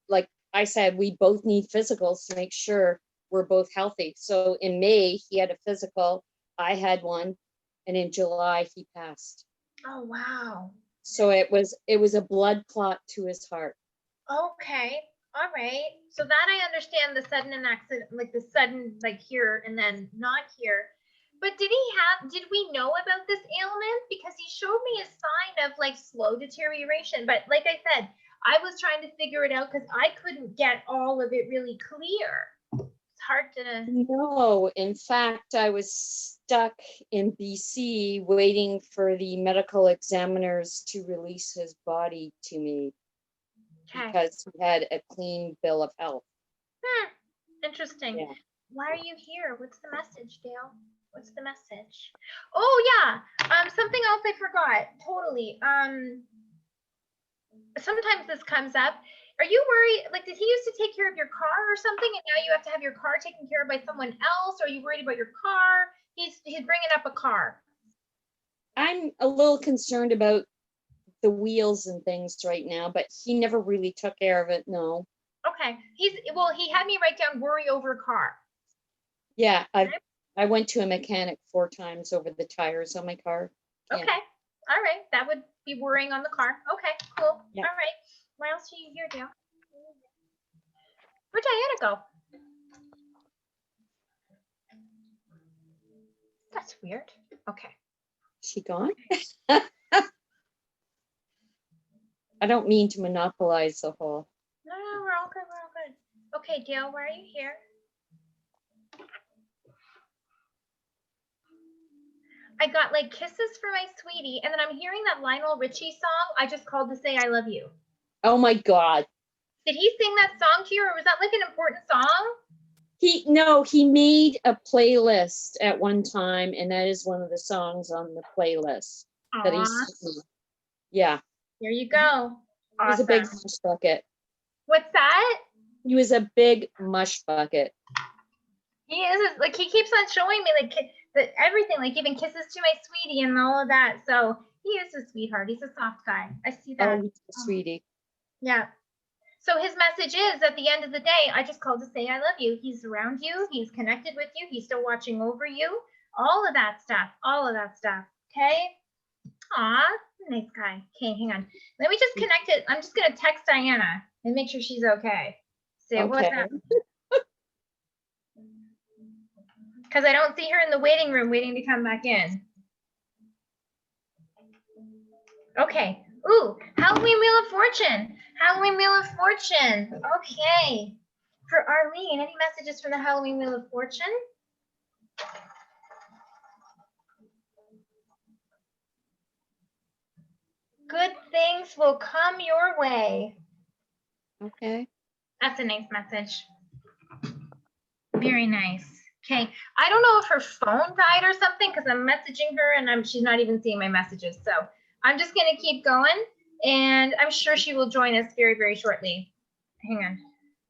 like I said, we both need physicals to make sure we're both healthy. So in May, he had a physical. I had one. And in July, he passed. Oh, wow. So it was a blood clot to his heart. Okay. All right. So that I understand the sudden and accident, like the sudden, like here and then not here. But did we know about this ailment? Because he showed me a sign of like slow deterioration. But like I said, I was trying to figure it out because I couldn't get all of it really clear. Hard to No, in fact, I was stuck in BC waiting for the medical examiners to release his body to me because he had a clean bill of health. Interesting. Yeah. Why are you here? What's the message, Dale? What's the message? Oh yeah, something else I forgot. Totally. Sometimes this comes up. Are you worried, like, did he used to take care of your car or something, and now you have to have your car taken care of by someone else? Or are you worried about your car? He's bringing up a car. I'm a little concerned about the wheels and things right now, but he never really took care of it, no. Okay. He had me write down worry over car. Yeah, I went to a mechanic 4 times over the tires on my car. Okay. All right. That would be worrying on the car. Okay, cool. Yeah. All right. Why else are you here, Dale? Where'd Diana go? That's weird. Okay. She gone? I don't mean to monopolize the whole. No, we're all good. We're all good. Okay, Dale, why are you here? I got like kisses for my sweetie, and then I'm hearing that Lionel Richie song. I just called to say I love you. Oh my God. Did he sing that song to you, or was that like an important song? He made a playlist at one time, and that is one of the songs on the playlist that he sent me. Yeah. There you go. He was a big mush bucket. What's that? He was a big mush bucket. He is, like, he keeps on showing me like everything, like giving kisses to my sweetie and all of that. So he is a sweetheart. He's a soft guy. I see that. Oh, he's a sweetie. Yeah. So his message is, at the end of the day, I just called to say I love you. He's around you. He's connected with you. He's still watching over you. All of that stuff. All of that stuff. Okay? Aw, nice guy. Okay, hang on. Let me just connect it. I'm just going to text Diana and make sure she's okay. Say what's up. Because I don't see her in the waiting room waiting to come back in. Okay. Ooh, Halloween Wheel of Fortune. Halloween Wheel of Fortune. Okay. For Arlene, any messages from the Halloween Wheel of Fortune? Good things will come your way. Okay. That's a nice message. Very nice. Okay. I don't know if her phone died or something because I'm messaging her and she's not even seeing my messages. So I'm just going to keep going and I'm sure she will join us very, very shortly. Hang on.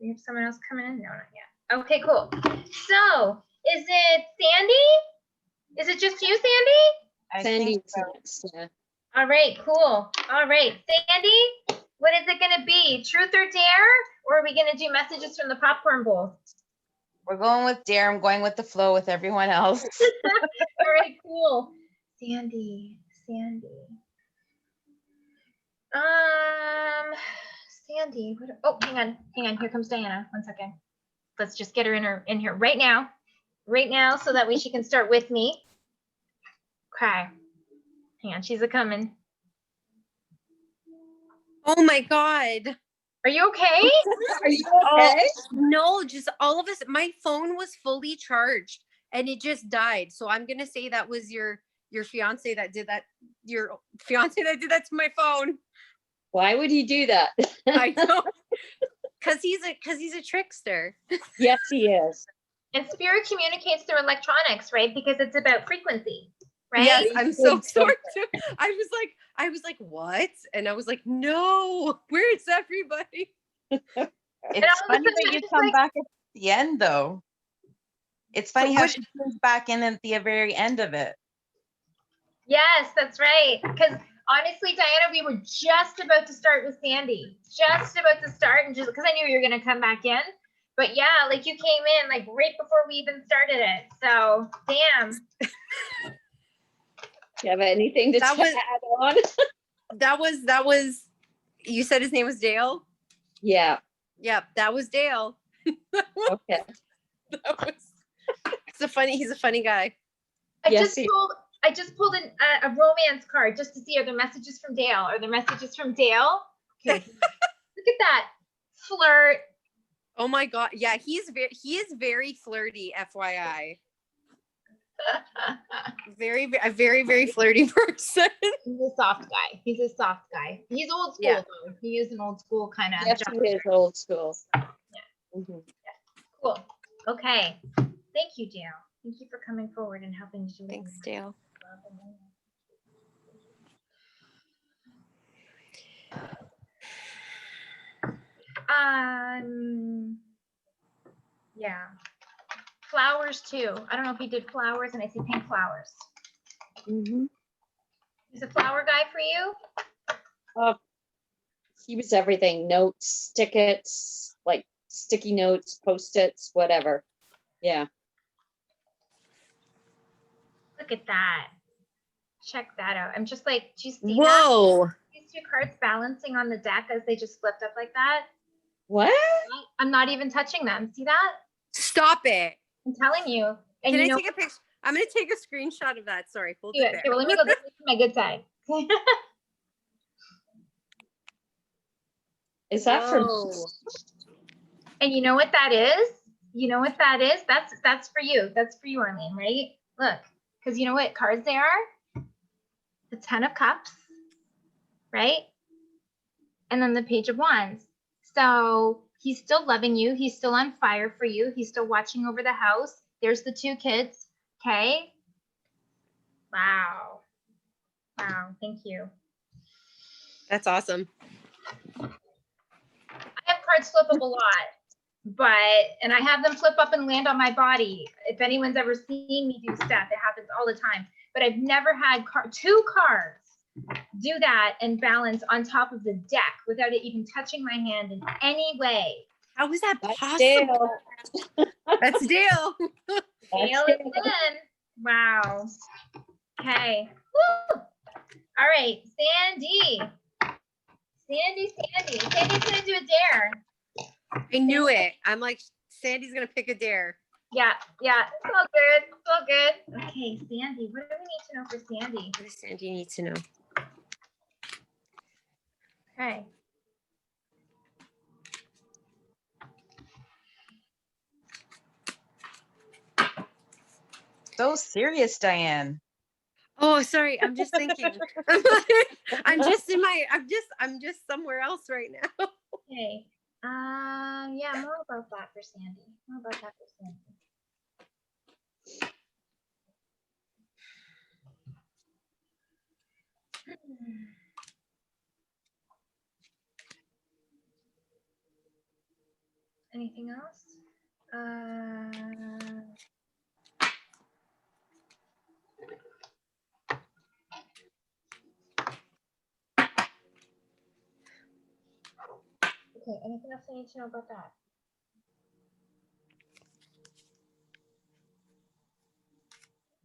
We have someone else coming in? No, not yet. Okay, cool. So is it Sandy? Is it just you, Sandy? Sandy's next. Yeah. All right, cool. All right, Sandy, what is it going to be? Truth or dare? Or are we going to do messages from the popcorn bowl? We're going with dare. I'm going with the flow with everyone else. All right, cool. Sandy. Sandy. Oh, hang on. Here comes Diana. 1 second. Let's just get her in here right now, so that way she can start with me. Okay. Hang on, she's a coming. Oh my God. Are you okay? Are you okay? No, just all of us. My phone was fully charged and it just died. So I'm gonna say that was your fiance that did that. Your fiance that did that to my phone. Why would he do that? I know. Cause he's a trickster. Yes, he is. And spirit communicates through electronics, right? Because it's about frequency, right? Yes, I'm so sorry. I was like, what? And I was like, no, where's everybody? It's funny that you come back at the end, though. It's funny how she comes back in at the very end of it. Yes, that's right. Because honestly, Diana, we were just about to start with Sandy. And just because I knew you were going to come back in. But yeah, like you came in like right before we even started it. So, damn. Do you have anything to add on? That was, you said his name was Dale? Yeah. Yep, that was Dale. Okay. He's a funny guy. I just pulled a romance card just to see, are there messages from Dale? Are there messages from Dale? Okay. Look at that. Flirt. Oh my God. Yeah, he is very flirty, FYI. A very, very flirty person. He's a soft guy. He's old school though. He is an old school kind of. Yes, he is old school. Yeah. Yeah. Cool. Okay. Thank you, Dale. Thank you for coming forward and helping to. Thanks, Dale. Yeah. Flowers too. I don't know if he did flowers, and I see pink flowers. Mm-hmm. He's a flower guy for you? He was everything. Notes, tickets, like sticky notes, Post-its, whatever. Yeah. Look at that. Check that out. I'm just like, do you see Whoa. that? These two cards balancing on the deck as they just flipped up like that. What? I'm not even touching them. See that? Stop it. I'm telling you. And Can I take a picture? I'm going to take a screenshot of that. Sorry. Hold it there. Okay, well, let me go to my good side. Is that from? And you know what that is? That's for you. That's for you, Arlene, right? Look, because you know what cards they are? The 10 of Cups, right? And then the Page of Wands. So he's still loving you. He's still on fire for you. He's still watching over the house. There's the 2 kids. Okay. Wow. Thank you. That's awesome. I have cards flip up a lot, and I have them flip up and land on my body. If anyone's ever seen me do stuff, it happens all the time. But I've never had 2 cards do that and balance on top of the deck without it even touching my hand in any way. How is that possible? That's Dale. Dale is in. Wow. Okay. Woo. All right, Sandy. Sandy's gonna do a dare. I knew it. I'm like, Sandy's gonna pick a dare. Yeah. It's all good. Okay, Sandy. What do we need to know for Sandy? What does Sandy need to know? Okay. So serious, Diane. Oh, sorry. I'm just thinking. I'm just somewhere else right now. Okay. Yeah, more about that for Sandy. More about that for Sandy. Anything else? Okay, anything else I need to know about that?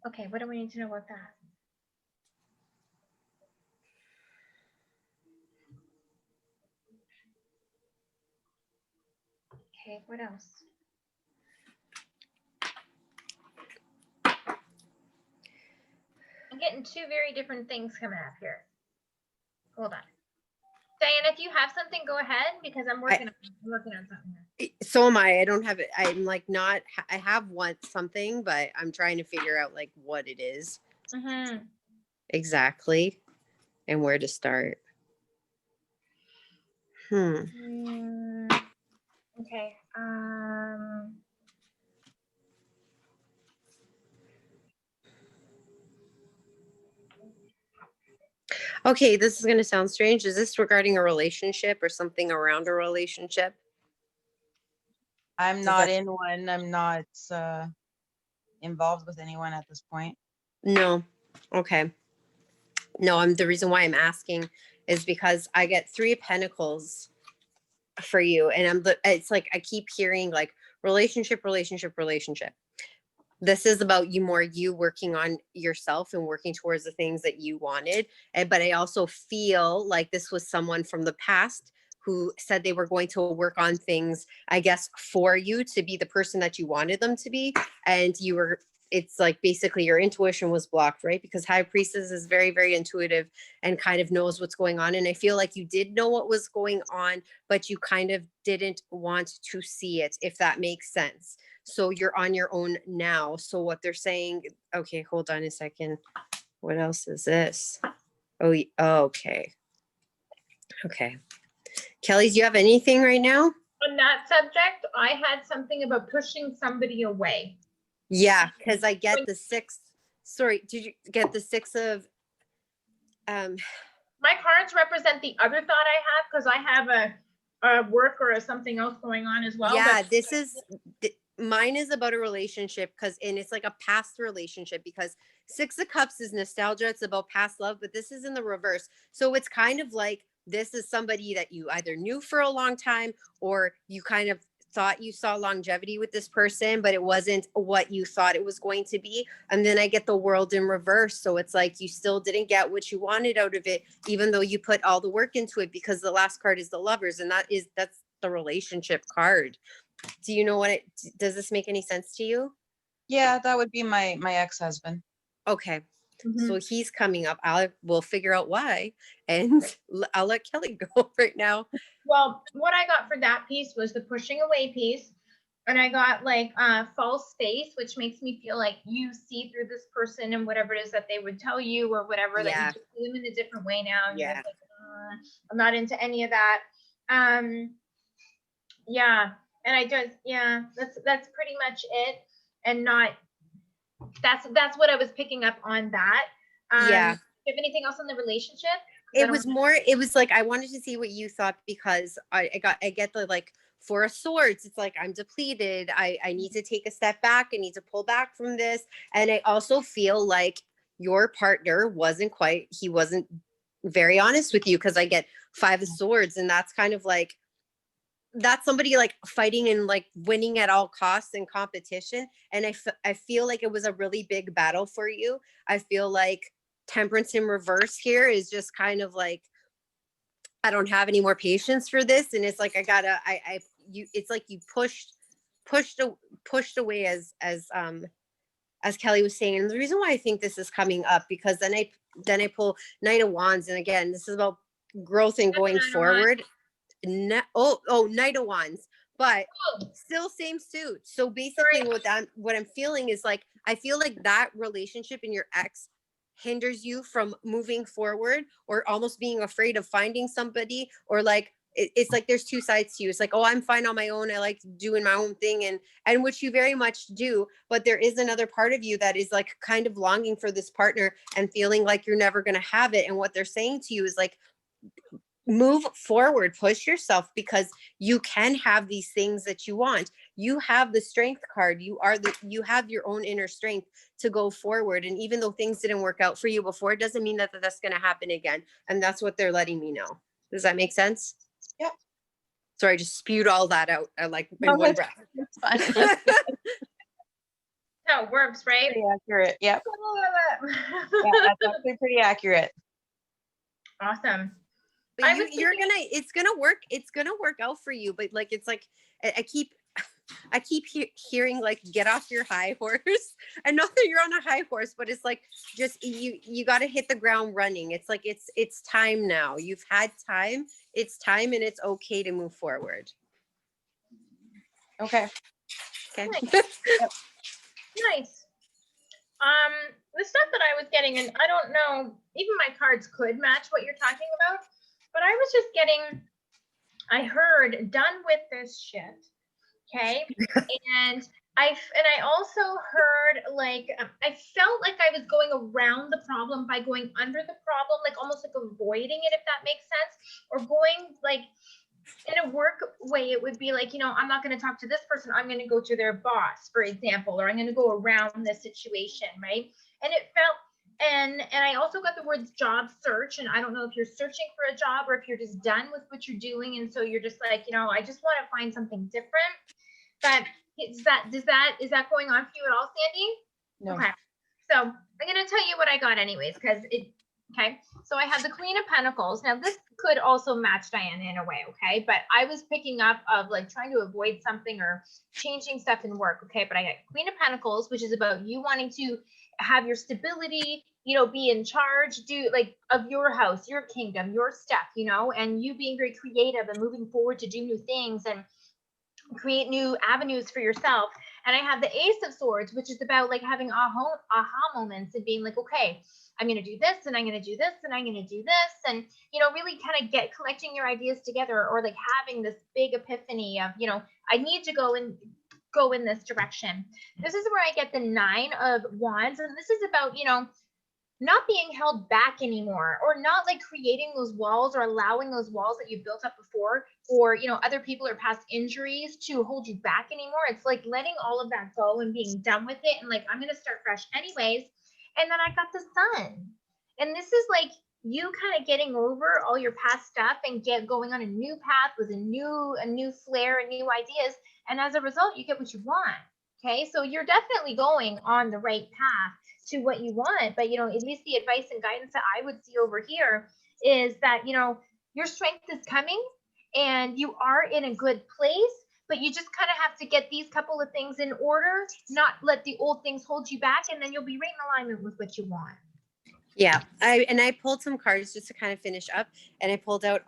Okay, what do we need to know about that? Okay, what else? I'm getting two very different things coming up here. Hold on. Diana, if you have something, go ahead because I'm working on something here. So am I. I don't have it. I'm like not. I have something, but I'm trying to figure out like what it is exactly, and where to start. Okay. Okay, this is going to sound strange. Is this regarding a relationship or something around a relationship? I'm not in one. I'm not involved with anyone at this point. No. Okay. No, the reason why I'm asking is because I get 3 of Pentacles for you, and it's like I keep hearing like relationship. This is about you working on yourself and working towards the things that you wanted. But I also feel like this was someone from the past who said they were going to work on things, I guess, for you to be the person that you wanted them to be. And it's like basically your intuition was blocked, right? Because High Priestess is very, very intuitive and kind of knows what's going on. And I feel like you did know what was going on, but you kind of didn't want to see it, if that makes sense. So you're on your own now. So what they're saying, okay, hold on a second. What else is this? Oh, okay. Okay. Kelly, do you have anything right now? On that subject, I had something about pushing somebody away. Yeah, because I get the 6. Sorry, did you get the 6 of my cards represent the other thought I have because I have a work or something else going on as well. Yeah, mine is about a relationship and it's like a past relationship because 6 of Cups is nostalgia. It's about past love, but this is in the reverse. So it's kind of like this is somebody that you either knew for a long time or you kind of thought you saw longevity with this person, but it wasn't what you thought it was going to be. And then I get the World in reverse. So it's like you still didn't get what you wanted out of it, even though you put all the work into it, because the last card is the Lovers, and that's the relationship card. Do you know does this make any sense to you? Yeah, that would be my ex-husband. Okay. So he's coming up. We'll figure out why, and I'll let Kelly go right now. Well, what I got for that piece was the pushing away piece, and I got like false face, which makes me feel like you see through this person and whatever it is that they would tell you or whatever, that you just see them in a different way now. And you're like, I'm not into any of that. Yeah, and I just that's pretty much it, and that's what I was picking up on that. Do you have anything else on the relationship? It was like I wanted to see what you thought, because I get the like 4 of Swords. It's like I'm depleted. I need to take a step back. I need to pull back from this. And I also feel like your partner wasn't very honest with you, because I get 5 of Swords, and that's kind of like that's somebody like fighting and like winning at all costs in competition. And I feel like it was a really big battle for you. I feel like Temperance in reverse here is just kind of like, I don't have any more patience for this. And it's like, it's like you pushed away as Kelly was saying. And the reason why I think this is coming up, because then I pull Knight of Wands. And again, this is about growth and going forward. Knight of Wands, but still same suit. So basically what I'm feeling is like, I feel like that relationship in your ex hinders you from moving forward, or almost being afraid of finding somebody, or like it's like there's two sides to you. It's like, oh, I'm fine on my own, I like doing my own thing, and which you very much do, but there is another part of you that is like kind of longing for this partner and feeling like you're never going to have it. And what they're saying to you is like, move forward, push yourself, because you can have these things that you want. You have the strength card. You have your own inner strength to go forward. And even though things didn't work out for you before, it doesn't mean that that's going to happen again. And that's what they're letting me know. Does that make sense? Yeah. Sorry, I just spewed all that out like in one breath. It's fine. No, it works, right? Pretty accurate. Yep. Yeah, that's actually pretty accurate. Awesome. But it's gonna work out for you. But like, it's like, I keep hearing like, get off your high horse. And not that you're on a high horse, but it's like, just you got to hit the ground running. It's like, it's time now. You've had time. It's time, and it's okay to move forward. Okay. Nice. Nice. The stuff that I was getting, and I don't know, even my cards could match what you're talking about, but I was just getting, I heard, done with this shit. Okay. And I also heard like, I felt like I was going around the problem by going under the problem, like almost like avoiding it, if that makes sense, or going like, in a work way, it would be like, I'm not going to talk to this person. I'm going to go to their boss, for example, or I'm going to go around this situation, right? And it felt, and I also got the words job search, and I don't know if you're searching for a job or if you're just done with what you're doing, and so you're just like, I just want to find something different. But is that going on for you at all, Sandy? No. Okay. So I'm going to tell you what I got anyways, because okay. So I have the Queen of Pentacles. Now this could also match Diana in a way, okay? But I was picking up of like trying to avoid something or changing stuff in work, okay? But I got Queen of Pentacles, which is about you wanting to have your stability, be in charge, do like of your house, your kingdom, your stuff, and you being very creative and moving forward to do new things and create new avenues for yourself. And I have the Ace of Swords, which is about like having aha moments and being like, okay, I'm going to do this, and I'm going to do this, and I'm going to do this. And, really kind of collecting your ideas together, or like having this big epiphany of, I need to go in this direction. This is where I get the 9 of Wands. And this is about, not being held back anymore, or not like creating those walls or allowing those walls that you built up before, or, other people or past injuries to hold you back anymore. It's like letting all of that go and being done with it. And like, I'm going to start fresh anyways. And then I got the Sun. And this is like you kind of getting over all your past stuff and going on a new path with a new flair and new ideas. And as a result, you get what you want. Okay. So you're definitely going on the right path to what you want. But, at least the advice and guidance that I would see over here is that, your strength is coming and you are in a good place. But you just kind of have to get these couple of things in order, not let the old things hold you back, and then you'll be right in alignment with what you want. Yeah, I pulled some cards just to kind of finish up, and I pulled out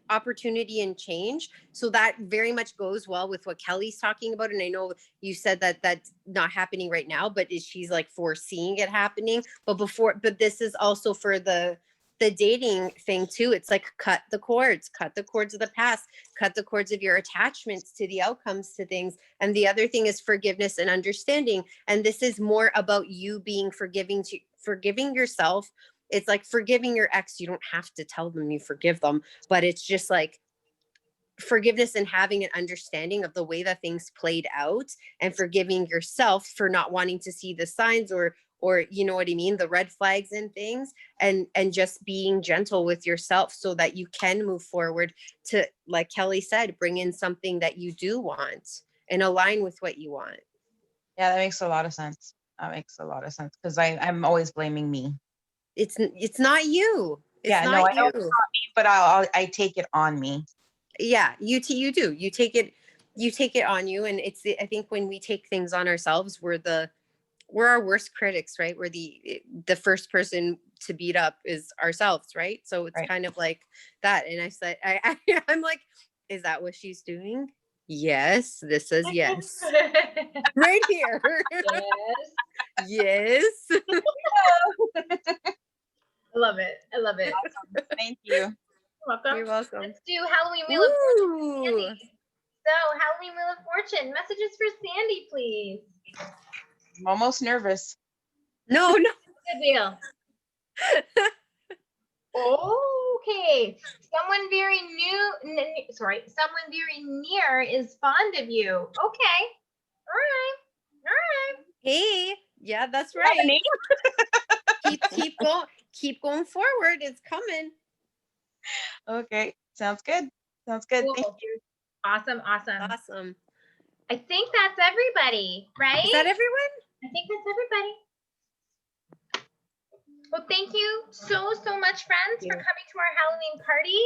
opportunity and change. So that very much goes well with what Kelly's talking about. And I know you said that that's not happening right now, but she's like foreseeing it happening. But this is also for the dating thing too. It's like cut the cords of the past, cut the cords of your attachments to the outcomes to things. And the other thing is forgiveness and understanding. And this is more about you being forgiving yourself. It's like forgiving your ex. You don't have to tell them you forgive them, but it's just like forgiveness and having an understanding of the way that things played out, and forgiving yourself for not wanting to see the signs or you know what I mean, the red flags and things, and just being gentle with yourself so that you can move forward to, like Kelly said, bring in something that you do want and align with what you want. Yeah, that makes a lot of sense. Because I'm always blaming me. It's not you. I know it's not me, but I take it on me. Yeah, you do. You take it on you, and I think when we take things on ourselves, we're our worst critics, right? We're the first person to beat up is ourselves, right? So it's kind of like that. And I said, I'm like, is that what she's doing? Yes, this says yes. Right here. Yes. I love it. I love it. Awesome. Thank you. Welcome. You're welcome. Let's do Halloween Wheel of Fortune. Sandy. So Halloween Wheel of Fortune. Messages for Sandy, please. I'm almost nervous. No. Good wheel. Okay. Someone very someone very near is fond of you. Okay. All right. Hey, yeah, that's right. keep going forward. It's coming. Okay. Sounds good. Sounds good. Cool. Thank you. Awesome. Awesome. I think that's everybody, right? Is that everyone? I think that's everybody. Well, thank you so much, friends, for coming to our Halloween party.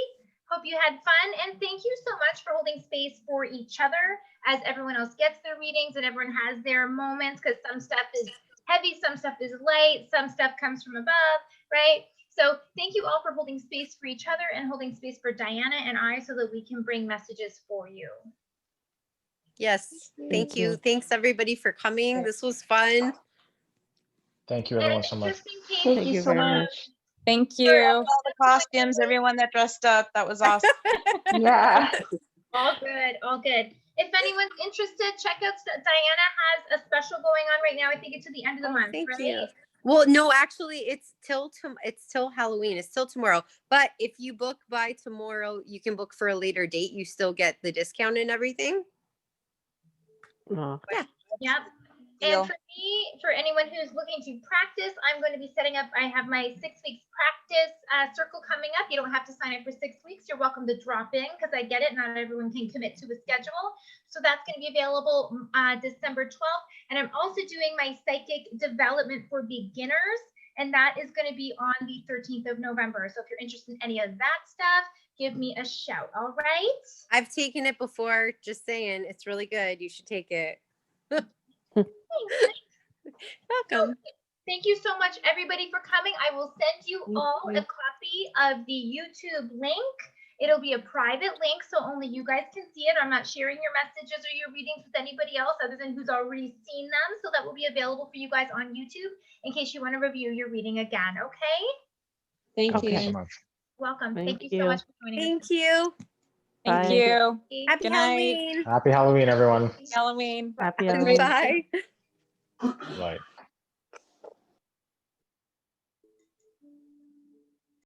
Hope you had fun, and thank you so much for holding space for each other as everyone else gets their readings and everyone has their moments, because some stuff is heavy, some stuff is light, some stuff comes from above, right? So thank you all for holding space for each other and holding space for Diana and I so that we can bring messages for you. Yes, thank you. Thanks everybody for coming. This was fun. Thank you everyone so much. Thank you so much. Thank you. All the costumes, everyone that dressed up. That was awesome. Yeah. All good. If anyone's interested, check out Diana has a special going on right now. I think it's to the end of the month, Thank right? you. Well, no, actually it's till Halloween. It's till tomorrow. But if you book by tomorrow, you can book for a later date. You still get the discount and everything. Oh. Yeah. Yep. And for me, for anyone who's looking to practice, I'm going to be setting up, I have my 6 weeks practice circle coming up. You don't have to sign up for 6 weeks. You're welcome to drop in because I get it. Not everyone can commit to a schedule. So that's going to be available December 12th. And I'm also doing my psychic development for beginners. And that is going to be on the 13th of November. So if you're interested in any of that stuff, give me a shout. All right. I've taken it before. Just saying, it's really good. You should take it. Welcome. Thank you so much, everybody, for coming. I will send you all a copy of the YouTube link. It'll be a private link, so only you guys can see it. I'm not sharing your messages or your readings with anybody else other than who's already seen them. So that will be available for you guys on YouTube in case you want to review your reading again. Okay? Thank you you. so much. Welcome. Thank Thank you so much for joining us. Thank you. Thank Bye. you. Happy Good night. Halloween. Happy Halloween, everyone. Halloween. Happy Halloween. Bye. Bye.